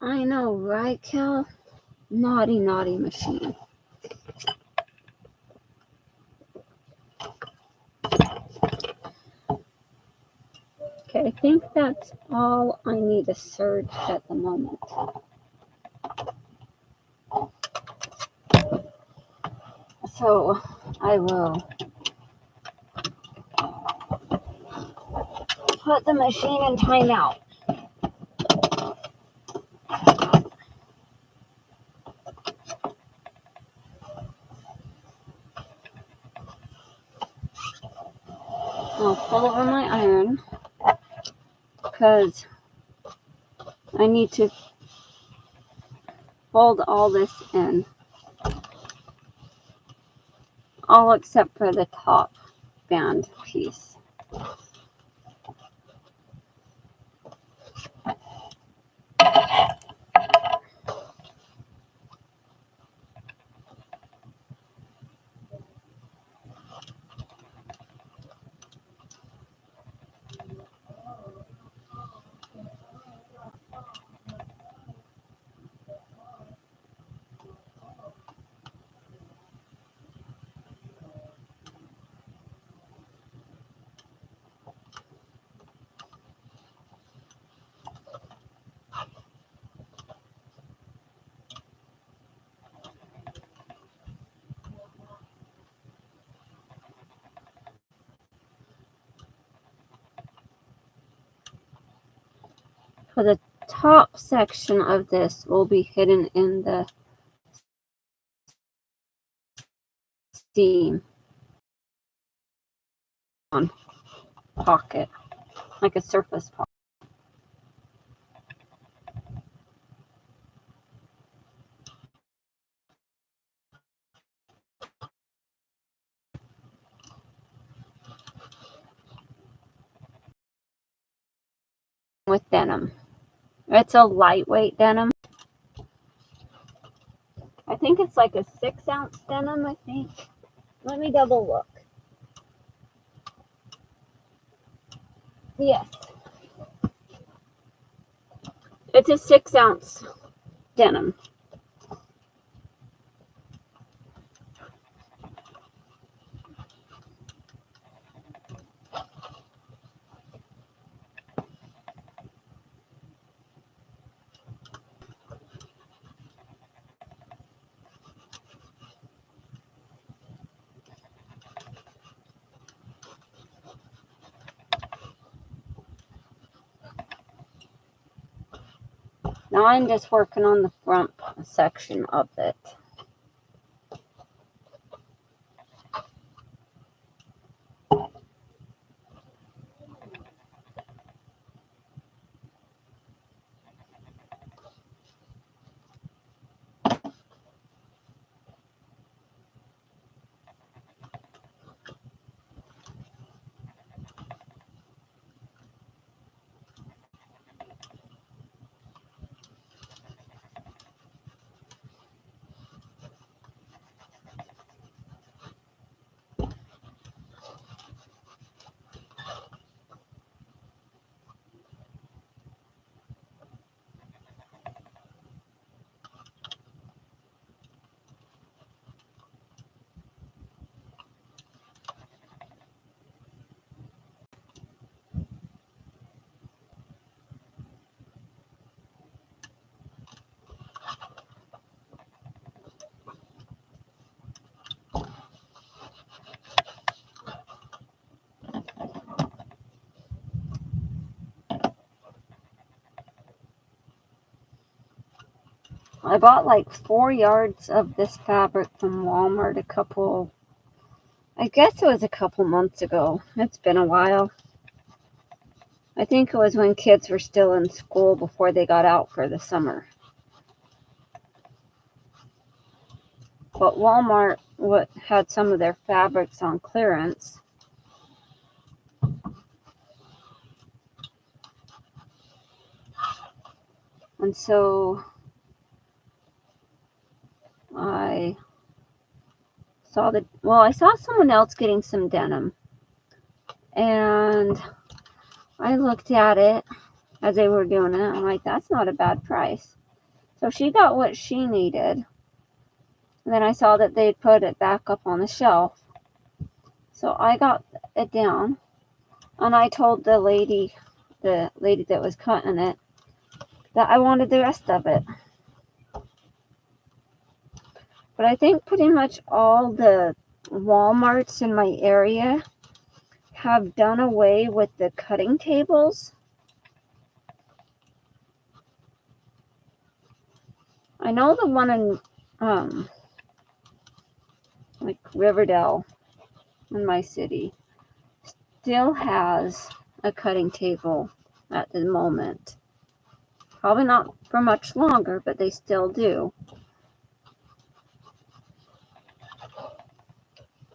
I know, right, Kel? Naughty, naughty machine. Okay, I think that's all I need to serge at the moment. So I will put the machine in timeout. I'll pull over my iron because I need to fold all this in, all except for the top band piece. For the top section of this will be hidden in the seam pocket, like a surface pocket. With denim. It's a lightweight denim. I think it's like a 6-ounce denim, I think. Let me double look. Yes. It's a 6-ounce denim. Now I'm just working on the front section of it. I bought like 4 yards of this fabric from Walmart I guess it was a couple months ago. It's been a while. I think it was when kids were still in school before they got out for the summer. But Walmart had some of their fabrics on clearance. And so I saw someone else getting some denim. And I looked at it as they were doing it. I'm like, that's not a bad price. So she got what she needed. And then I saw that they'd put it back up on the shelf. So I got it down. And I told the lady the lady that was cutting it, that I wanted the rest of it. But I think pretty much all the Walmarts in my area have done away with the cutting tables. I know the one in like Riverdale in my city still has a cutting table at the moment. Probably not for much longer, but they still do.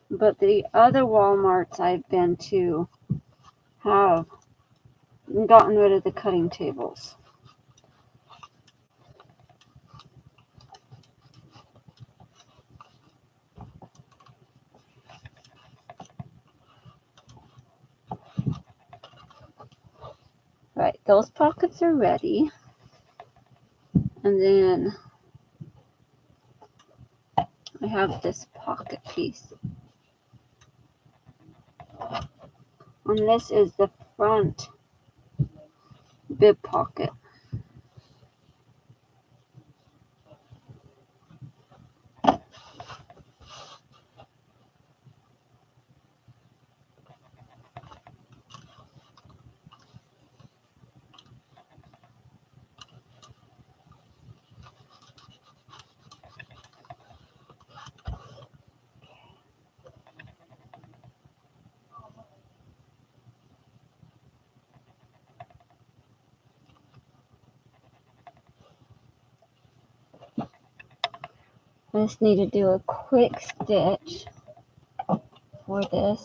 But the other Walmarts I've been to have gotten rid of the cutting tables. Right, those pockets are ready. And then I have this pocket piece. And this is the front bib pocket. I just need to do a quick stitch for this.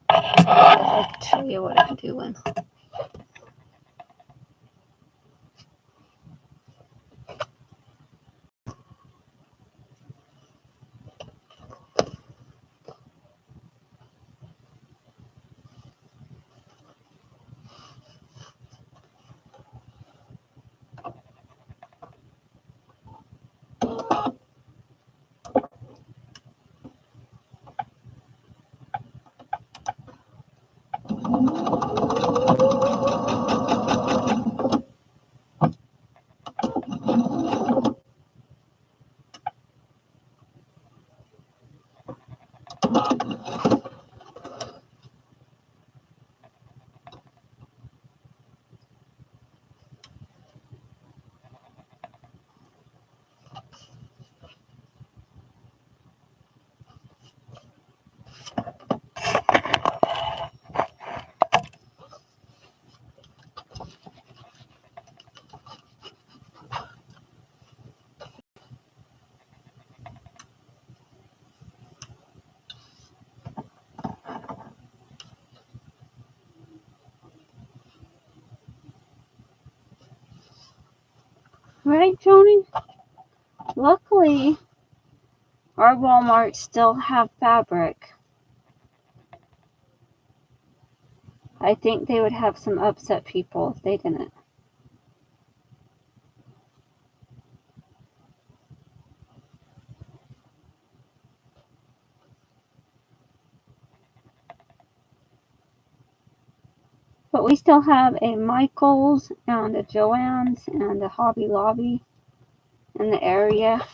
I'll show you what I'm doing. Right, Joni? Luckily, our Walmarts still have fabric. I think they would have some upset people if they didn't. But we still have a McCall's and a Joann's and a Hobby Lobby in the area.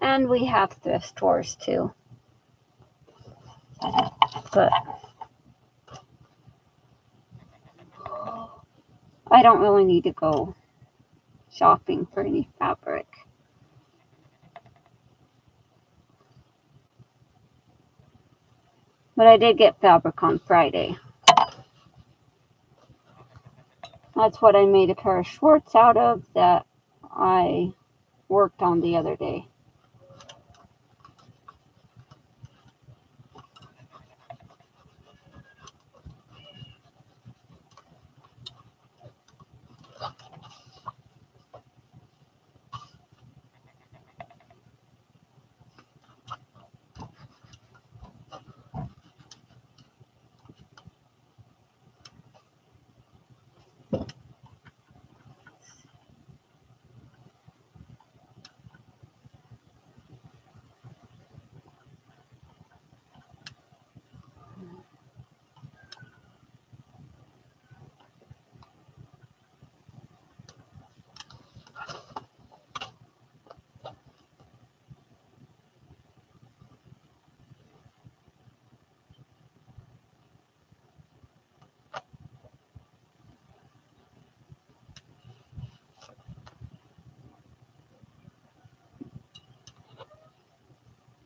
And we have thrift stores too. But I don't really need to go shopping for any fabric. But I did get fabric on Friday. That's what I made a pair of shorts out of that I worked on the other day.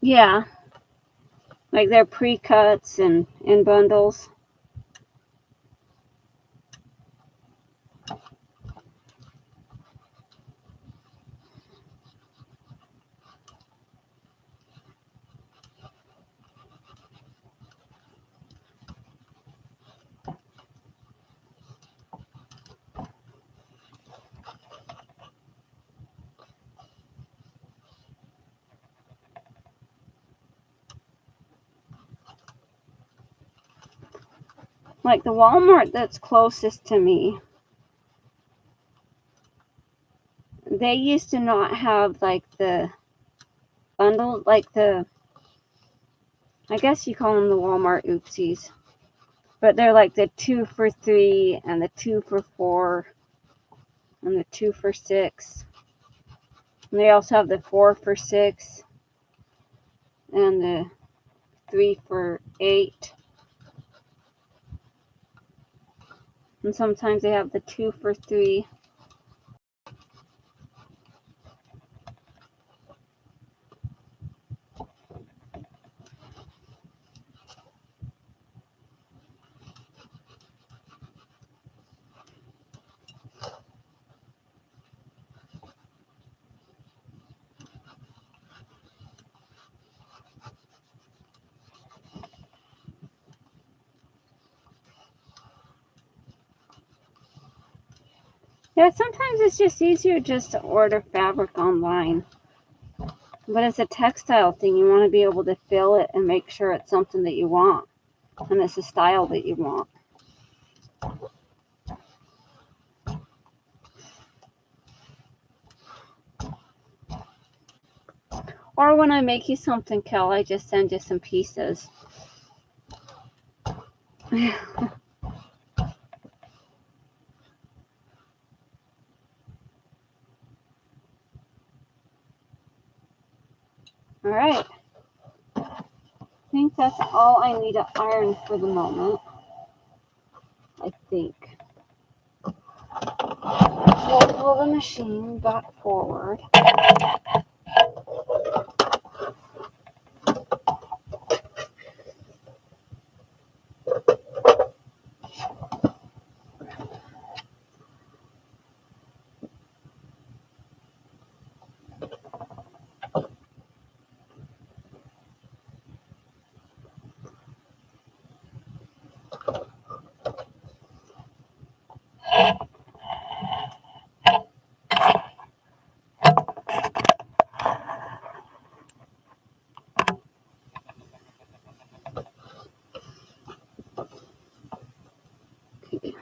Yeah. Like they're pre-cuts and in bundles. Like the Walmart that's closest to me, they used to not have like the bundle, like the, I guess you call them the Walmart oopsies, but they're like the 2 for $3 and the 2 for $4 and the 2 for $6. And they also have the 4 for $6 and the 3 for $8. And sometimes they have the 2 for $3. Yeah, sometimes it's just easier just to order fabric online. But it's a textile thing. You want to be able to feel it and make sure it's something that you want. And it's a style that you want. Or when I make you something, Kel, I just send you some pieces. All right. I think that's all I need to iron for the moment. I think. We'll pull the machine back forward. Okay.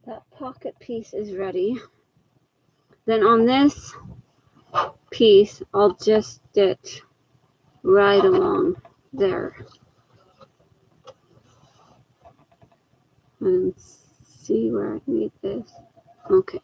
That pocket piece is ready. Then on this piece, I'll just stitch right along there. And see where I need this. Okay.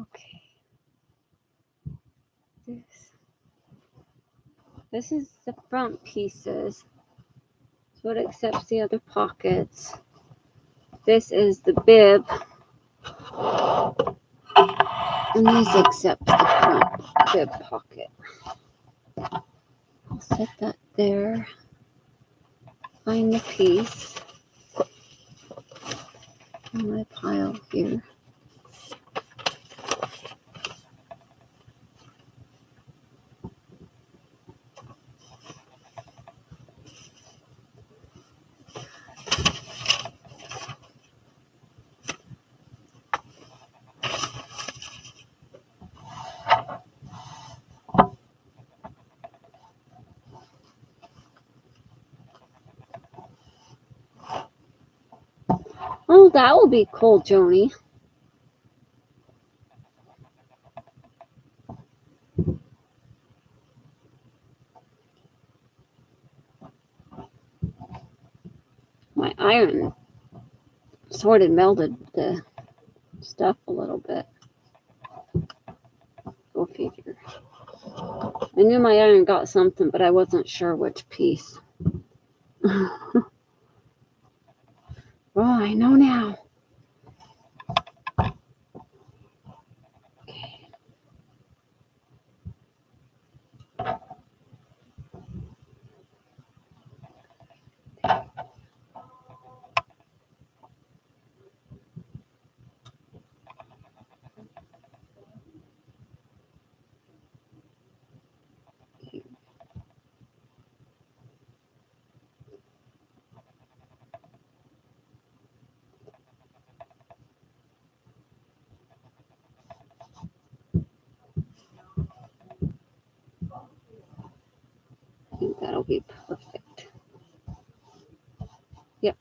Okay. This is the front pieces. So it accepts the other pockets. This is the bib. And this accepts the front bib pocket. I'll set that there. Find the piece in my pile here. Oh, that will be cool, Joni. My iron sort of melted the stuff a little bit. Go figure. I knew my iron got something, but I wasn't sure which piece. Oh, I know now. Okay. I think that'll be perfect. Yep.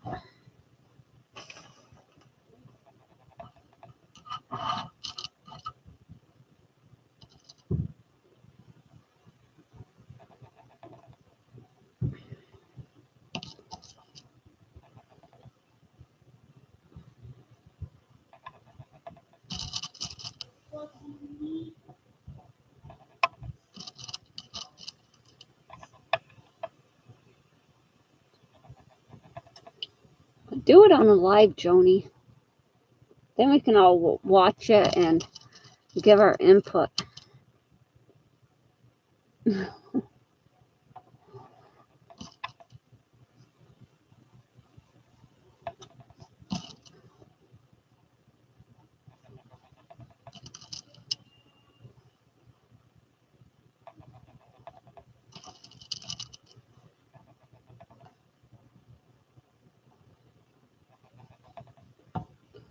Do it on a live, Joni. Then we can all watch it and give our input.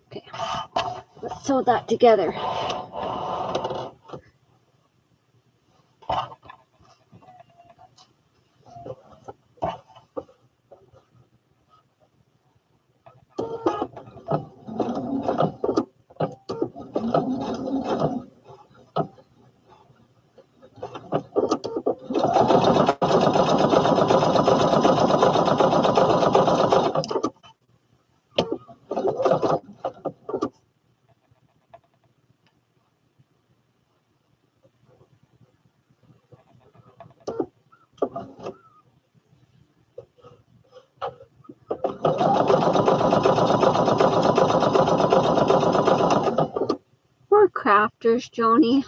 Okay, let's sew that together. We're crafters, Joni.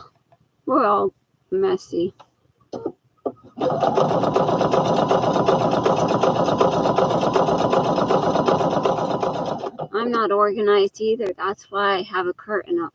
We're all messy. I'm not organized either. That's why I have a curtain up.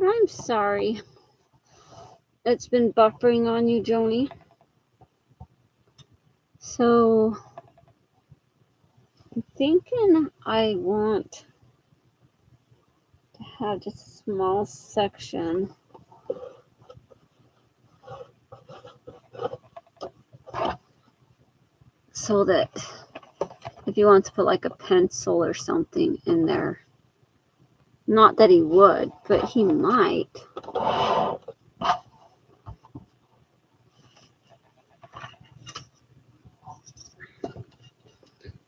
I'm sorry. It's been buffering on you, Joni. So I'm thinking I want to have just a small section so that if you want to put like a pencil or something in there, not that he would, but he might.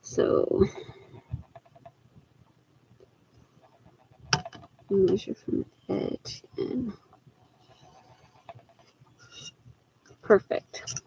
So measure from the edge and perfect.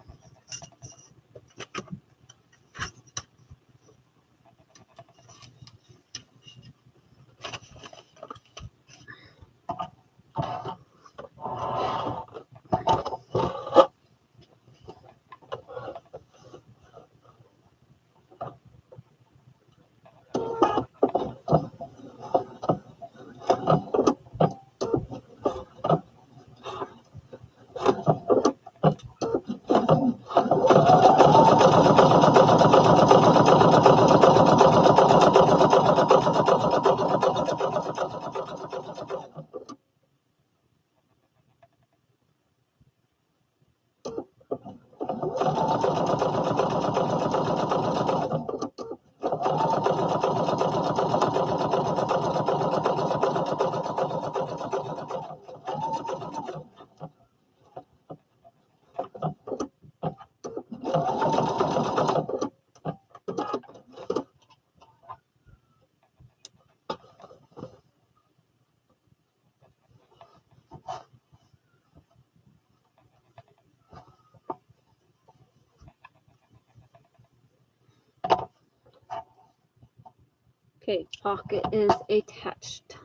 Okay, pocket is attached.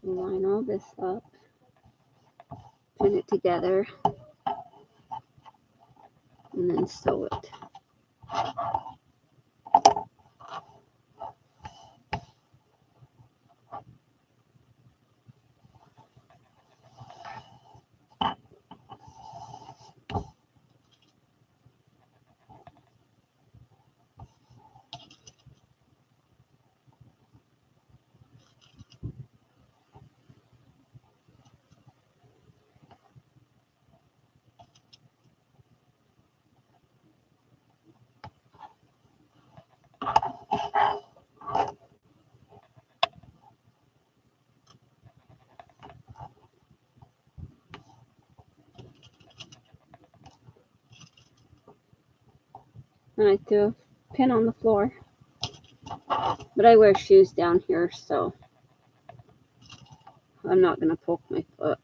Line all this up, pin it together, and then sew it. And I threw a pin on the floor, but I wear shoes down here, so I'm not going to poke my foot.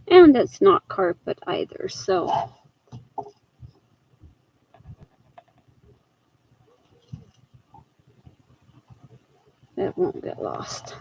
And it's not carpet either, so it won't get lost.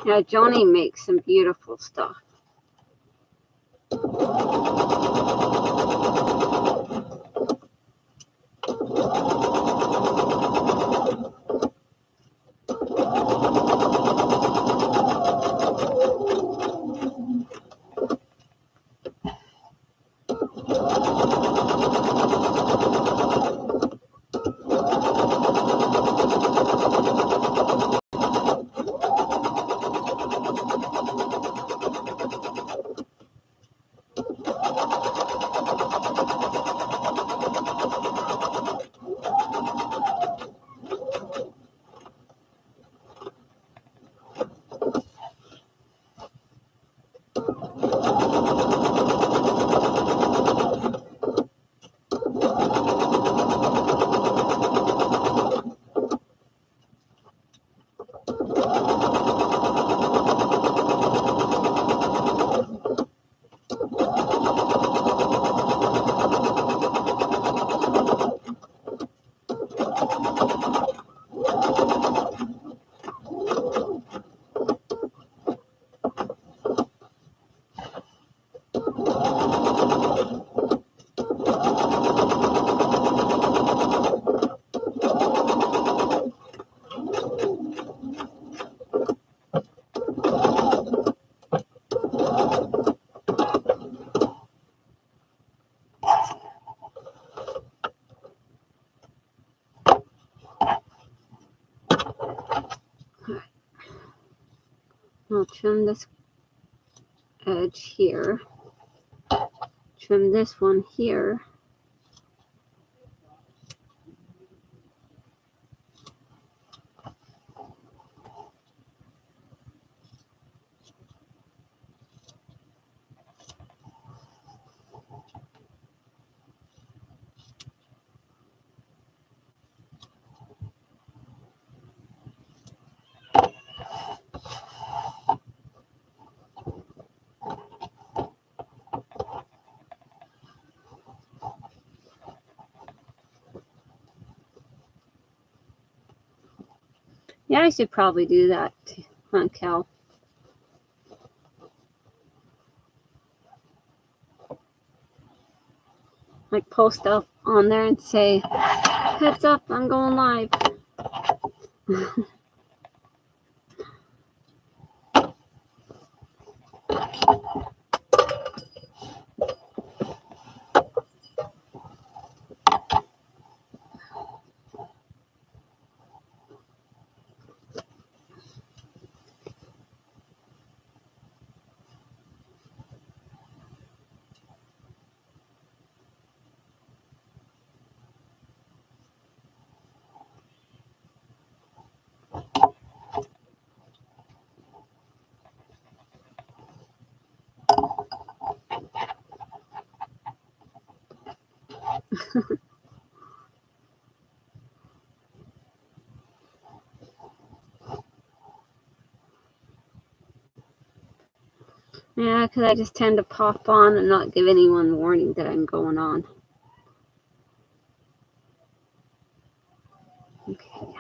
Yeah, Johnny makes some beautiful stuff. I'll trim this edge here. Trim this one here. Yeah, I should probably do that, huh, Cal? Like post up on there and say, heads up, I'm going live. Yeah, because I just tend to pop on and not give anyone warning that I'm going on. Okay.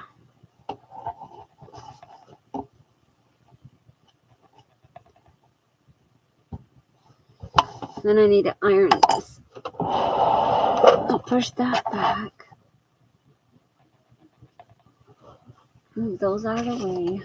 Then I need to iron this. I'll push that back. Move those out of the way.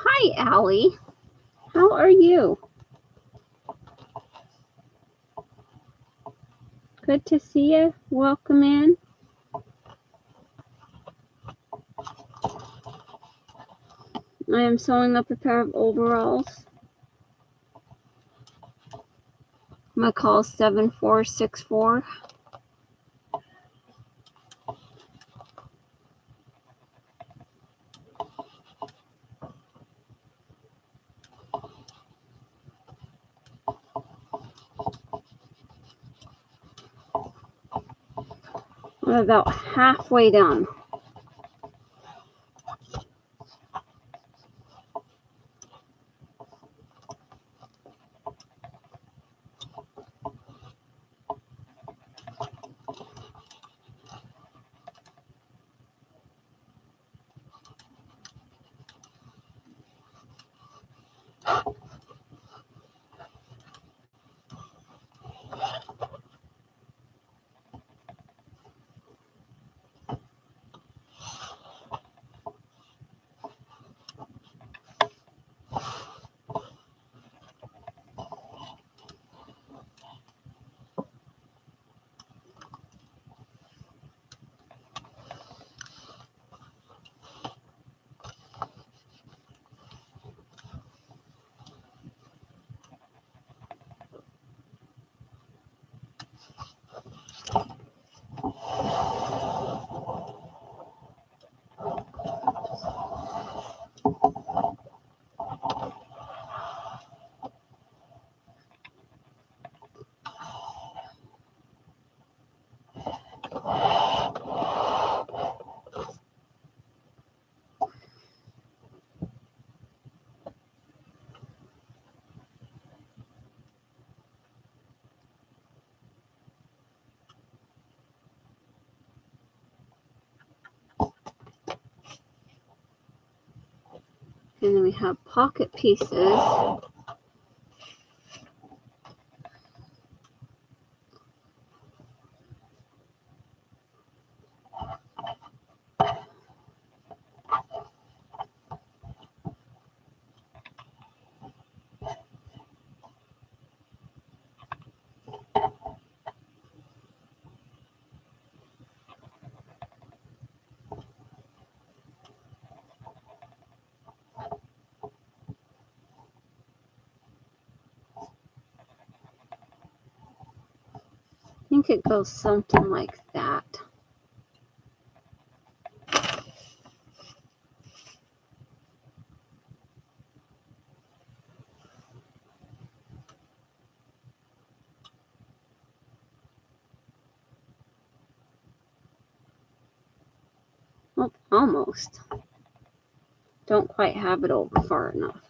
Hi, Allie. How are you? Good to see you. Welcome in. I am sewing up a pair of overalls. McCall's 7464. I'm about halfway done. And then we have pocket pieces. I think it goes something like that. Oh, almost. Don't quite have it over far enough.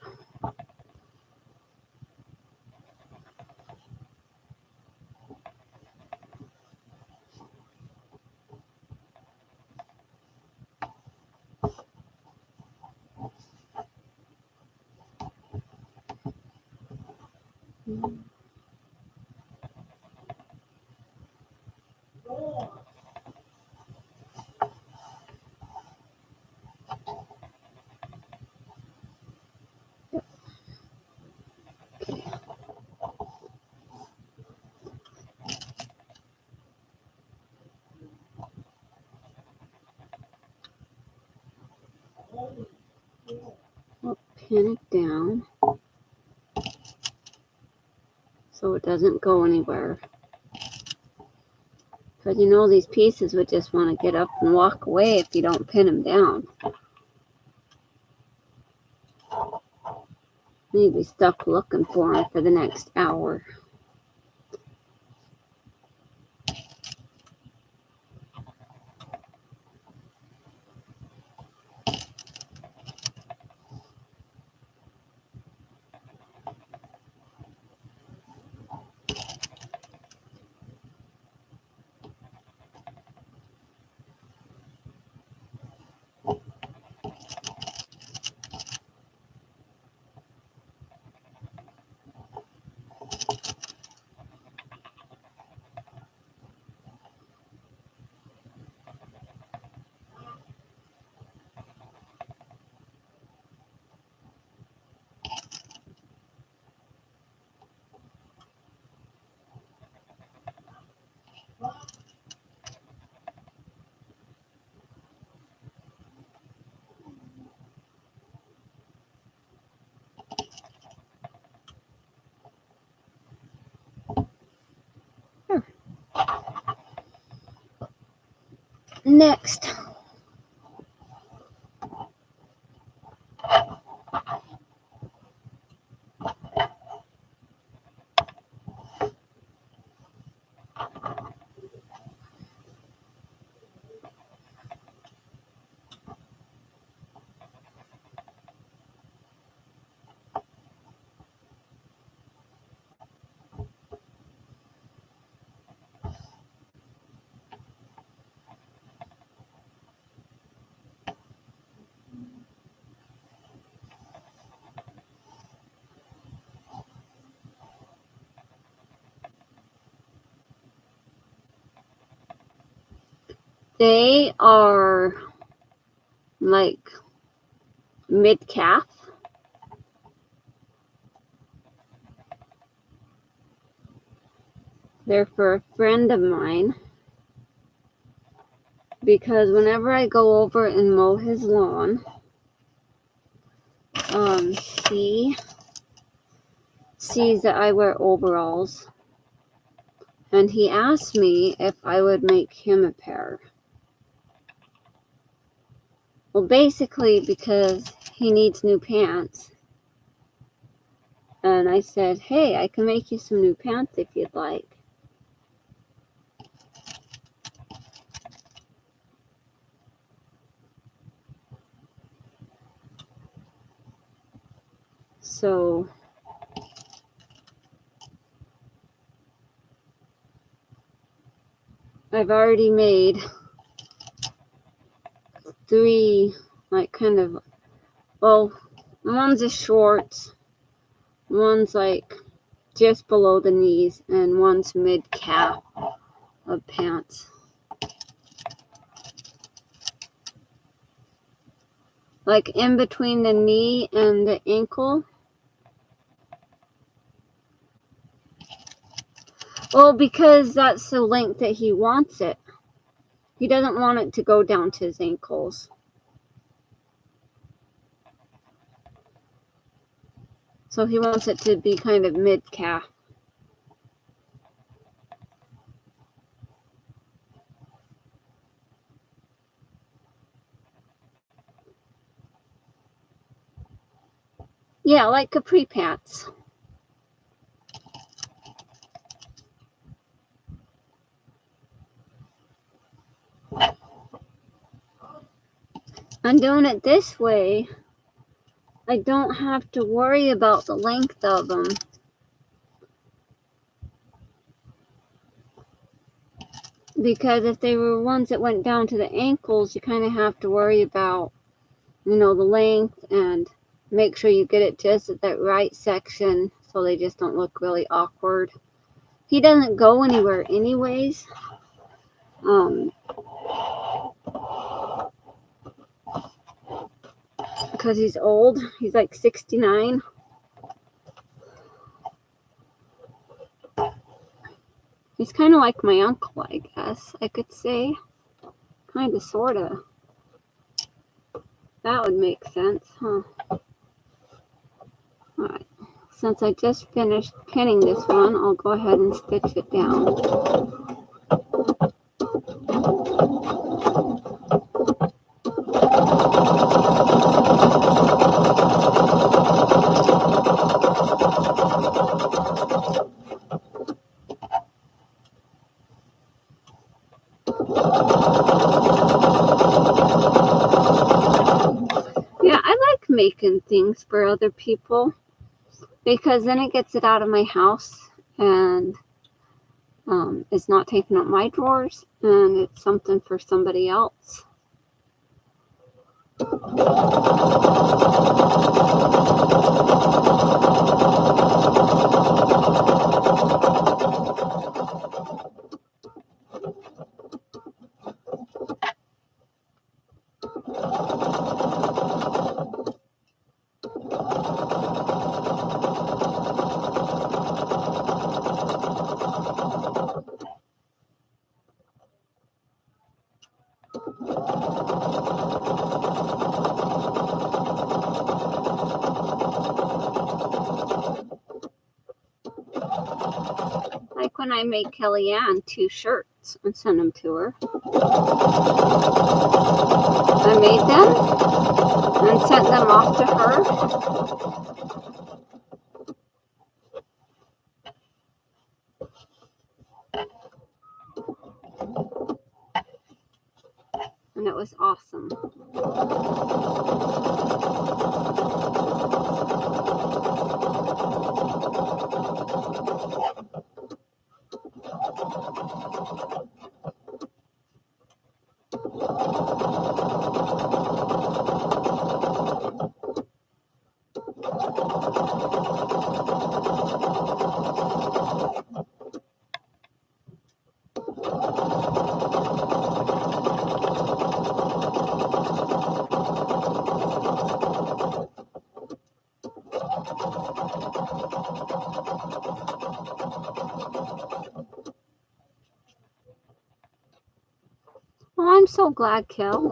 I'll pin it down so it doesn't go anywhere. Because you know these pieces would just want to get up and walk away if you don't pin them down. You'd be stuck looking for them for the next hour. Next, They are like mid-calf. They're for a friend of mine because whenever I go over and mow his lawn, he sees that I wear overalls, and he asked me if I would make him a pair. Well, basically because he needs new pants. And I said, hey, I can make you some new pants if you'd like. So I've already made 3, like kind of, well, one's a shorts, one's like just below the knees, and one's mid-calf of pants. Like in between the knee and the ankle. Well, because that's the length that he wants it. He doesn't want it to go down to his ankles. So he wants it to be kind of mid-calf. Yeah, like capri pants. I'm doing it this way. I don't have to worry about the length of them. Because if they were ones that went down to the ankles, you kind of have to worry about, the length and make sure you get it just at that right section so they just don't look really awkward. He doesn't go anywhere anyways. Because he's old. He's like 69. He's kind of like my uncle, I guess I could say. Kind of, sort of. That would make sense, huh? Alright. Since I just finished pinning this one, I'll go ahead and stitch it down. Yeah, I like making things for other people because then it gets it out of my house and it's not taking up my drawers and it's something for somebody else. Like when I made Kellyanne 2 shirts and sent them to her. I made them and sent them off to her. And it was awesome. Oh, I'm so glad, Kel.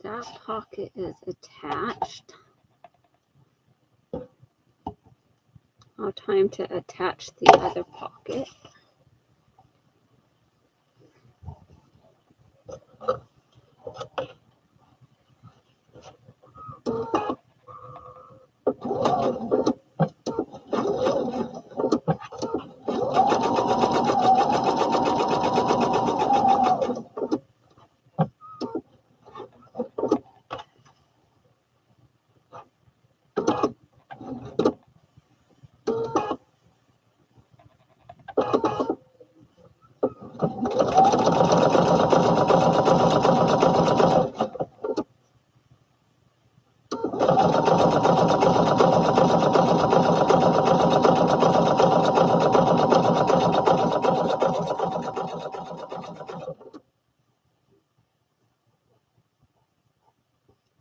That pocket is attached. Now time to attach the other pocket.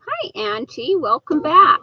Hi, Angie. Welcome back.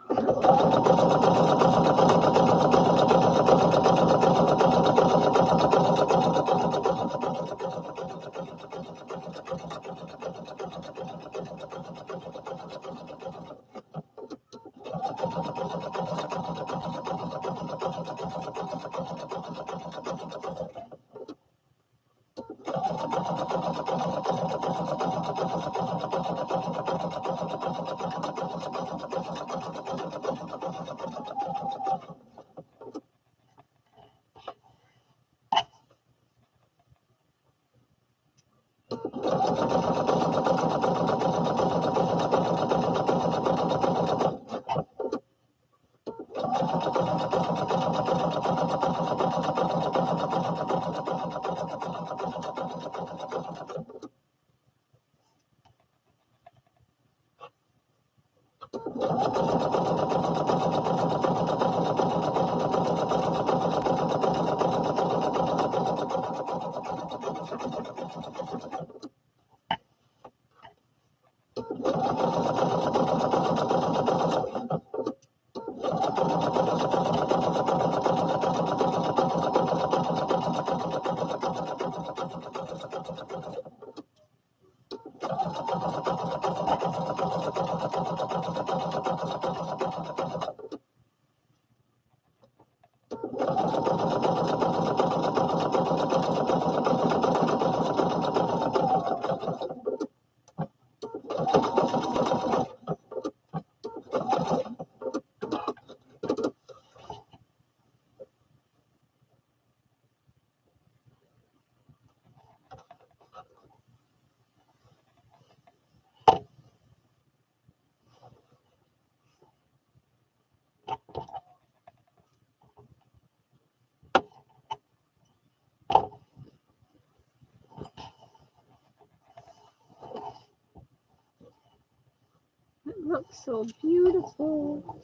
It looks so beautiful.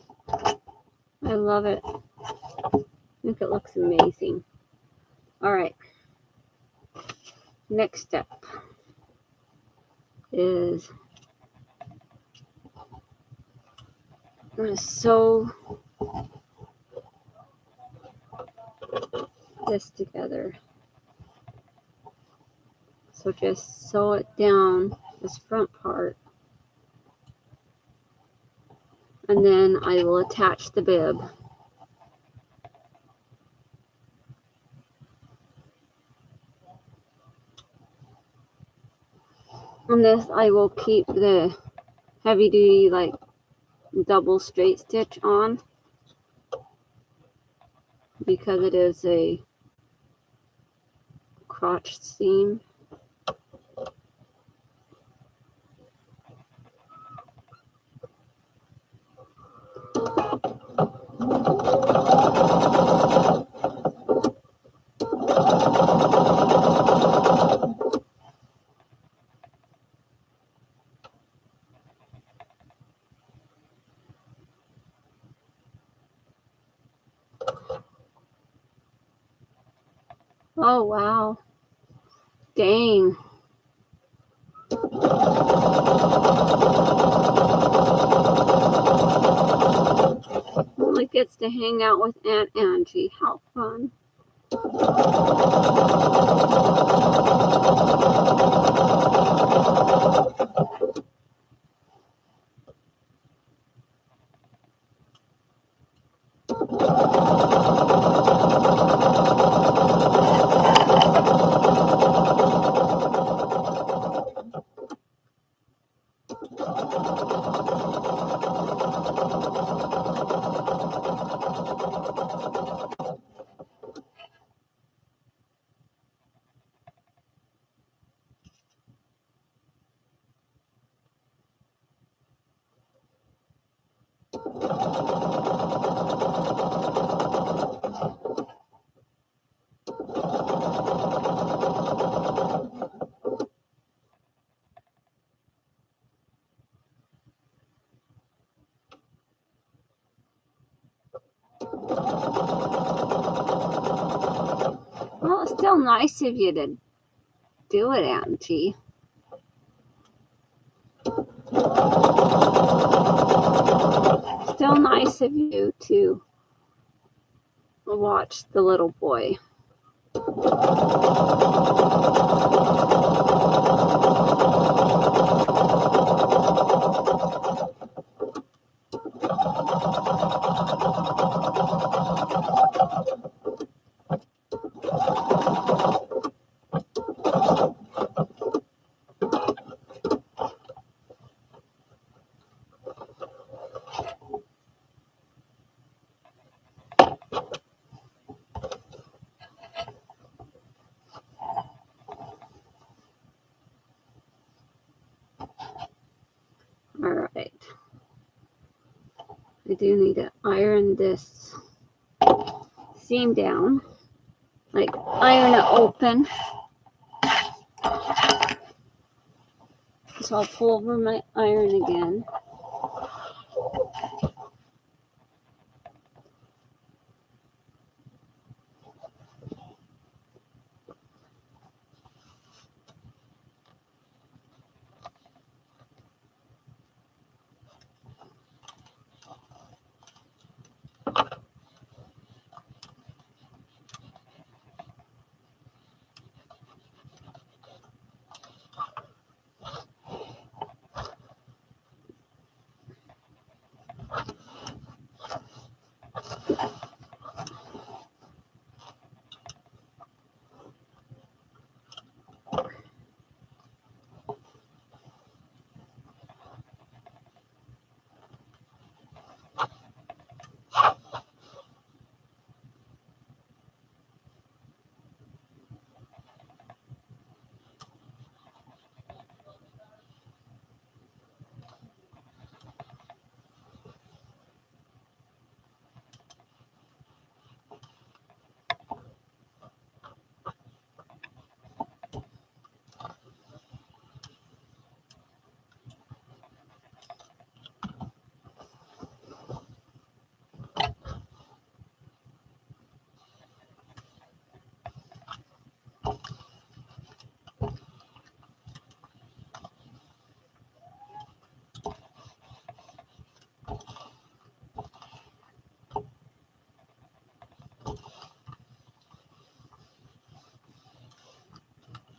I love it. I think it looks amazing. All right. Next step is I'm going to sew this together. So just sew it down, this front part, and then I will attach the bib. On this, I will keep the heavy duty, like, double straight stitch on because it is a crotch seam. Oh, wow. Dang. Only gets to hang out with Aunt Angie. How fun. Well, it's still nice of you to do it, Angie. Still nice of you to watch the little boy. Alright. I do need to iron this seam down. Like, iron it open. So I'll pull over my iron again.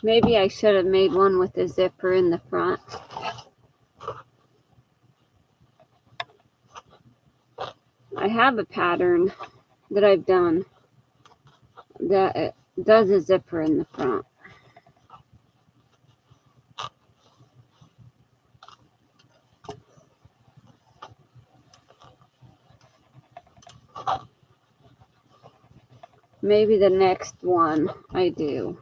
Maybe I should have made one with a zipper in the front. I have a pattern that I've done that it does a zipper in the front. Maybe the next one I do,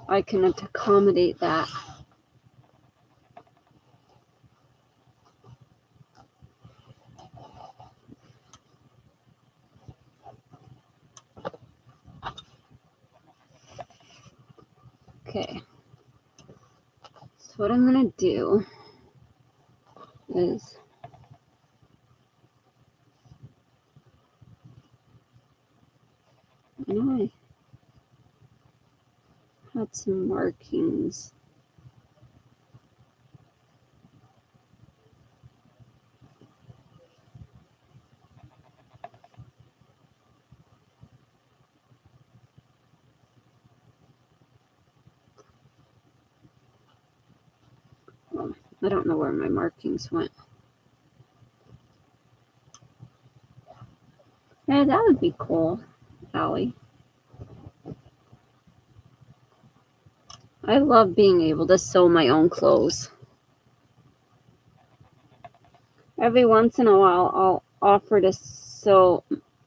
I can accommodate that. Okay. So what I'm going to do is out some markings. I don't know where my markings went. Yeah, that would be cool, Allie. I love being able to sew my own clothes. Every once in a while, I'll offer to sew,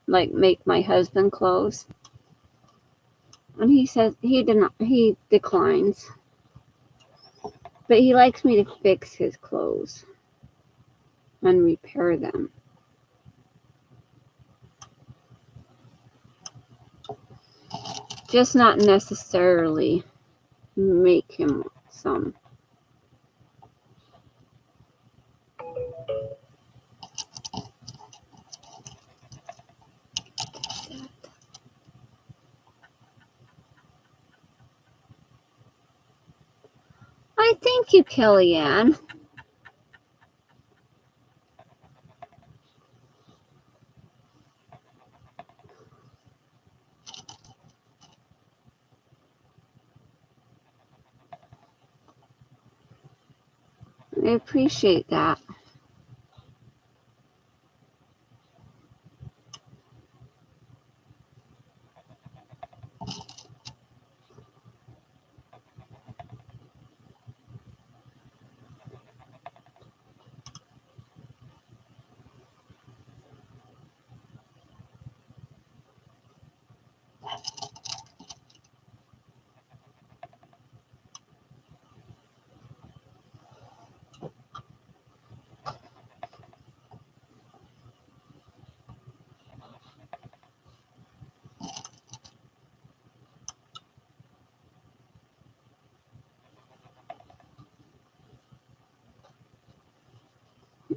like make my husband clothes. And he says he declines. But he likes me to fix his clothes and repair them. Just not necessarily make him some. I thank you, Kellyanne. I appreciate that.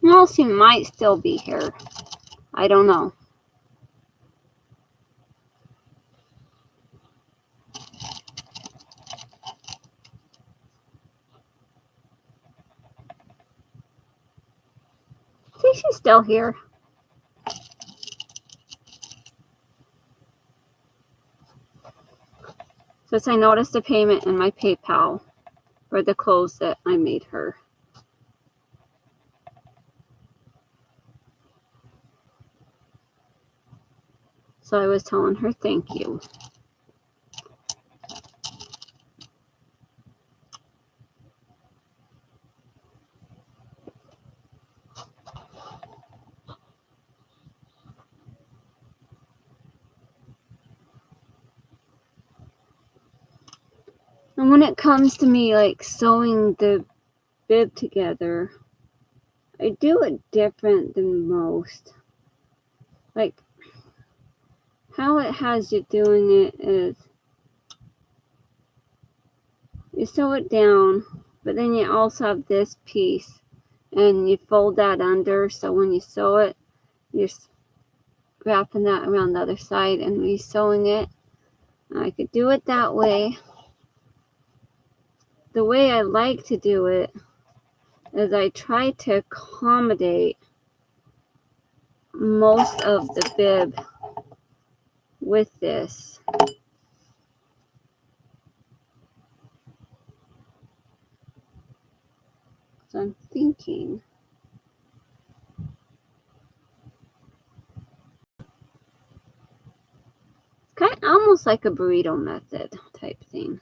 Elsie might still be here. I don't know. See, she's still here. Since I noticed a payment in my PayPal for the clothes that I made her. So I was telling her thank you. And when it comes to me like sewing the bib together, I do it different than most. Like how it has you doing it is you sew it down, but then you also have this piece and you fold that under, so when you sew it, you're wrapping that around the other side and re-sewing it. I could do it that way. The way I like to do it is I try to accommodate most of the bib with this. So I'm thinking it's kind of almost like a burrito method type thing.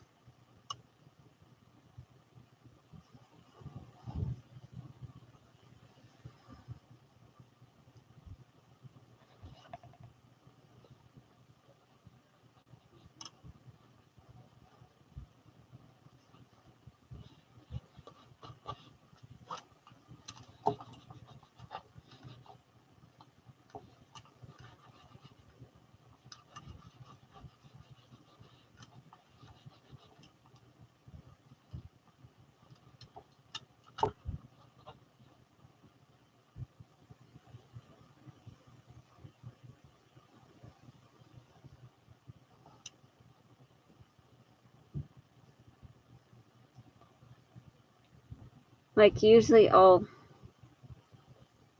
like usually I'll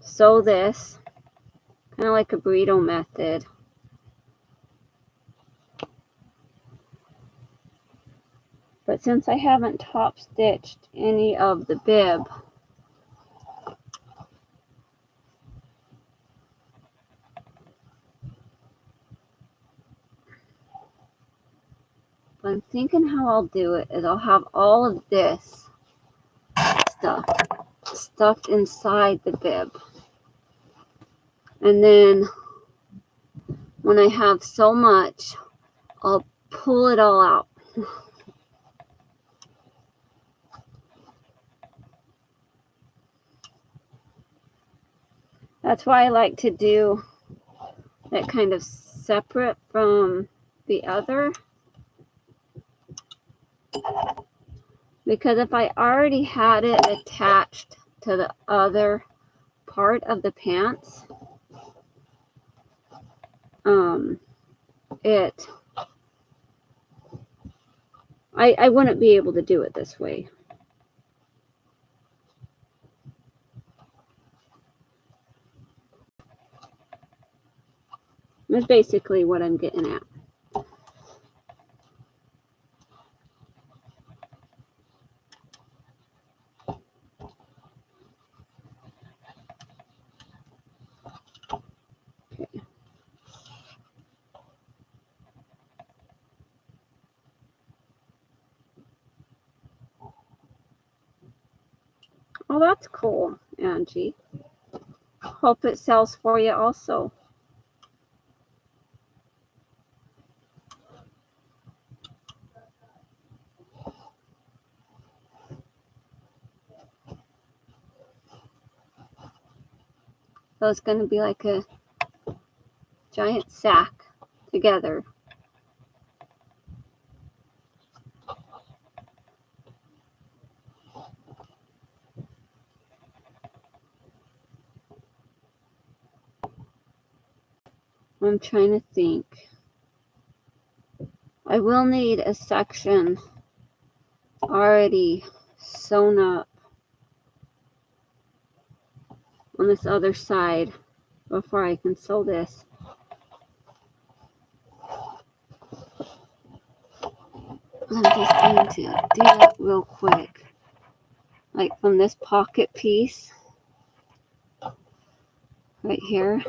sew this, kind of like a burrito method. But since I haven't top stitched any of the bib, I'm thinking how I'll do it is I'll have all of this stuff stuffed inside the bib. And then when I have so much, I'll pull it all out. That's why I like to do that kind of separate from the other. Because if I already had it attached to the other part of the pants, I wouldn't be able to do it this way. That's basically what I'm getting at. Okay. Oh, that's cool, Angie. Hope it sells for you also. So it's going to be like a giant sack together. I'm trying to think. I will need a section already sewn up on this other side before I can sew this. I'm just going to do that real quick. Like from this pocket piece right here.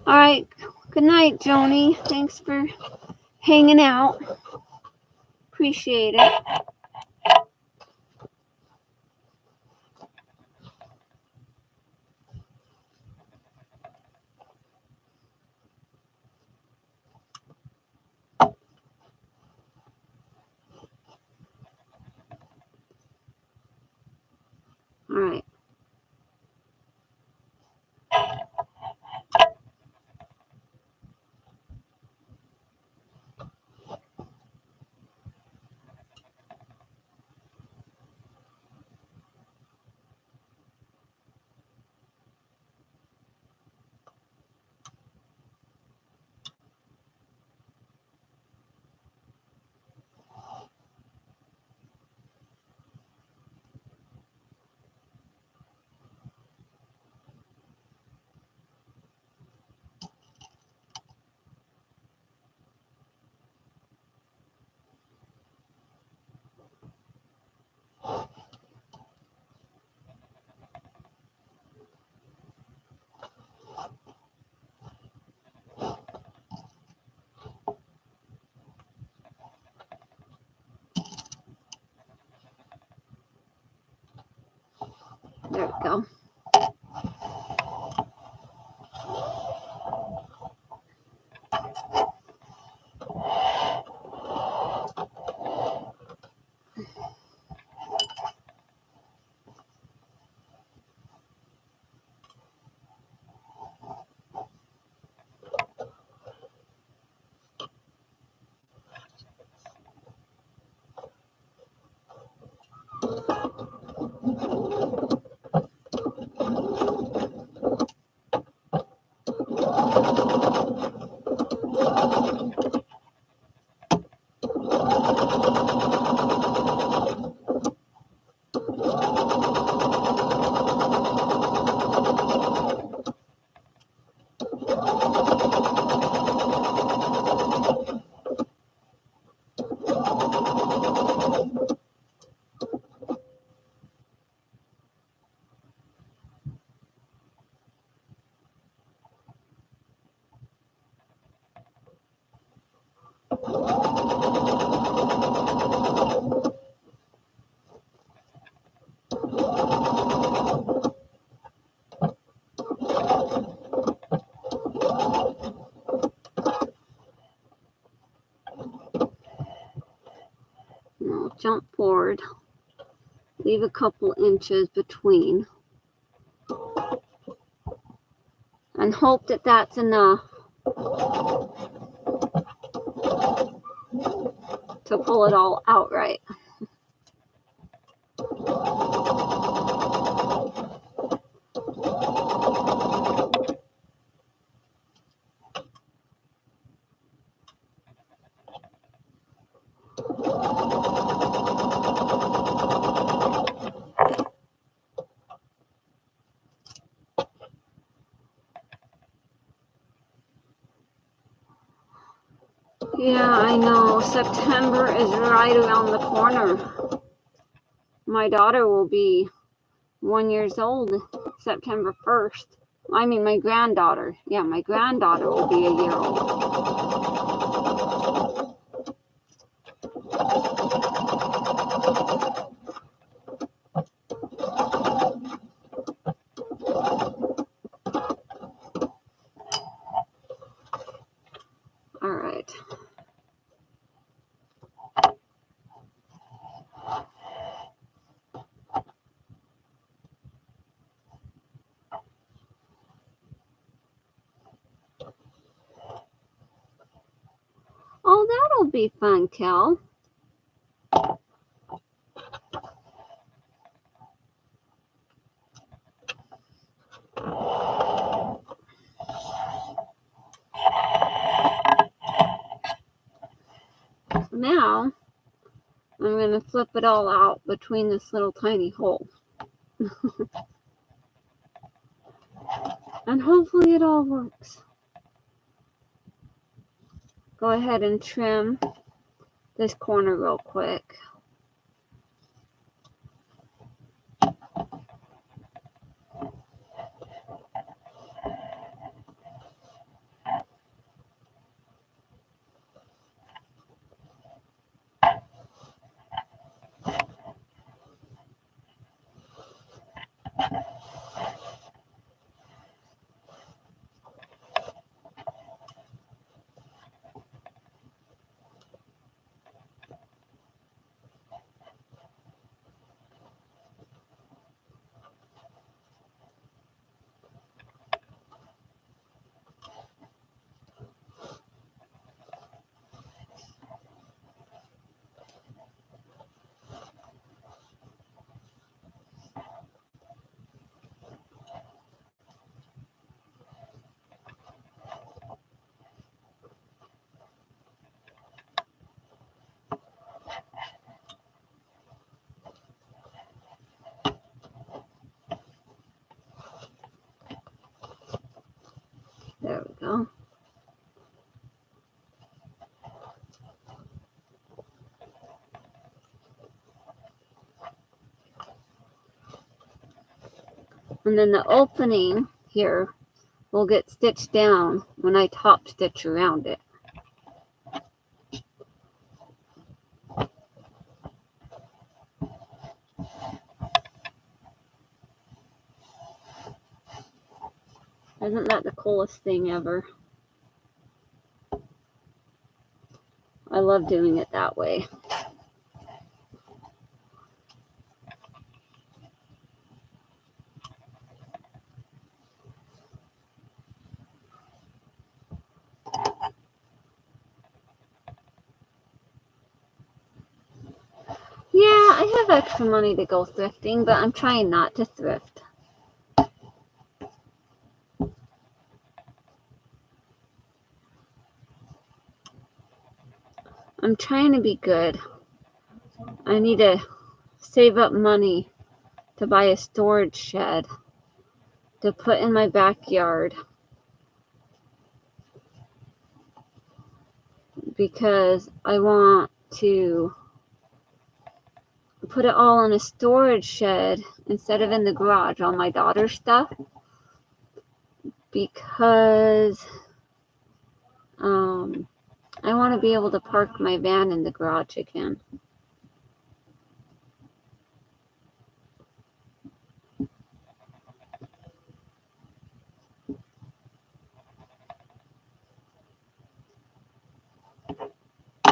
All right. Good night, Joni. Thanks for hanging out. Appreciate it. All right. There we go. Now jump forward. Leave a couple inches between. And hope that that's enough to pull it all out right. Yeah, I know. September is right around the corner. My daughter will be 1 year old September 1st. I mean, my granddaughter. Yeah, my granddaughter will be a year old. All right. Oh, that'll be fun, Kel. Now, I'm going to flip it all out between this little tiny hole. And hopefully it all works. Go ahead and trim this corner real quick. There we go. And then the opening here will get stitched down when I top stitch around it. Isn't that the coolest thing ever? I love doing it that way. Yeah, I have extra money to go thrifting, but I'm trying not to thrift. I'm trying to be good. I need to save up money to buy a storage shed to put in my backyard because I want to put it all in a storage shed instead of in the garage, all my daughter's stuff, because I want to be able to park my van in the garage again.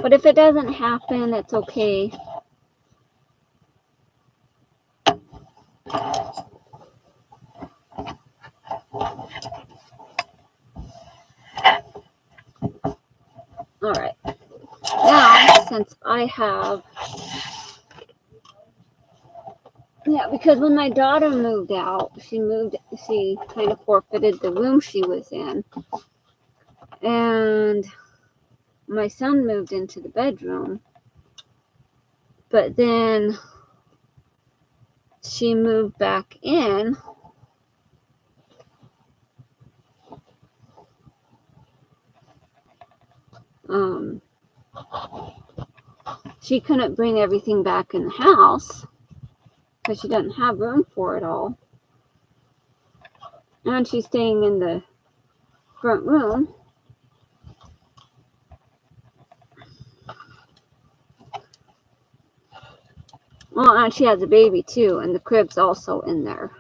But if it doesn't happen, it's okay. All right. Now, since I have... Yeah, because when my daughter moved out, she kind of forfeited the room she was in. And my son moved into the bedroom. But then she moved back in. She couldn't bring everything back in the house because she doesn't have room for it all. And she's staying in the front room. Well, and she has a baby too, and the crib's also in there.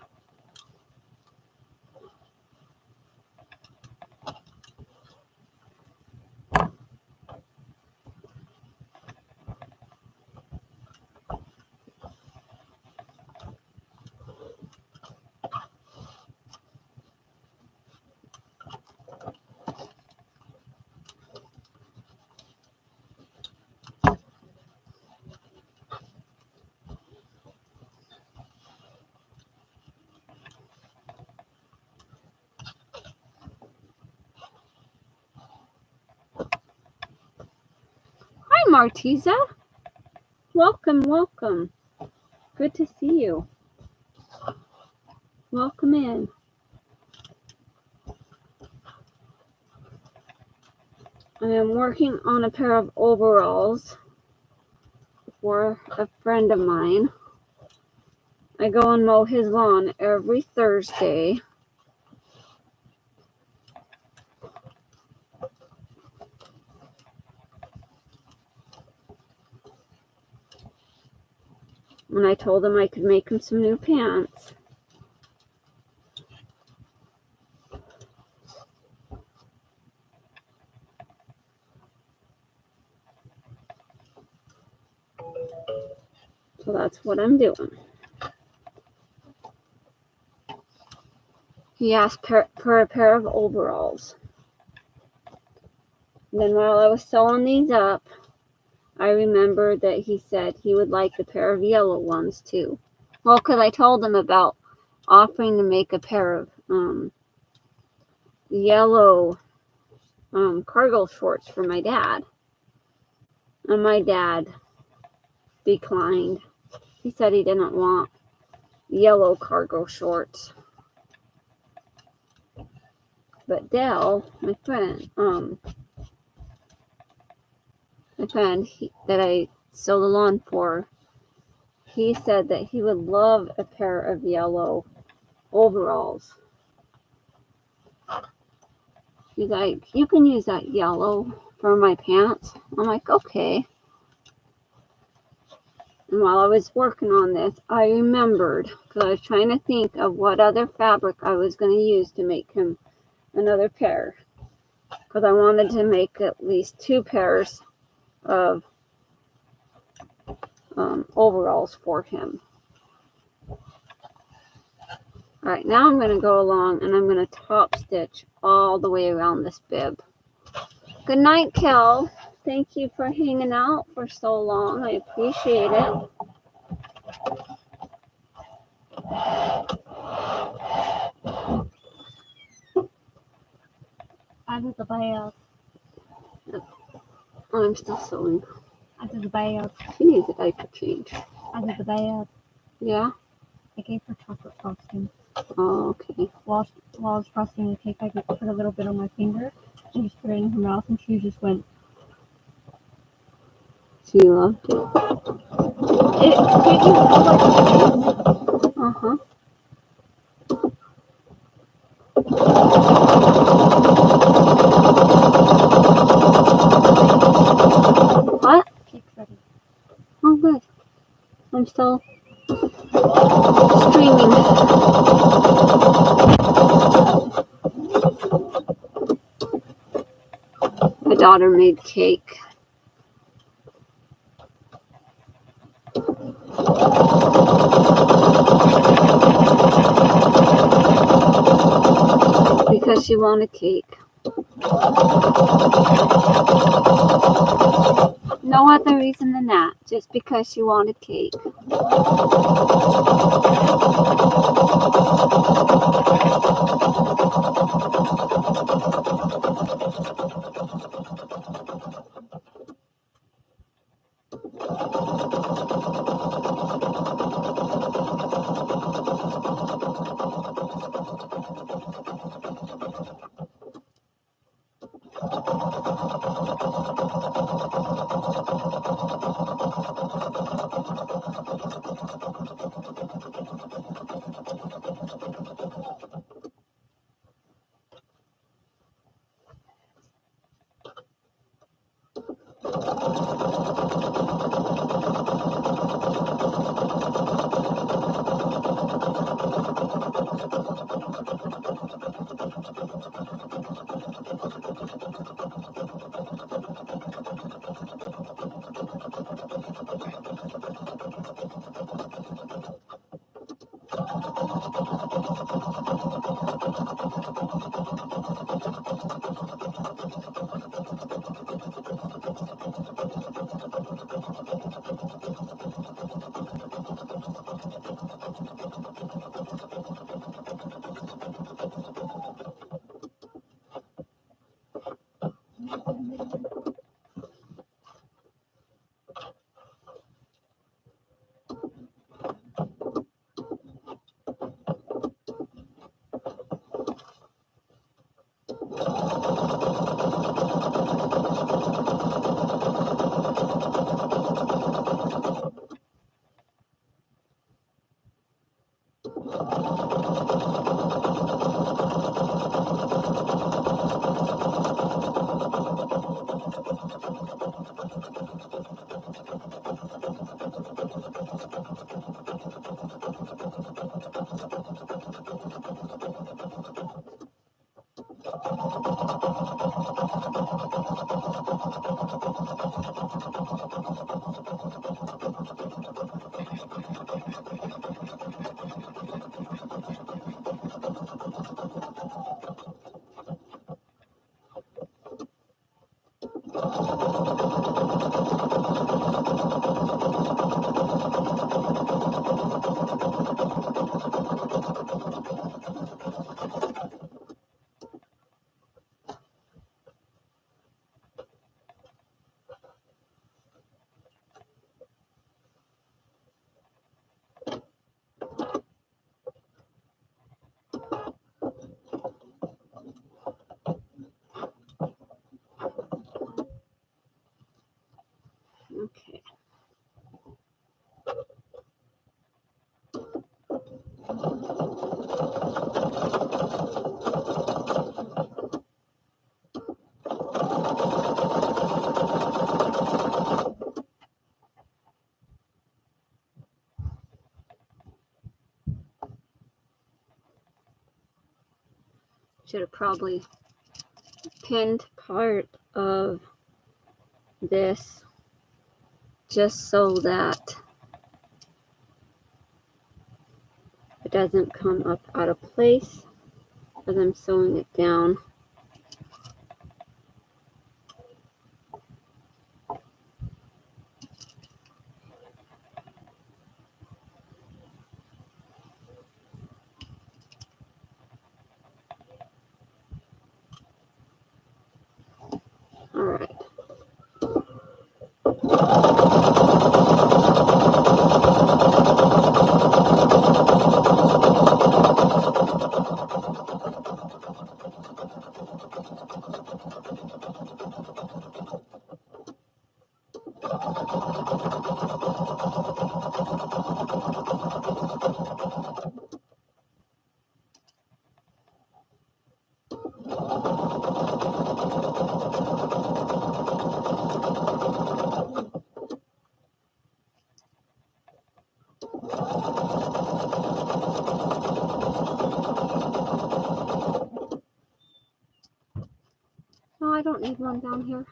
Hi, Martiza. Welcome, welcome. Good to see you. Welcome in. I am working on a pair of overalls for a friend of mine. I go and mow his lawn every Thursday. And I told him I could make him some new pants. So that's what I'm doing. He asked for a pair of overalls. And then while I was sewing these up, I remembered that he said he would like a pair of yellow ones too. Well, because I told him about offering to make a pair of yellow cargo shorts for my dad. And my dad declined. He said he didn't want yellow cargo shorts. But Dell, my friend that I sewed the lawn for, he said that he would love a pair of yellow overalls. He's like, you can use that yellow for my pants. I'm like, okay. And while I was working on this, I remembered, because I was trying to think of what other fabric I was going to use to make him another pair because I wanted to make at least 2 pairs of overalls for him. Alright, now I'm going to go along and I'm going to top stitch all the way around this bib. Good night, Kel. Thank you for hanging out for so long. I appreciate it. Ano the bayad? I'm still sewing. Ano the bayad? She needs a diaper change. Ano the bayad? Yeah? I gave her chocolate frosting. Oh, okay. While I was frosting the cake, I just put a little bit on my finger and just put it in her mouth, and she just went. She loved it. Did you like? Uh-huh. What? Cake's ready. Oh, good. I'm still streaming. My daughter made cake. Because she wanted cake. No other reason than that. Just because she wanted cake. Okay. Should have probably pinned part of this just so that it doesn't come up out of place as I'm sewing it down. All right. No, I don't need one down here.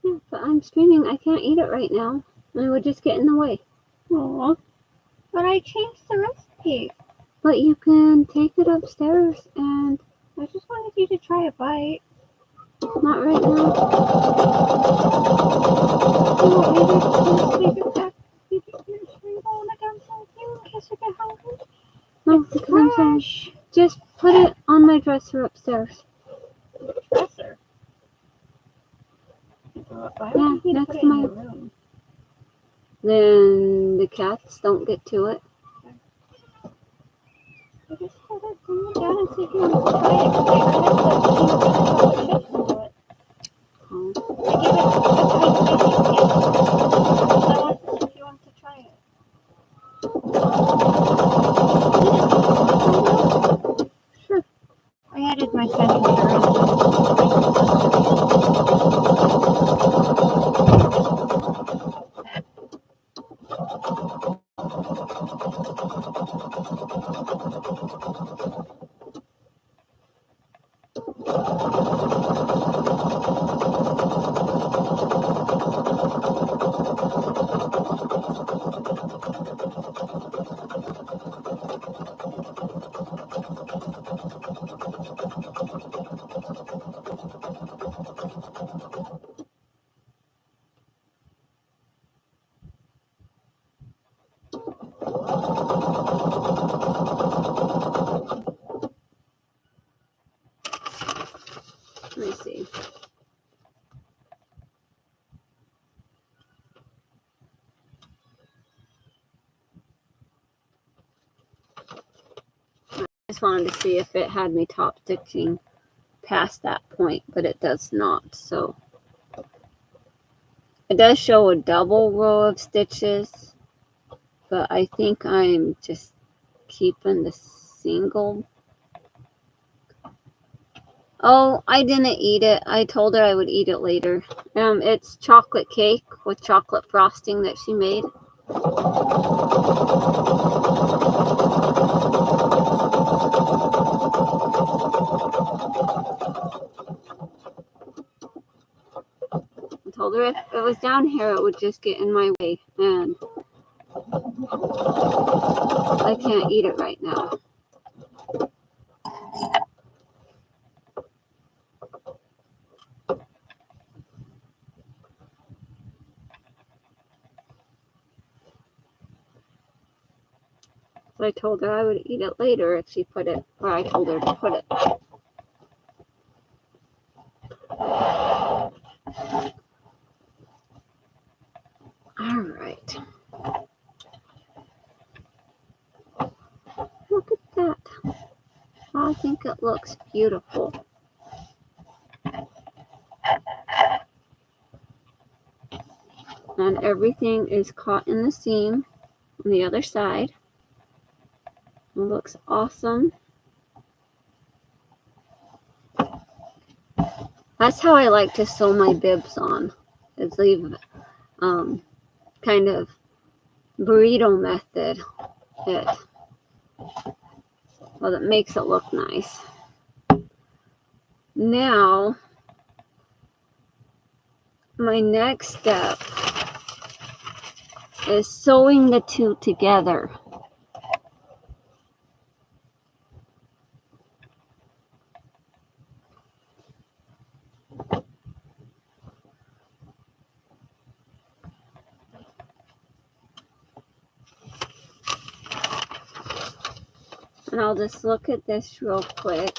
Yeah, but I'm streaming. I can't eat it right now. And it would just get in the way. Aw. But I changed the recipe. But you can take it upstairs and I just wanted you to try a bite. not right now. You want me to take it back? You can roll it down some in case you get hungry. No, because I'm saying, just put it on my dresser upstairs. Dresser? Why Yeah, would you next put it to in my- your room? Then the cats don't get to it. I just told her bring it down and see if you want to try it. Because I added the peanut butter chocolate chips into it. Oh. I gave it a tiny taste. I wanted to see if you wanted to try it. Sure. I added my setting sugar into Let me see. I just wanted to see if it had me top stitching past that point, but it does not. So it does show a double row of stitches, but I think I'm just keeping the single. Oh, I didn't eat it. I told her I would eat it later. It's chocolate cake with chocolate frosting that she made. I told her if it was down here, it would just get in my way, and I can't eat it right now. So I told her I would eat it later if she put it where I told her to put it. All right. Look at that. I think it looks beautiful. And everything is caught in the seam on the other side. It looks awesome. That's how I like to sew my bibs on, is leave kind of burrito method it. Well, it makes it look nice. Now, my next step is sewing the two together. And I'll just look at this real quick.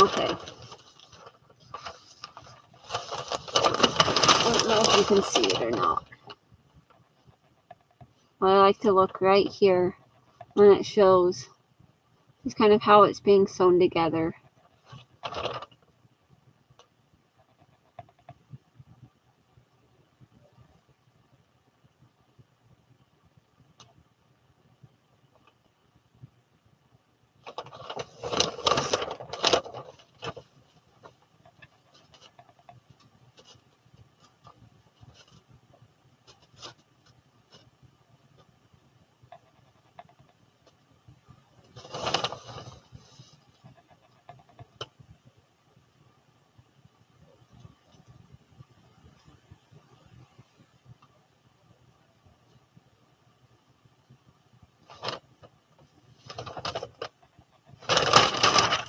Okay. I don't know if you can see it or not. I like to look right here when it shows just kind of how it's being sewn together.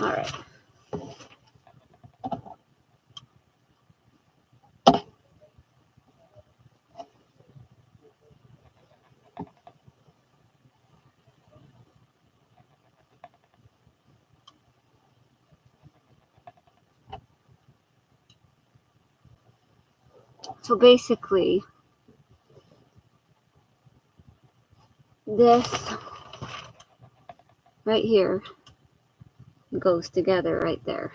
All right. So basically, this right here goes together right there.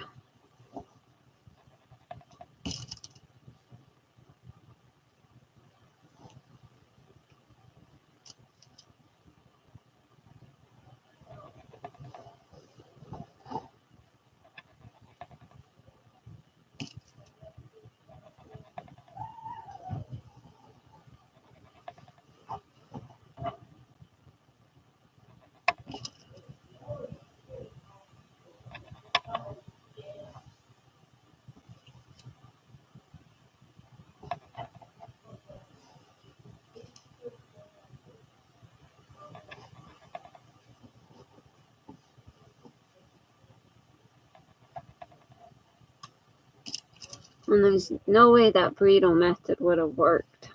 And there's no way that burrito method would have worked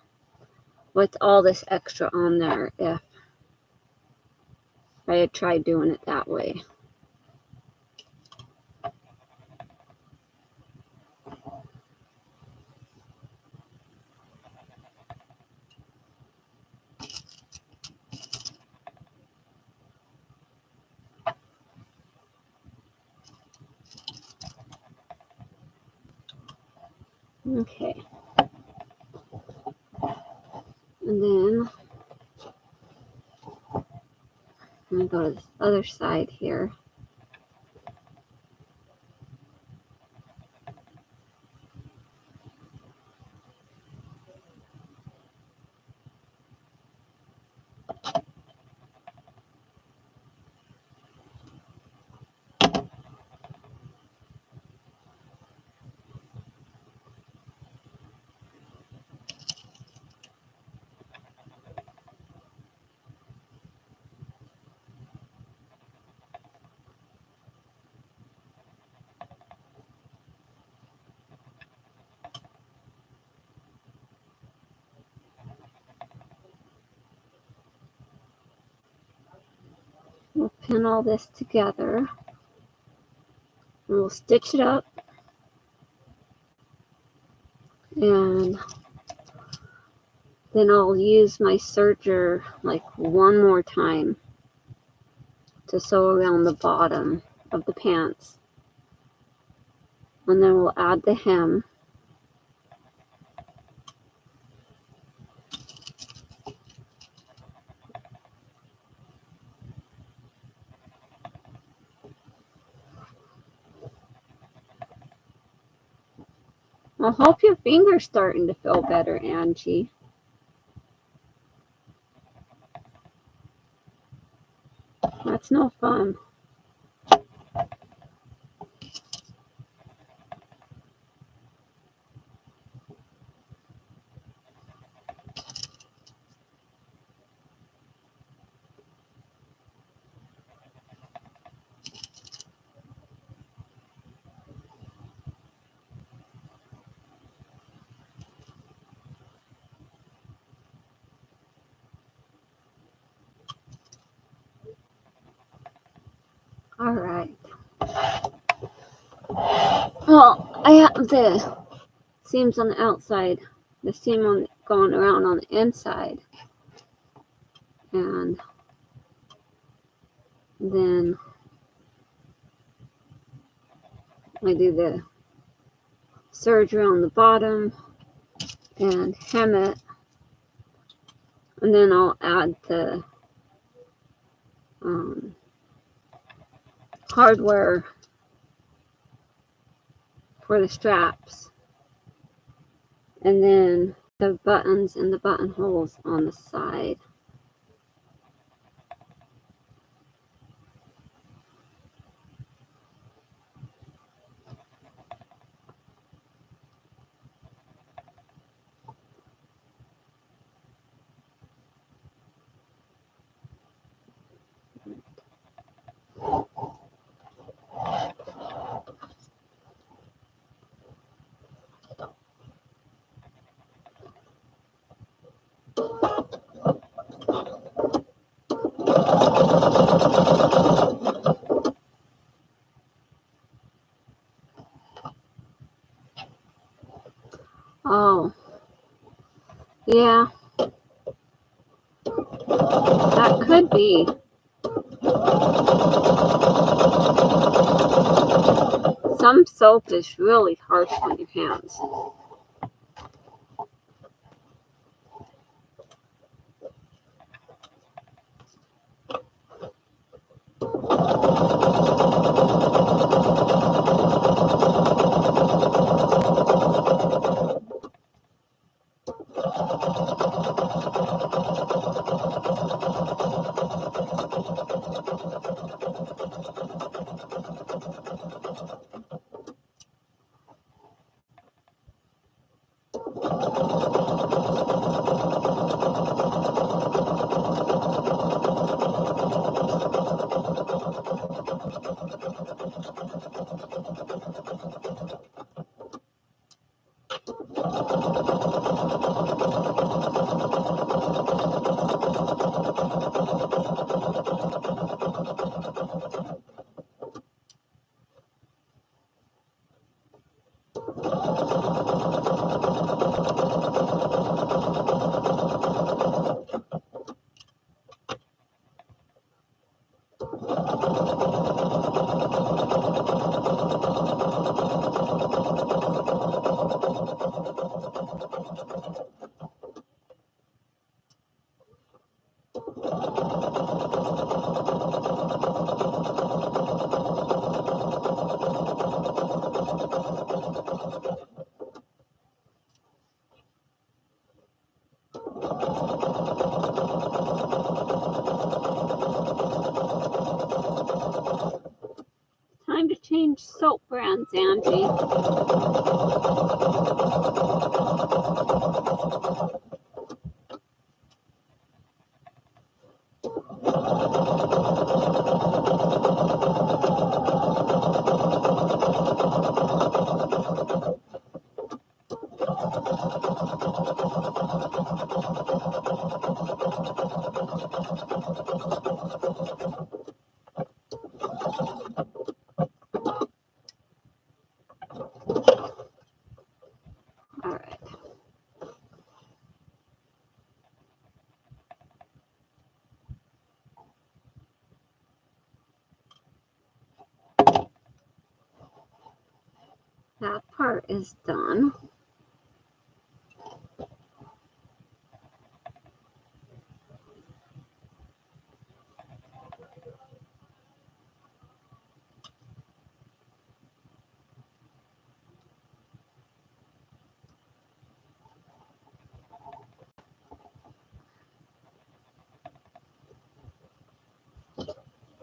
with all this extra on there if I had tried doing it that way. Okay. And then I'm going to go to this other side here. We'll pin all this together. And we'll stitch it up. And then I'll use my serger like one more time to sew around the bottom of the pants. And then we'll add the hem. I hope your finger's starting to feel better, Angie. That's no fun. All right. Well, I have the seams on the outside, the seam going around on the inside, and then I do the serge around the bottom and hem it, and then I'll add the hardware for the straps, and then the buttons and the buttonholes on the side. Oh, yeah, that could be. Some soap is really harsh on your hands. Time to change soap brands, Angie. All right. That part is done.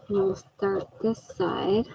And we'll start this side.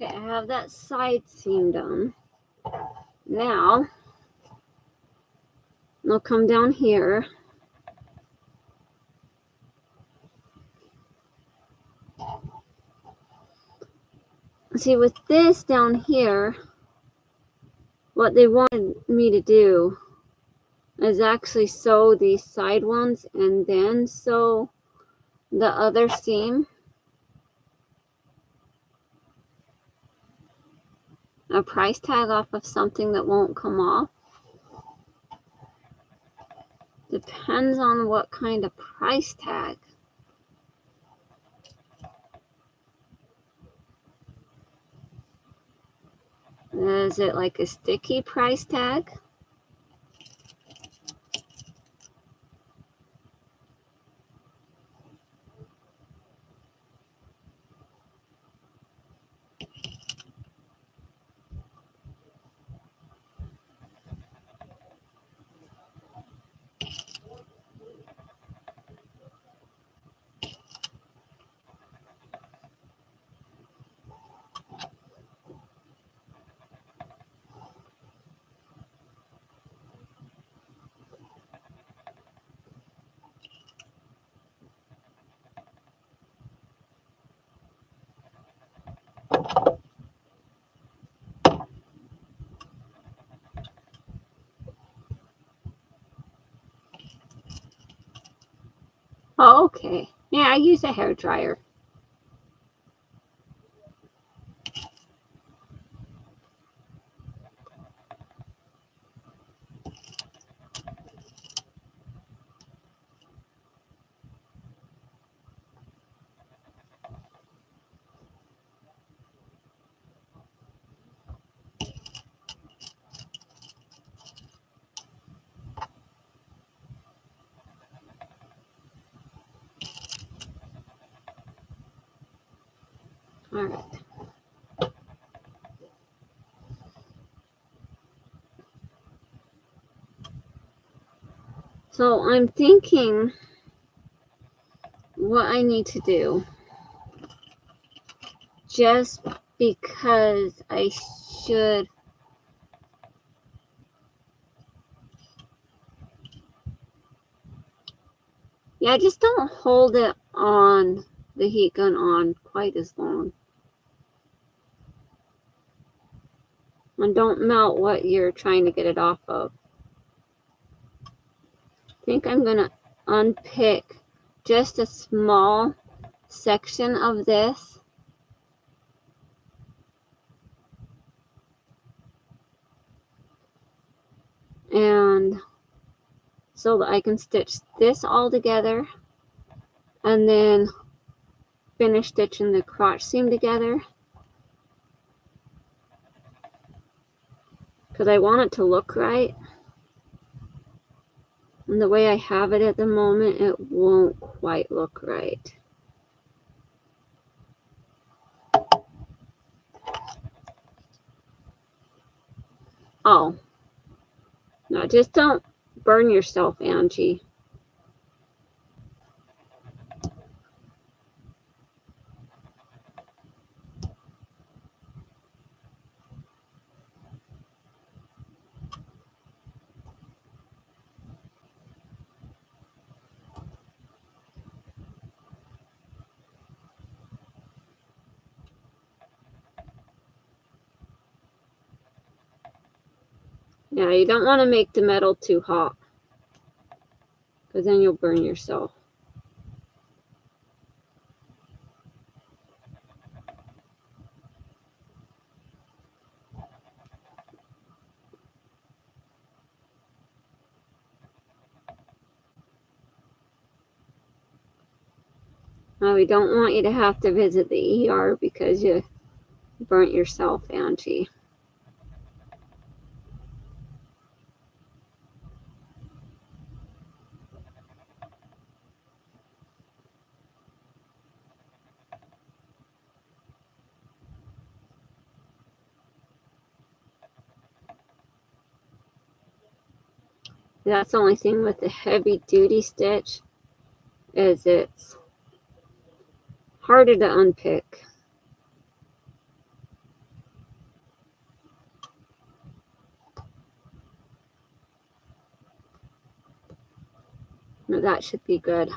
Okay, I have that side seam done. Now, I'll come down here. See, with this down here, what they wanted me to do is actually sew these side ones and then sew the other seam. A price tag off of something that won't come off. Depends on what kind of price tag. Is it like a sticky price tag? Oh, okay. Yeah, I use a hair dryer. All right. So I'm thinking what I need to do, just because I should. Yeah, just don't hold it on the heat gun on quite as long. And don't melt what you're trying to get it off of. I think I'm going to unpick just a small section of this. And so that I can stitch this all together and then finish stitching the crotch seam together. Because I want it to look right. And the way I have it at the moment, it won't quite look right. Oh. No, just don't burn yourself, Angie. Yeah, you don't want to make the metal too hot, because then you'll burn yourself. Now, we don't want you to have to visit the ER because you burnt yourself, Angie. That's the only thing with the heavy duty stitch, is it's harder to unpick. No, that should be good.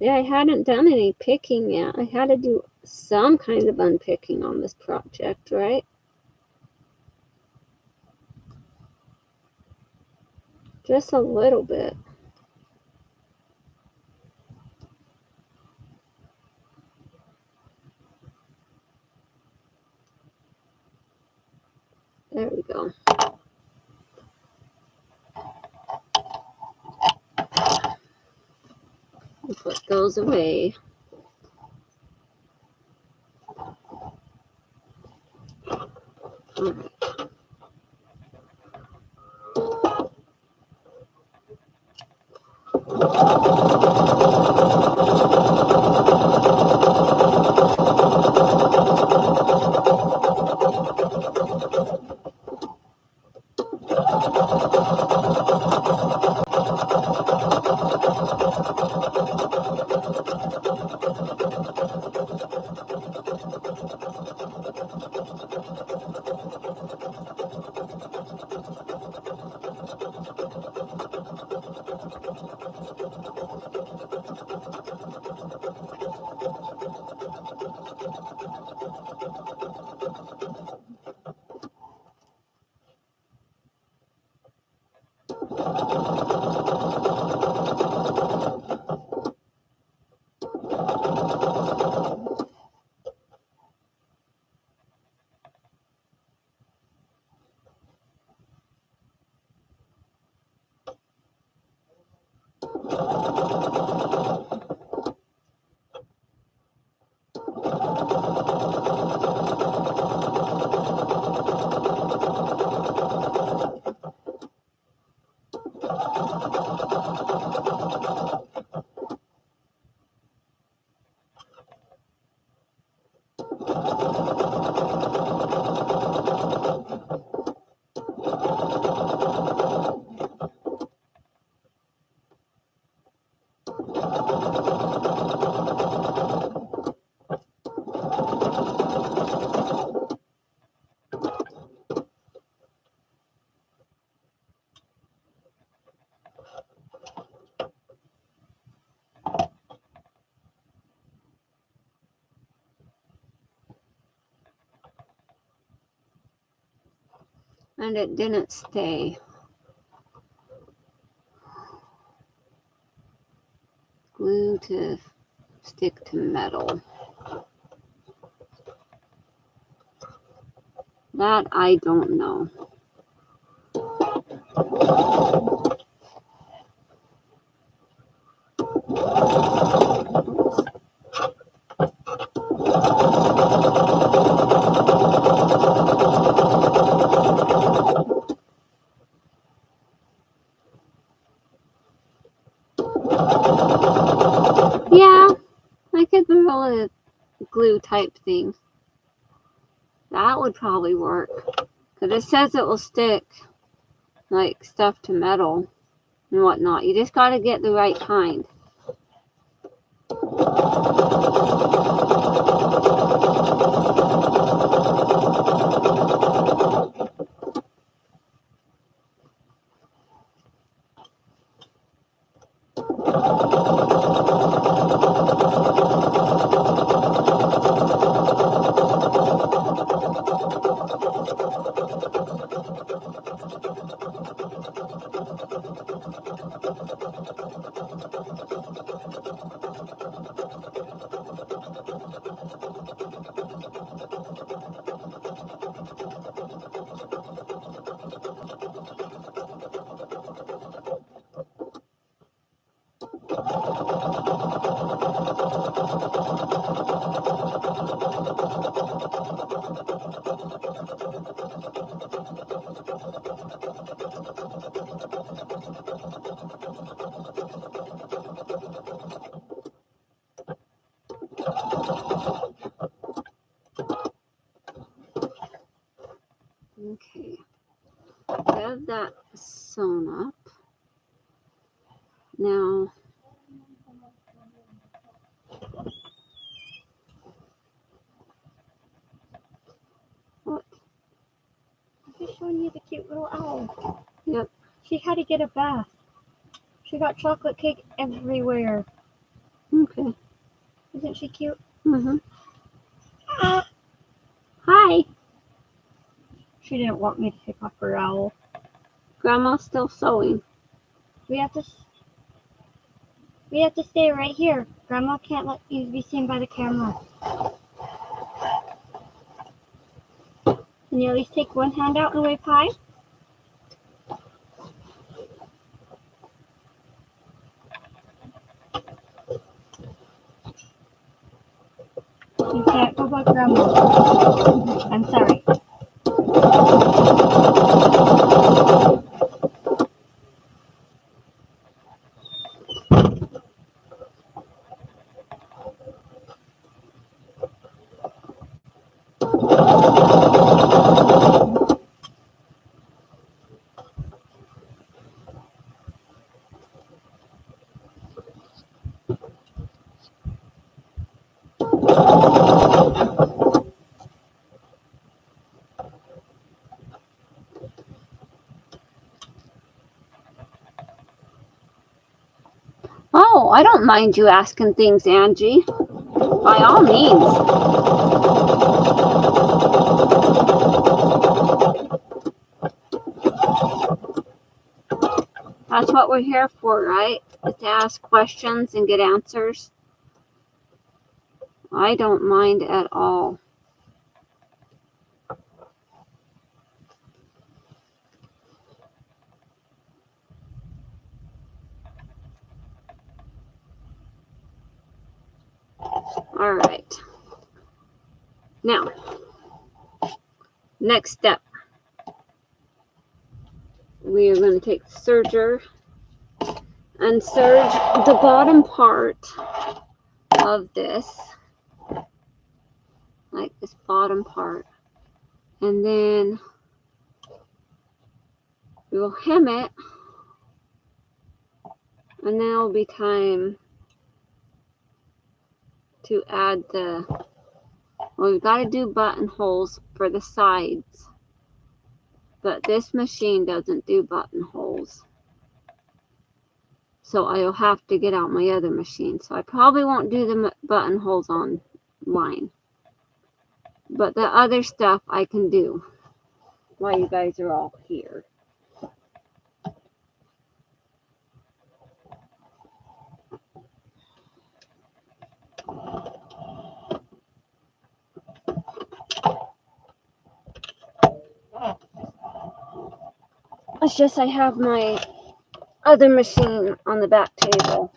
Yeah, I hadn't done any picking yet. I had to do some kind of unpicking on this project, right? Just a little bit. There we go. We'll put those away. All right. And it didn't stay. Glue to stick to metal. That I don't know. Yeah, I could build a glue type thing. That would probably work. Because it says it will stick like stuff to metal and whatnot. You just got to get the right kind. Okay, have that sewn up. Now, what? I'm just showing you the cute little owl. Yep. She had to get a bath. She got chocolate cake everywhere. Okay. Isn't she cute? Mm-hmm. Ah. Hi. She didn't want me to pick up her owl. Grandma's still sewing. We have to stay right here. Grandma can't let you be seen by the camera. Can you at least take one hand out and wave hi? You can't go by Grandma. I'm sorry. Oh, I don't mind you asking things, Angie. By all means. That's what we're here for, right? Is to ask questions and get answers. I don't mind at all. All right. Now, next step. We are going to take the serger and serge the bottom part of this like this bottom part. And then we will hem it. And then it'll be time to add well, we've got to do buttonholes for the sides. But this machine doesn't do buttonholes. So I'll have to get out my other machine. So I probably won't do the buttonholes online. But the other stuff I can do while you guys are all here. It's just I have my other machine on the back table.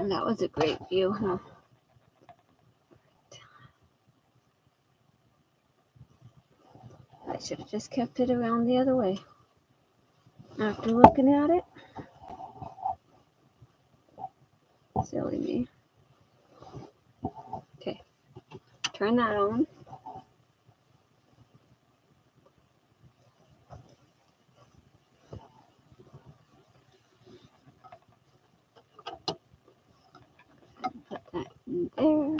That was a great view, huh? I should have just kept it around the other way. After looking at it. Silly me. Okay. Turn that on. Put that in there.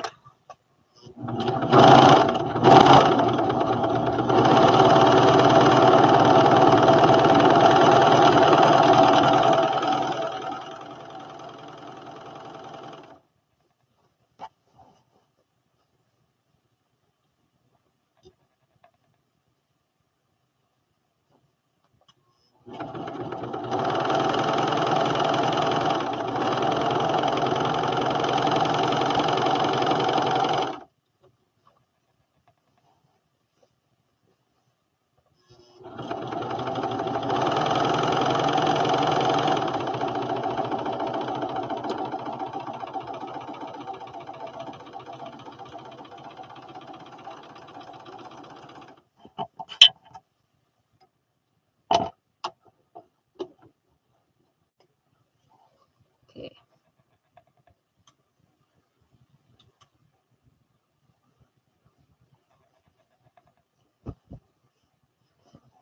Okay.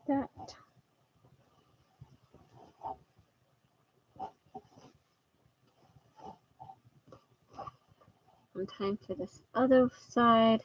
That. And time for this other side.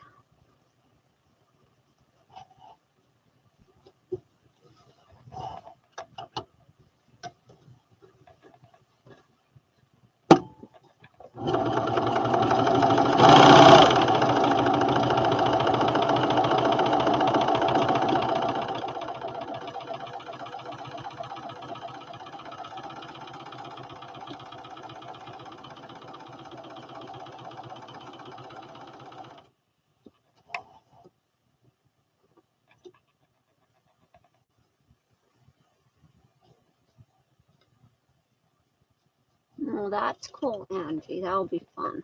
Oh, that's cool, Angie. That'll be fun.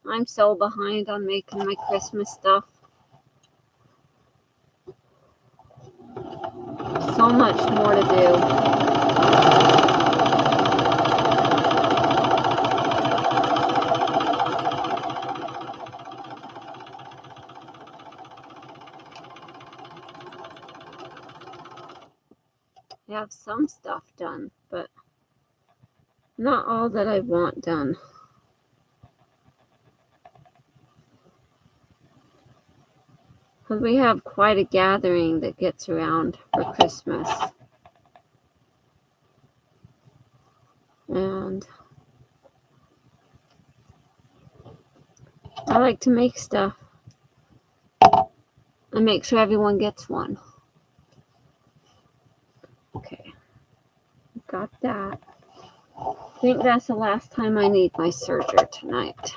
I'm so behind on making my Christmas stuff. So much more to do. I have some stuff done, but not all that I want done. Because we have quite a gathering that gets around for Christmas. And I like to make stuff and make sure everyone gets one. Okay, got that. I think that's the last time I need my serger tonight.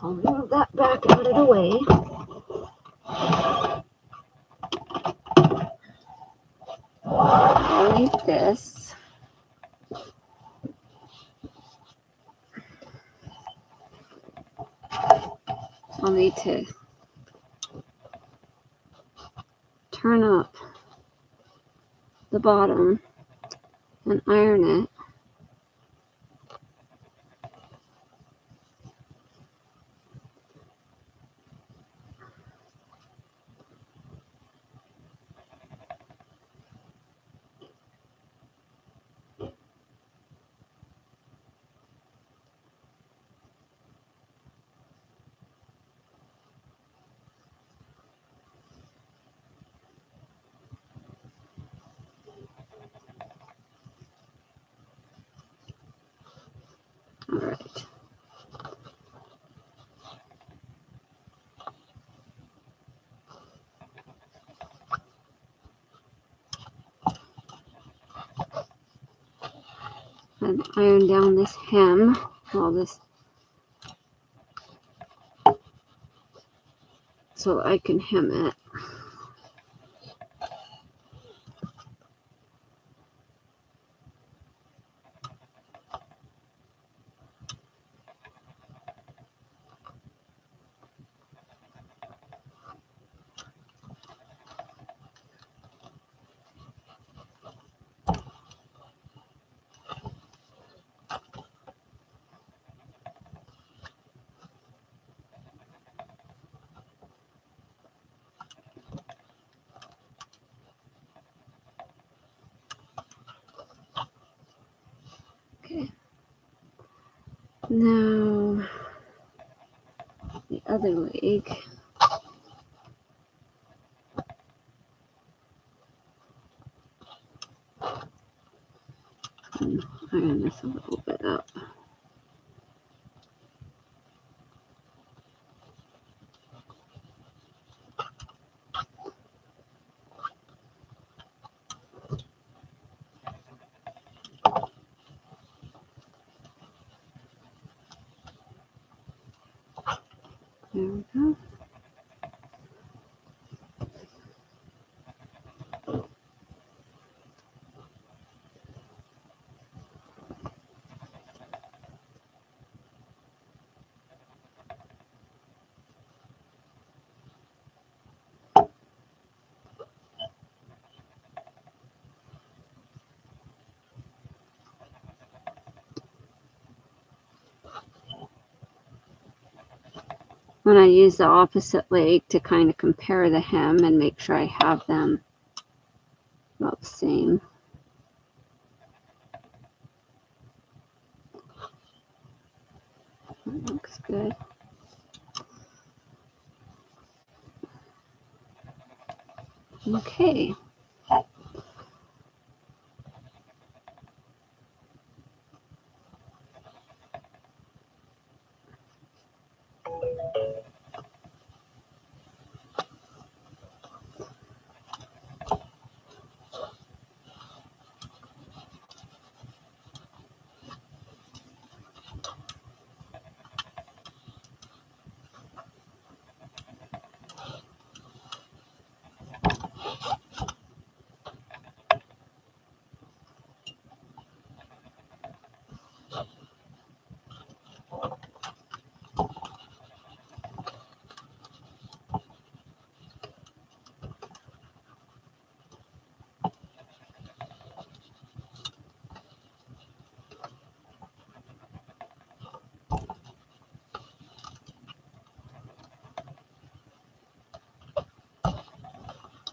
I'll move that back out of the way. I'll leave this. I'll need to turn up the bottom and iron it. All right. And iron down this hem, all this, so I can hem it. Okay. Now, the other leg. Iron this a little bit up. There we go. When I use the opposite leg to kind of compare the hem and make sure I have them about the same. That looks good. Okay.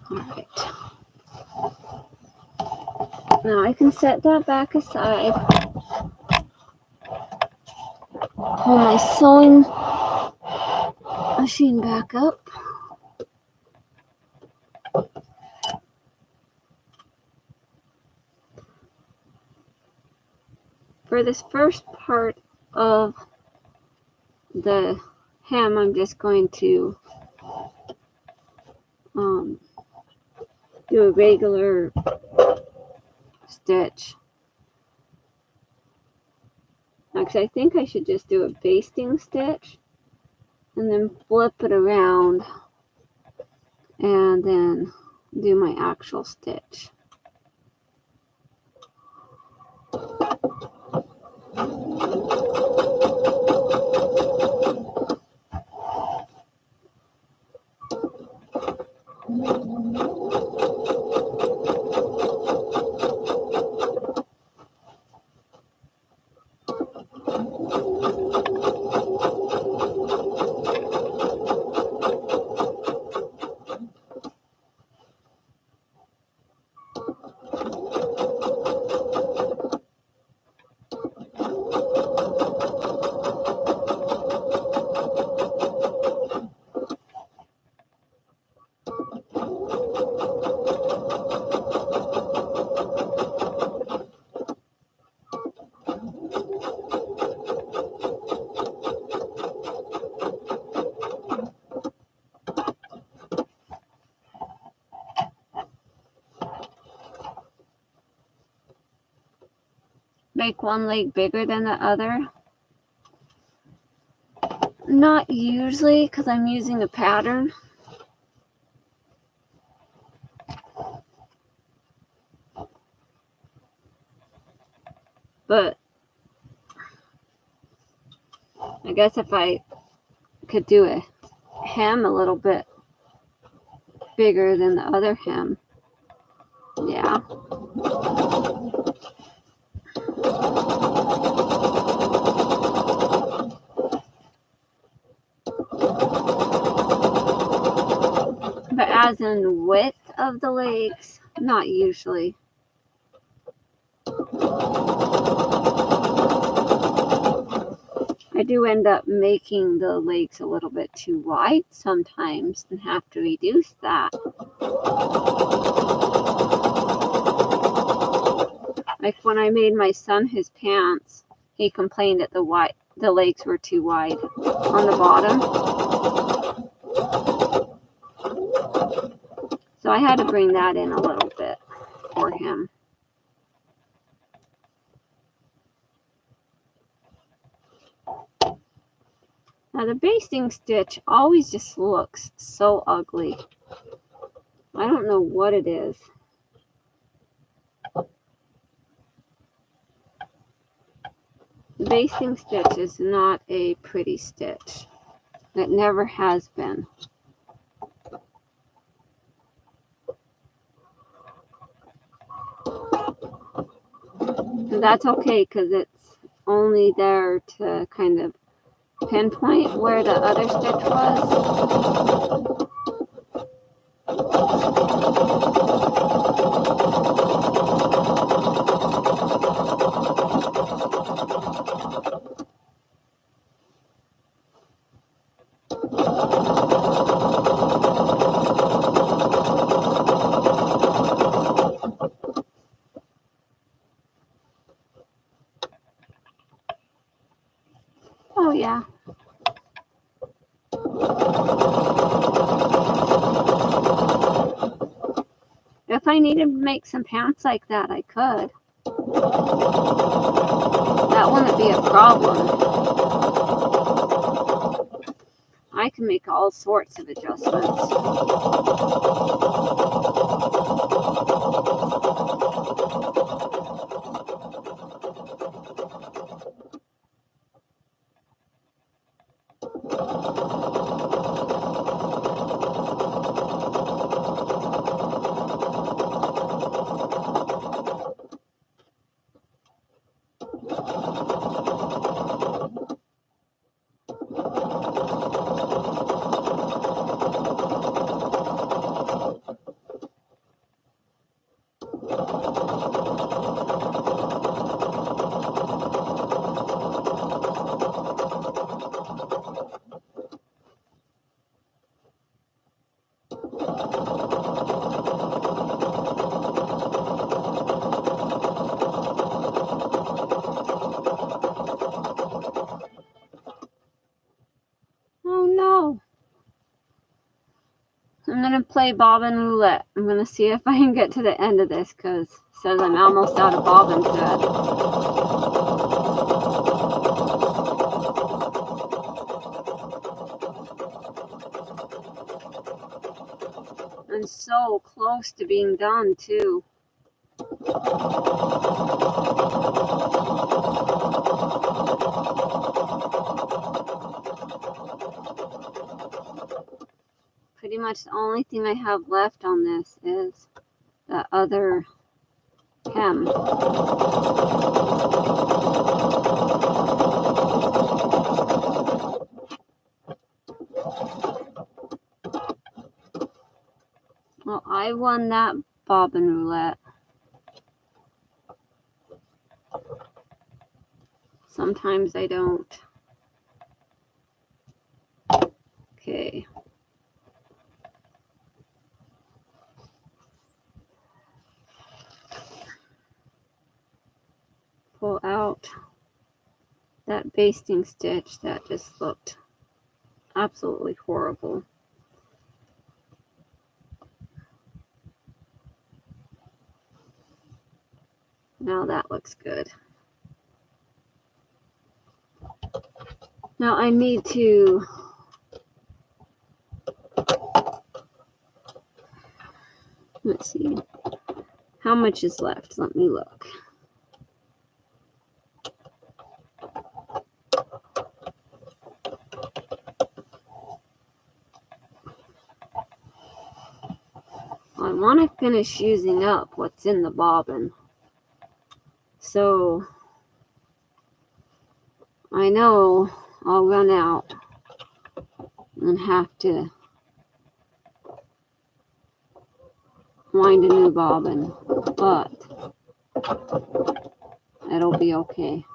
All right. Now I can set that back aside. Pull my sewing machine back up. For this first part of the hem, I'm just going to do a regular stitch. Actually, I think I should just do a basting stitch and then flip it around and then do my actual stitch. Make one leg bigger than the other. Not usually, because I'm using a pattern. But I guess if I could do a hem a little bit bigger than the other hem, yeah. But as in width of the legs, not usually. I do end up making the legs a little bit too wide sometimes and have to reduce that. Like when I made my son his pants, he complained that the legs were too wide on the bottom. So I had to bring that in a little bit for him. Now the basting stitch always just looks so ugly. I don't know what it is. The basting stitch is not a pretty stitch. It never has been. And that's okay because it's only there to kind of pinpoint where the other stitch was. Oh yeah. If I needed to make some pants like that, I could. That wouldn't be a problem. I can make all sorts of adjustments. I'm going to play bobbin roulette. I'm going to see if I can get to the end of this because it says I'm almost out of bobbin thread. And so close to being done too. Pretty much the only thing I have left on this is the other hem. Well, I won that bobbin roulette. Sometimes I don't. Okay. Pull out that basting stitch that just looked absolutely horrible. Now that looks good. Now I need to let's see how much is left. Let me look. I want to finish using up what's in the bobbin. So I know I'll run out and have to wind a new bobbin, but it'll be okay.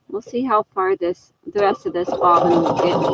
We'll see how far the rest of this bobbin will get me.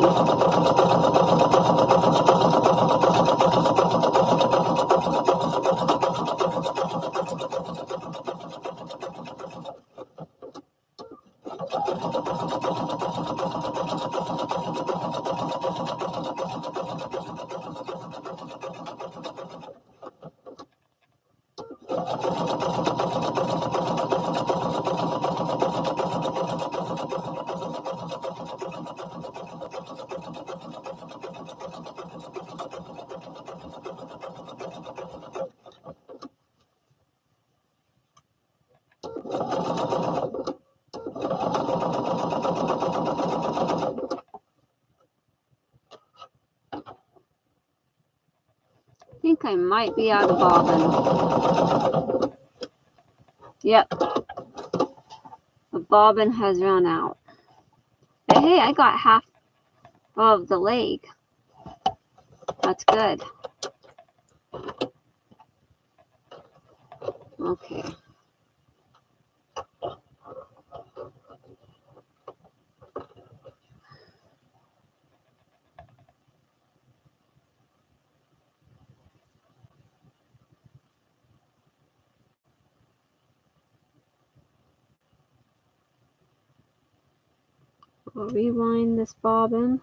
I think I might be out of bobbin. Yep. The bobbin has run out. But hey, I got half of the leg. That's good. Okay. We'll rewind this bobbin.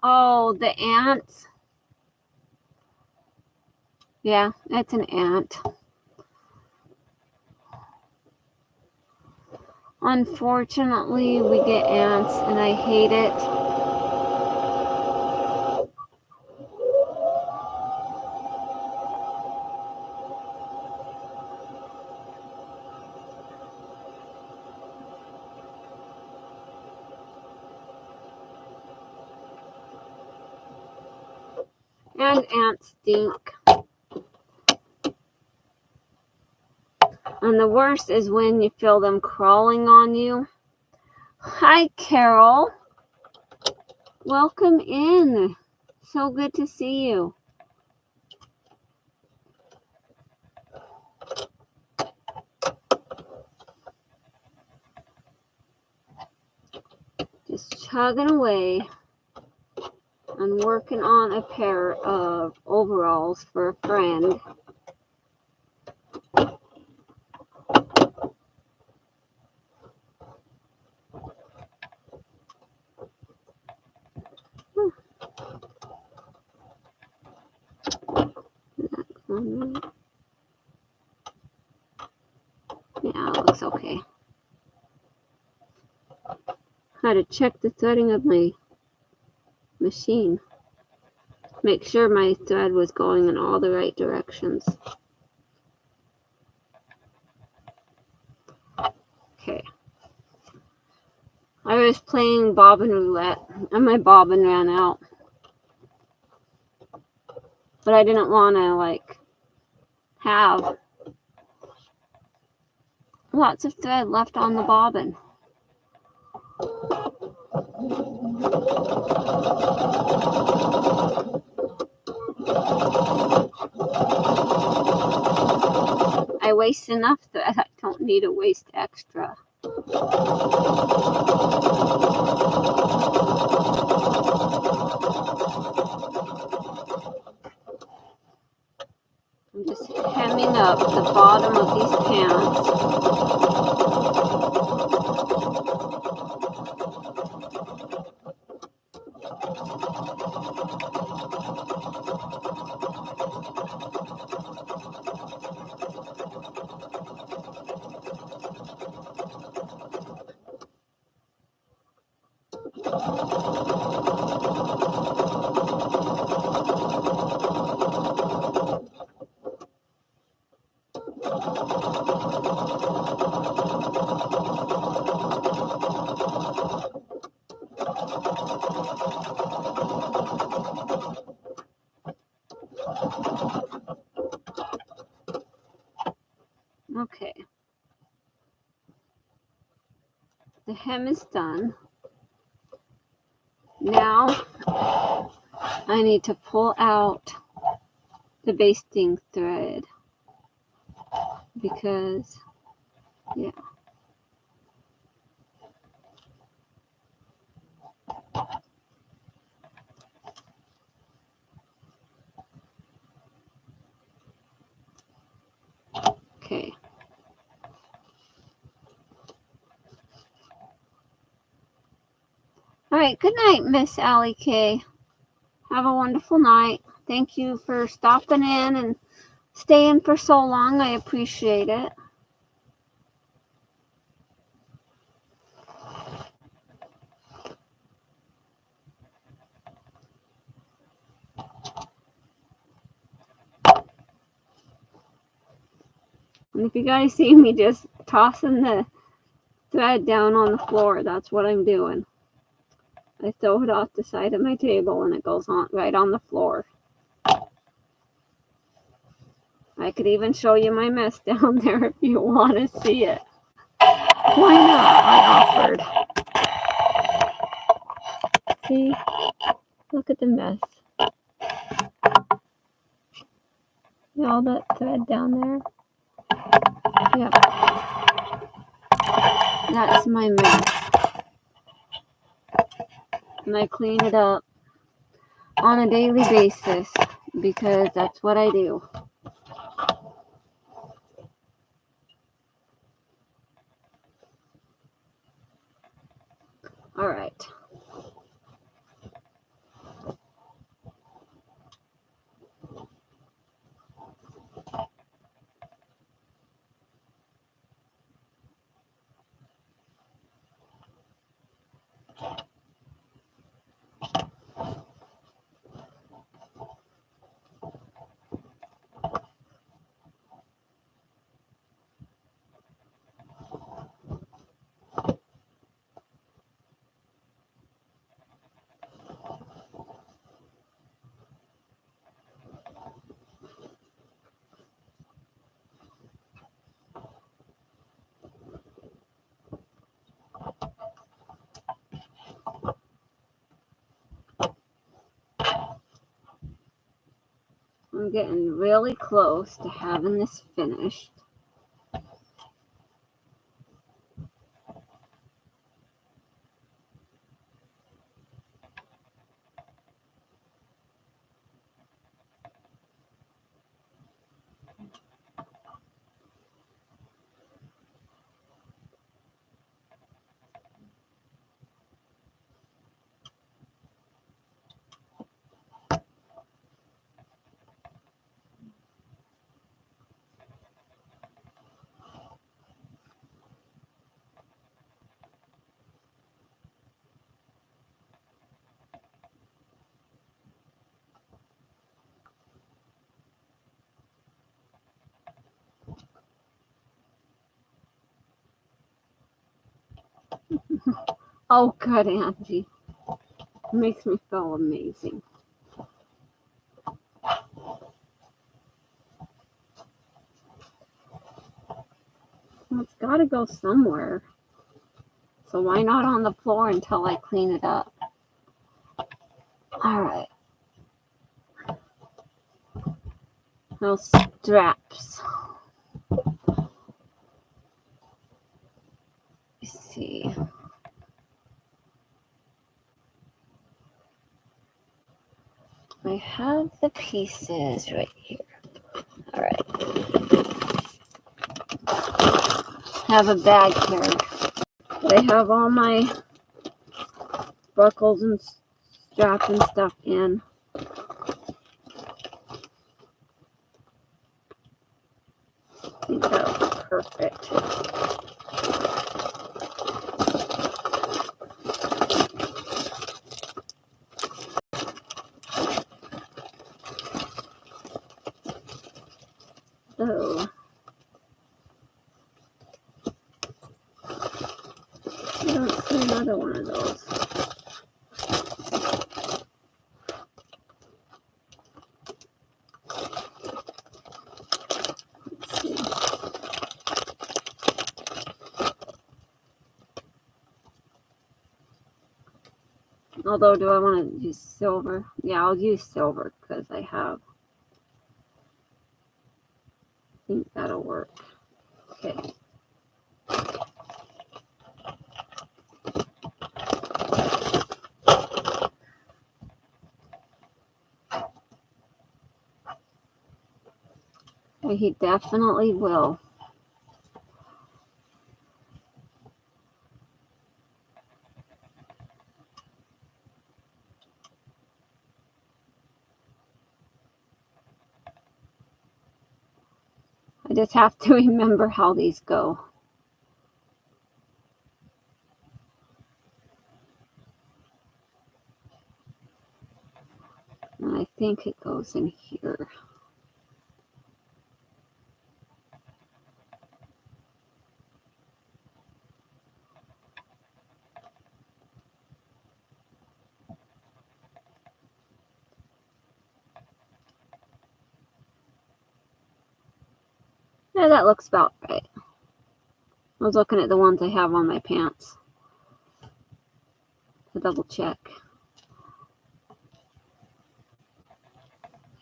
Oh, the ants. Yeah, it's an ant. Unfortunately, we get ants and I hate it. And ants stink. And the worst is when you feel them crawling on you. Hi, Carol. Welcome in. So good to see you. Just chugging away and working on a pair of overalls for a friend. Yeah, it looks okay. I had to check the threading of my machine. Make sure my thread was going in all the right directions. Okay. I was playing bobbin roulette and my bobbin ran out. But I didn't want to have lots of thread left on the bobbin. I waste enough thread. I don't need to waste extra. I'm just hemming up the bottom of these pants. Okay. The hem is done. Now I need to pull out the basting thread because, yeah. Okay. All right. Good night, Miss Allie K. Have a wonderful night. Thank you for stopping in and staying for so long. I appreciate it. And if you guys see me just tossing the thread down on the floor, that's what I'm doing. I throw it off the side of my table and it goes on right on the floor. I could even show you my mess down there if you want to see it. Why not? I offered. See? Look at the mess. See all that thread down there? Yep. That's my mess. And I clean it up on a daily basis because that's what I do. All right. I'm getting really close to having this finished. Oh, good, Angie. It makes me feel amazing. Well, it's got to go somewhere. So why not on the floor until I clean it up? All right. Those straps. Let's see. I have the pieces right here. All right. Have a bag here. I have all my buckles and straps and stuff in. I think that'll be perfect. So, I don't see another one of those. Let's see. Although, do I want to use silver? Yeah, I'll use silver because I have. I think that'll work. Okay. He definitely will. I just have to remember how these go. And I think it goes in here. Yeah, that looks about right. I was looking at the ones I have on my pants to double check.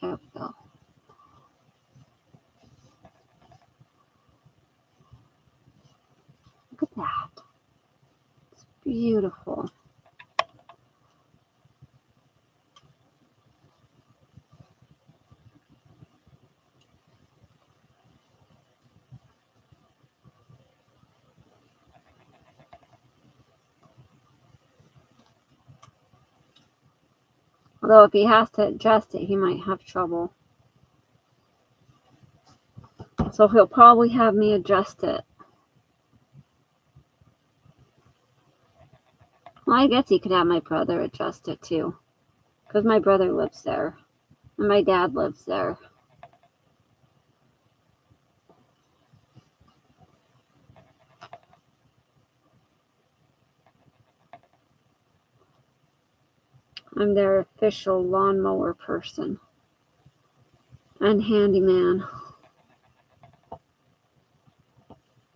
There we go. Look at that. It's beautiful. Although if he has to adjust it, he might have trouble. So he'll probably have me adjust it. Well, I guess he could have my brother adjust it too. Because my brother lives there. And my dad lives there. I'm their official lawnmower person. And handyman.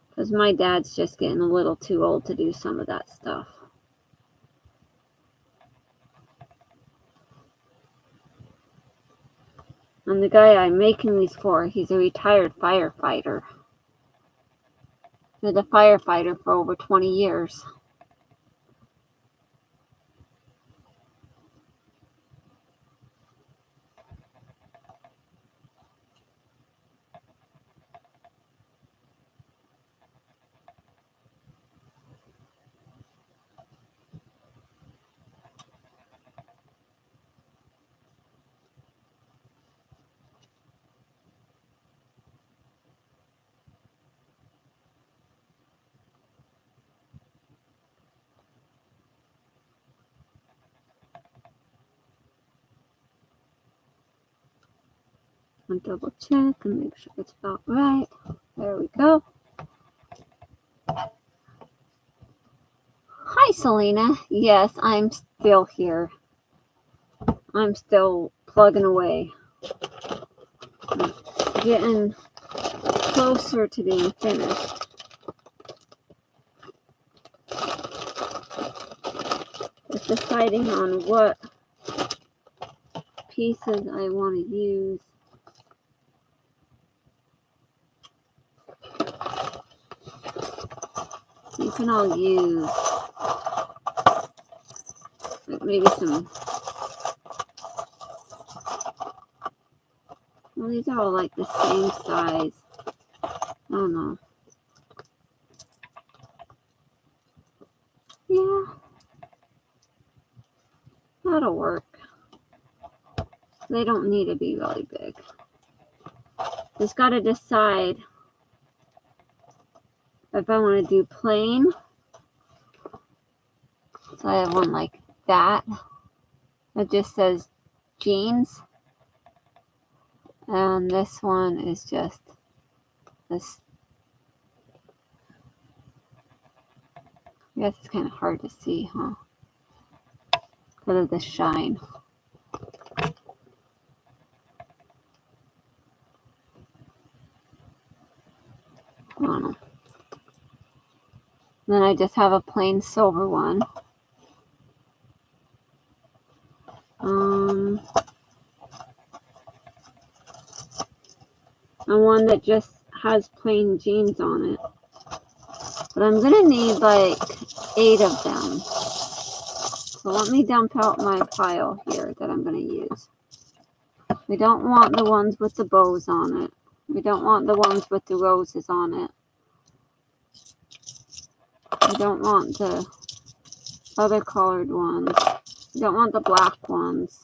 Because my dad's just getting a little too old to do some of that stuff. And the guy I'm making these for, he's a retired firefighter. He was a firefighter for over 20 years. I'll double check and make sure it's about right. There we go. Hi, Selena. Yes, I'm still here. I'm still plugging away. I'm getting closer to being finished. Just deciding on what pieces I want to use. You can all use like maybe some. Well, these are all like the same size. I don't know. Yeah, that'll work. They don't need to be really big. Just got to decide if I want to do plain. So I have one like that. It just says jeans. And this one is just this. I guess it's kind of hard to see, huh? Because of the shine. I don't know. Then I just have a plain silver one. And one that just has plain jeans on it. But I'm going to need like 8 of them. So let me dump out my pile here that I'm going to use. We don't want the ones with the bows on it. We don't want the ones with the roses on it. We don't want the other colored ones. We don't want the black ones.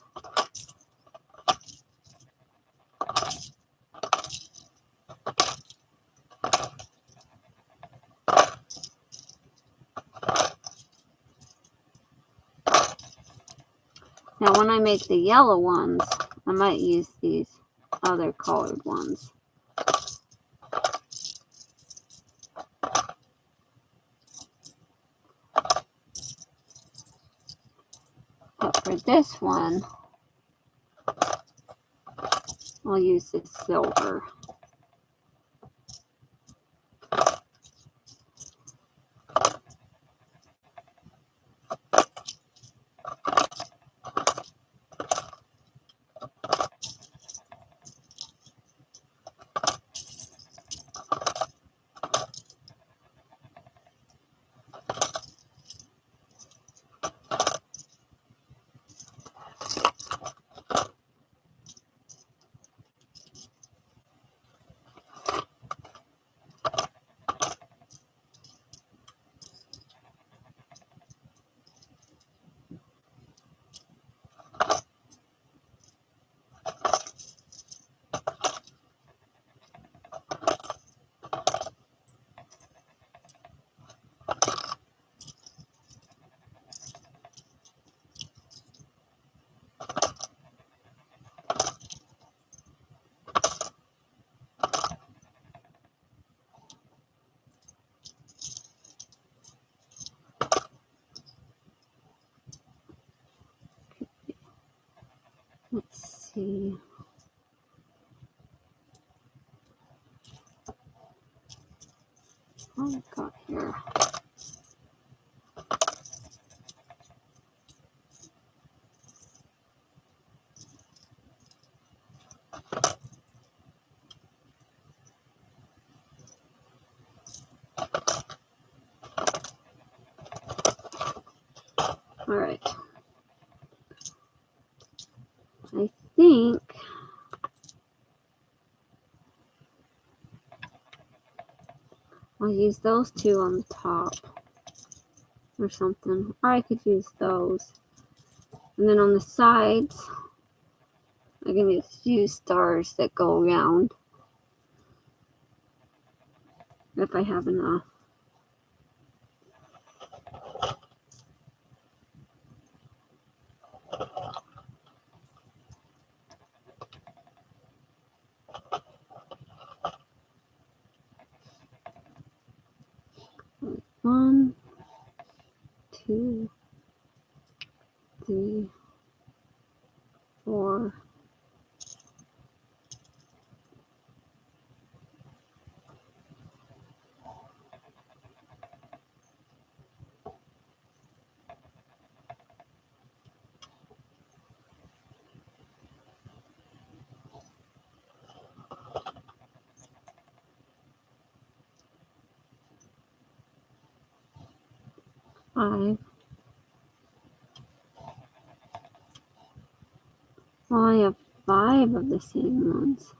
Now when I make the yellow ones, I might use these other colored ones. But for this one, I'll use this silver. Let's see. What I've got here. Alright. I think I'll use those two on the top or something. Or I could use those. And then on the sides, I can just use stars that go around if I have enough. One, two, three, four. Five. Well, I have 5 of the same ones.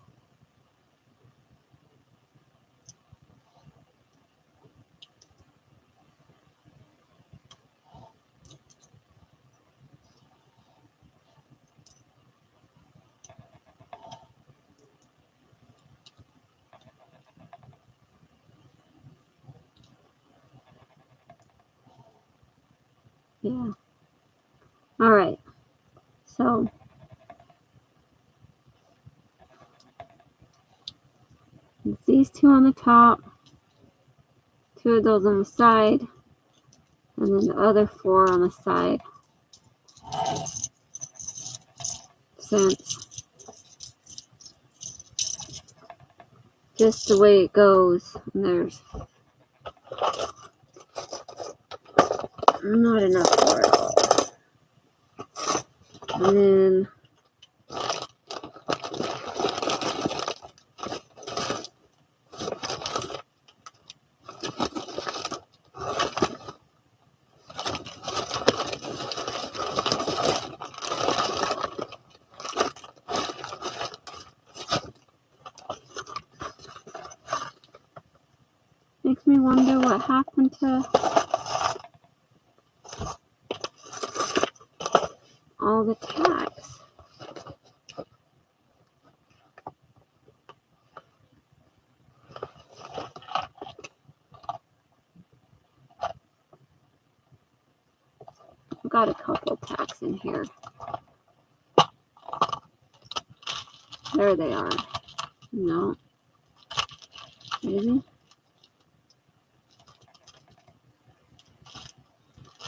Yeah. Alright. So these 2 on the top, 2 of those on the side, and then the other 4 on the side. Since just the way it goes, there's not enough for it all. And then makes me wonder what happened to all the tacks. I've got a couple tacks in here. There they are. No. Maybe.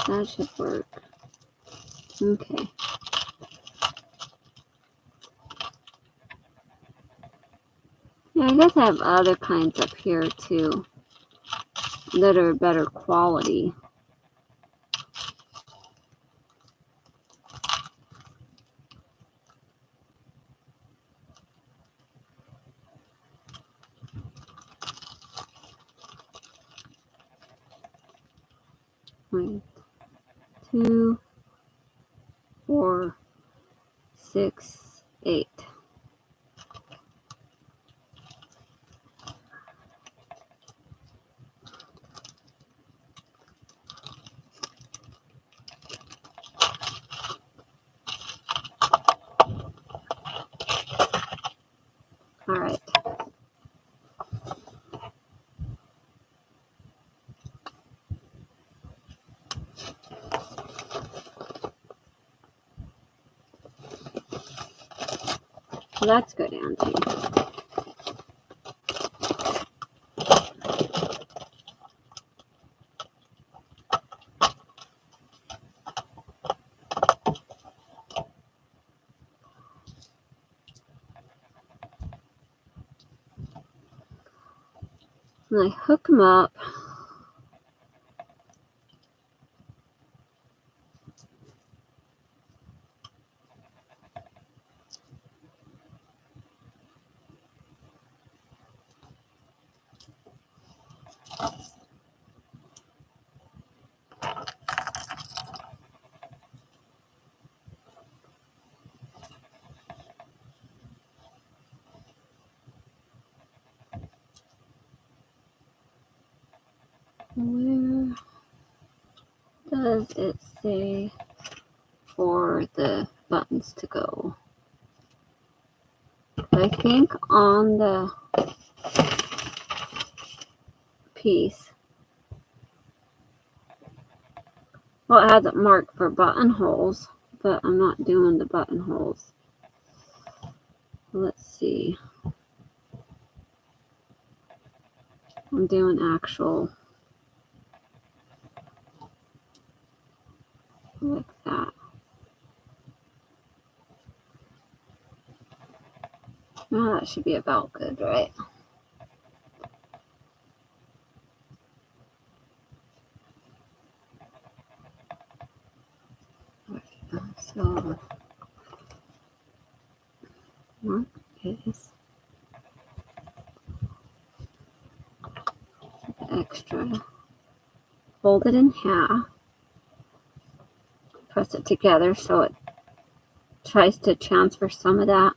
That should work. Okay. Yeah, I guess I have other kinds up here too that are better quality. Wait. 2, 4, 6, 8. All right. So that's good, Auntie. And I hook them up. Where does it say for the buttons to go? I think on the piece, well, it has it marked for buttonholes, but I'm not doing the buttonholes. Let's see. I'm doing actual like that. Now that should be about good, right? So, mark is extra. Fold it in half. Press it together so it tries to transfer some of that.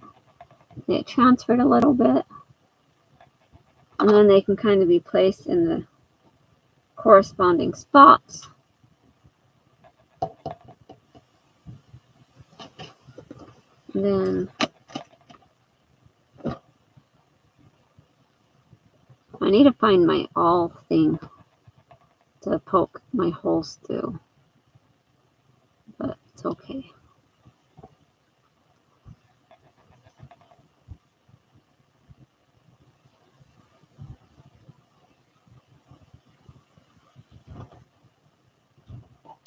It transferred a little bit. And then they can kind of be placed in the corresponding spots. And then I need to find my awl thing to poke my holes through, but it's okay.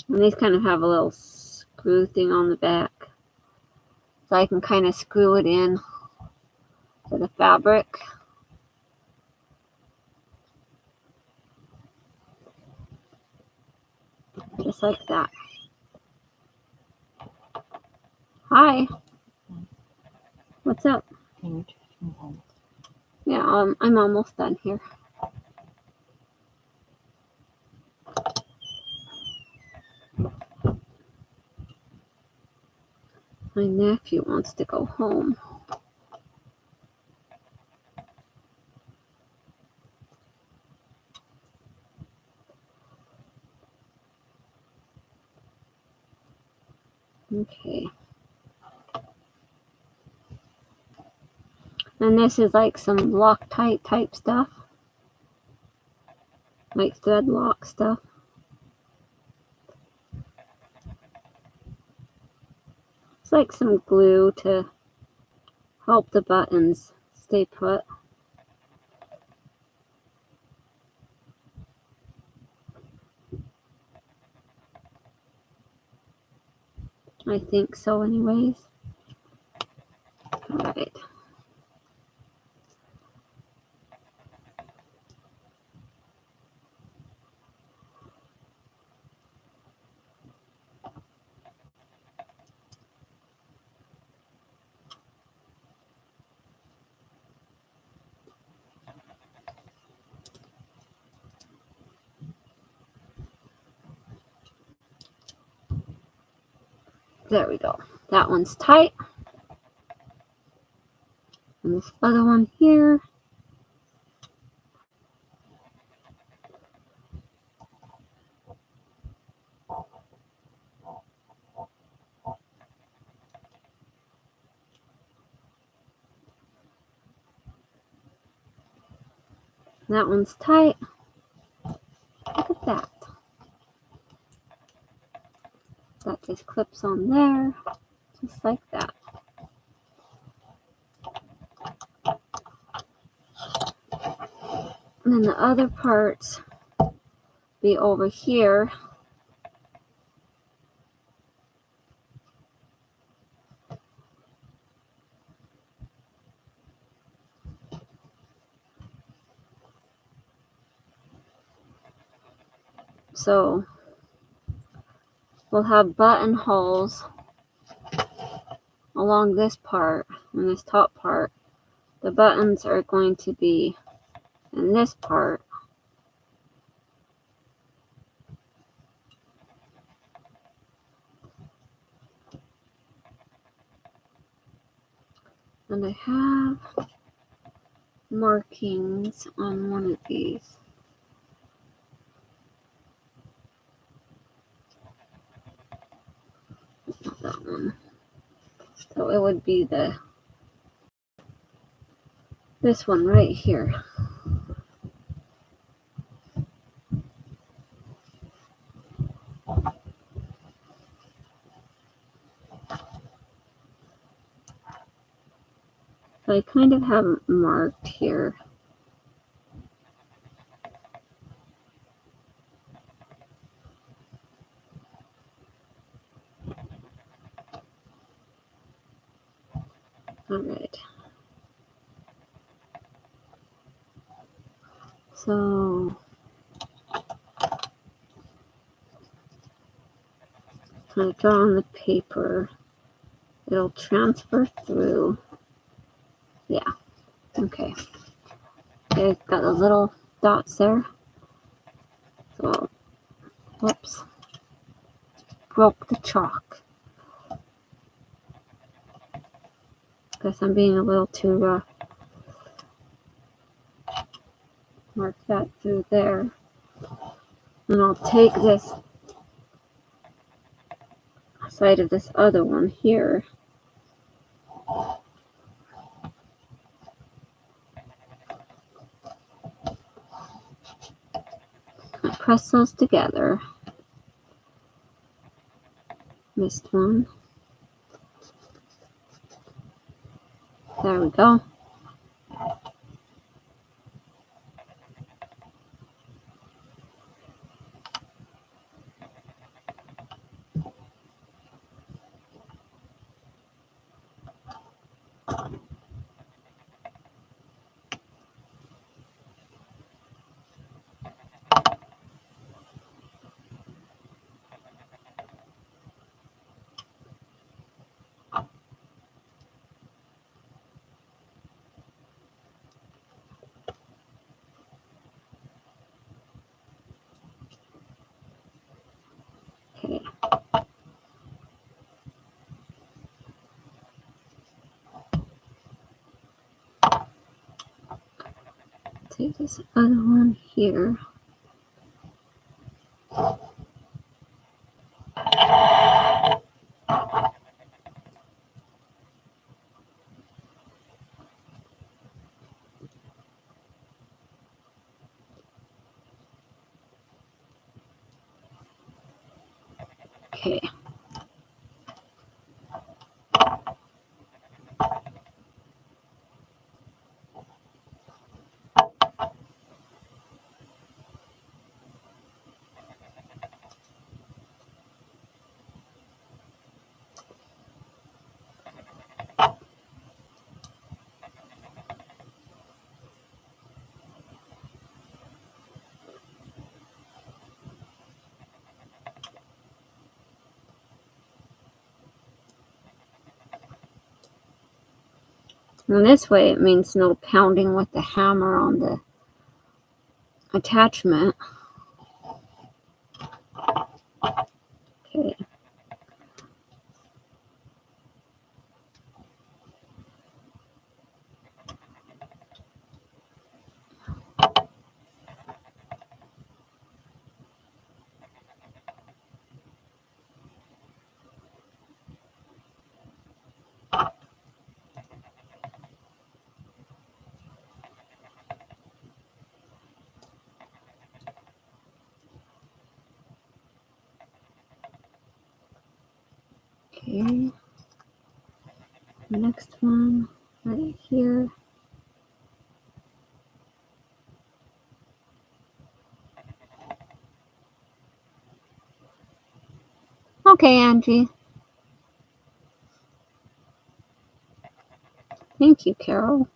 And these kind of have a little screw thing on the back, so I can kind of screw it in to the fabric. Just like that. Hi. What's up? Yeah, I'm almost done here. My nephew wants to go home. Okay. And this is like some Loctite type stuff. Like thread lock stuff. It's like some glue to help the buttons stay put. I think so anyways. Alright. There we go. That one's tight. And this other one here. That one's tight. Look at that. That just clips on there. Just like that. And then the other parts be over here. So we'll have buttonholes along this part and this top part. The buttons are going to be in this part. And I have markings on one of these. Not that one. So it would be this one right here. So I kind of have it marked here. All right. So I draw on the paper. It'll transfer through. Yeah. Okay. Okay, got the little dots there. So, whoops. Broke the chalk. Guess I'm being a little too rough. Mark that through there. And I'll take this side of this other one here. And press those together. Missed one. There we go. Okay. Take this other one here. Okay. And this way it means no pounding with the hammer on the attachment. Okay. Okay. Next one right here. Okay, Angie. Thank you, Carol.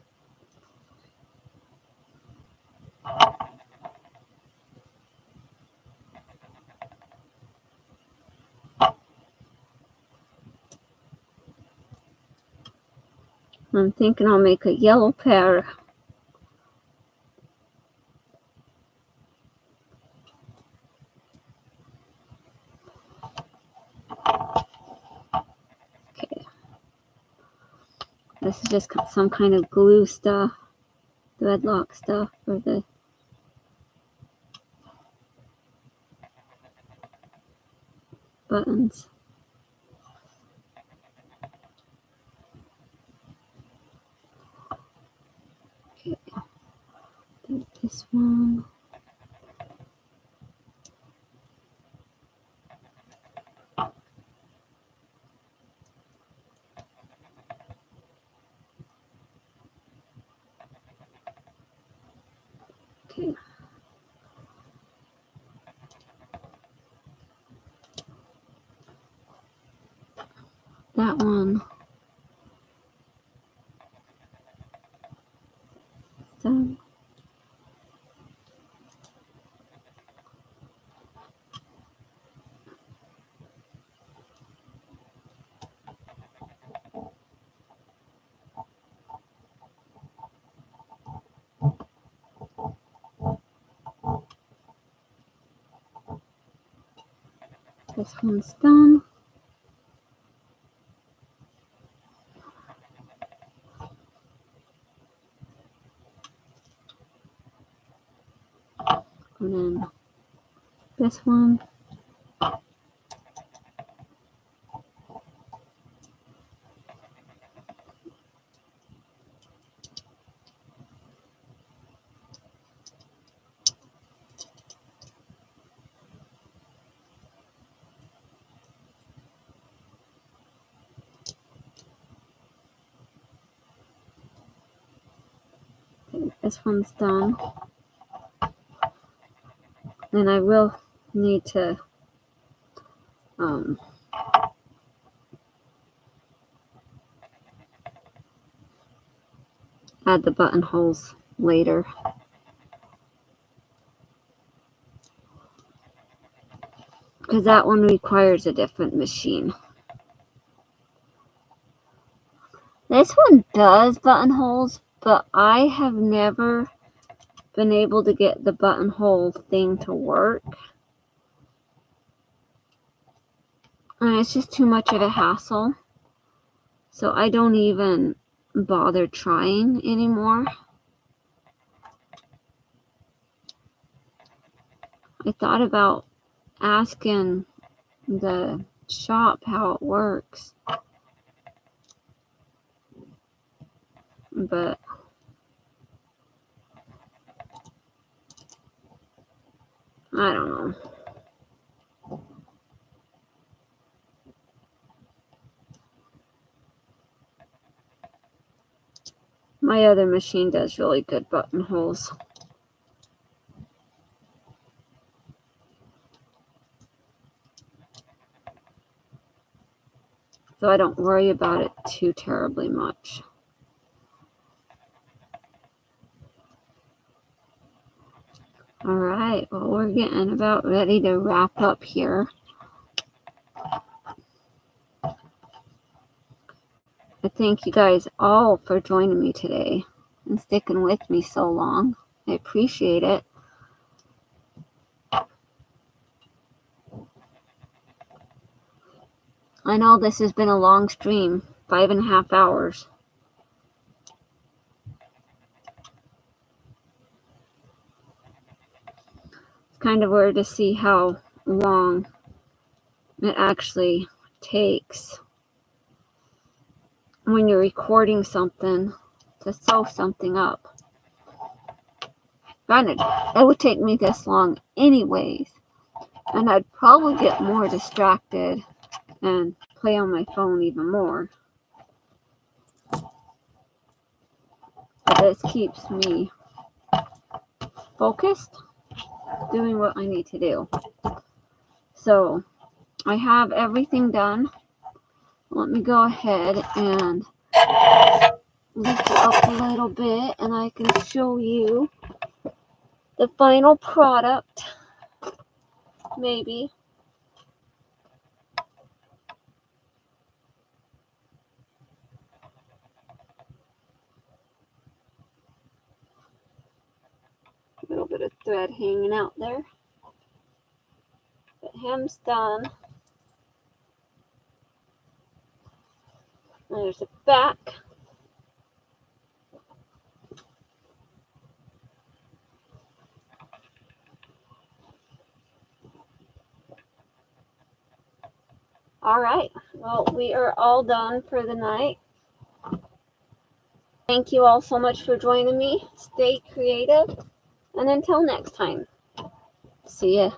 I'm thinking I'll make a yellow pair. Okay. This is just some kind of glue stuff, threadlock stuff for the buttons. that one. Done. This one's done. And then this one. Okay, this one's done. And I will need to add the buttonholes later. Because that one requires a different machine. This one does buttonholes, but I have never been able to get the buttonhole thing to work. And it's just too much of a hassle. So I don't even bother trying anymore. I thought about asking the shop how it works, but I don't know. My other machine does really good buttonholes. So I don't worry about it too terribly much. All right, well, we're getting about ready to wrap up here. I thank you guys all for joining me today and sticking with me so long. I appreciate it. I know this has been a long stream, 5.5 hours. It's kind of weird to see how long it actually takes when you're recording something to sew something up. Granted, it would take me this long anyways, and I'd probably get more distracted and play on my phone even more. But this keeps me focused, doing what I need to do. So I have everything done. Let me go ahead and lift it up a little bit and I can show you the final product, maybe. A little bit of thread hanging out there. But hem's done. There's the back. All right, well, we are all done for the night. Thank you all so much for joining me. Stay creative, and until next time, see ya.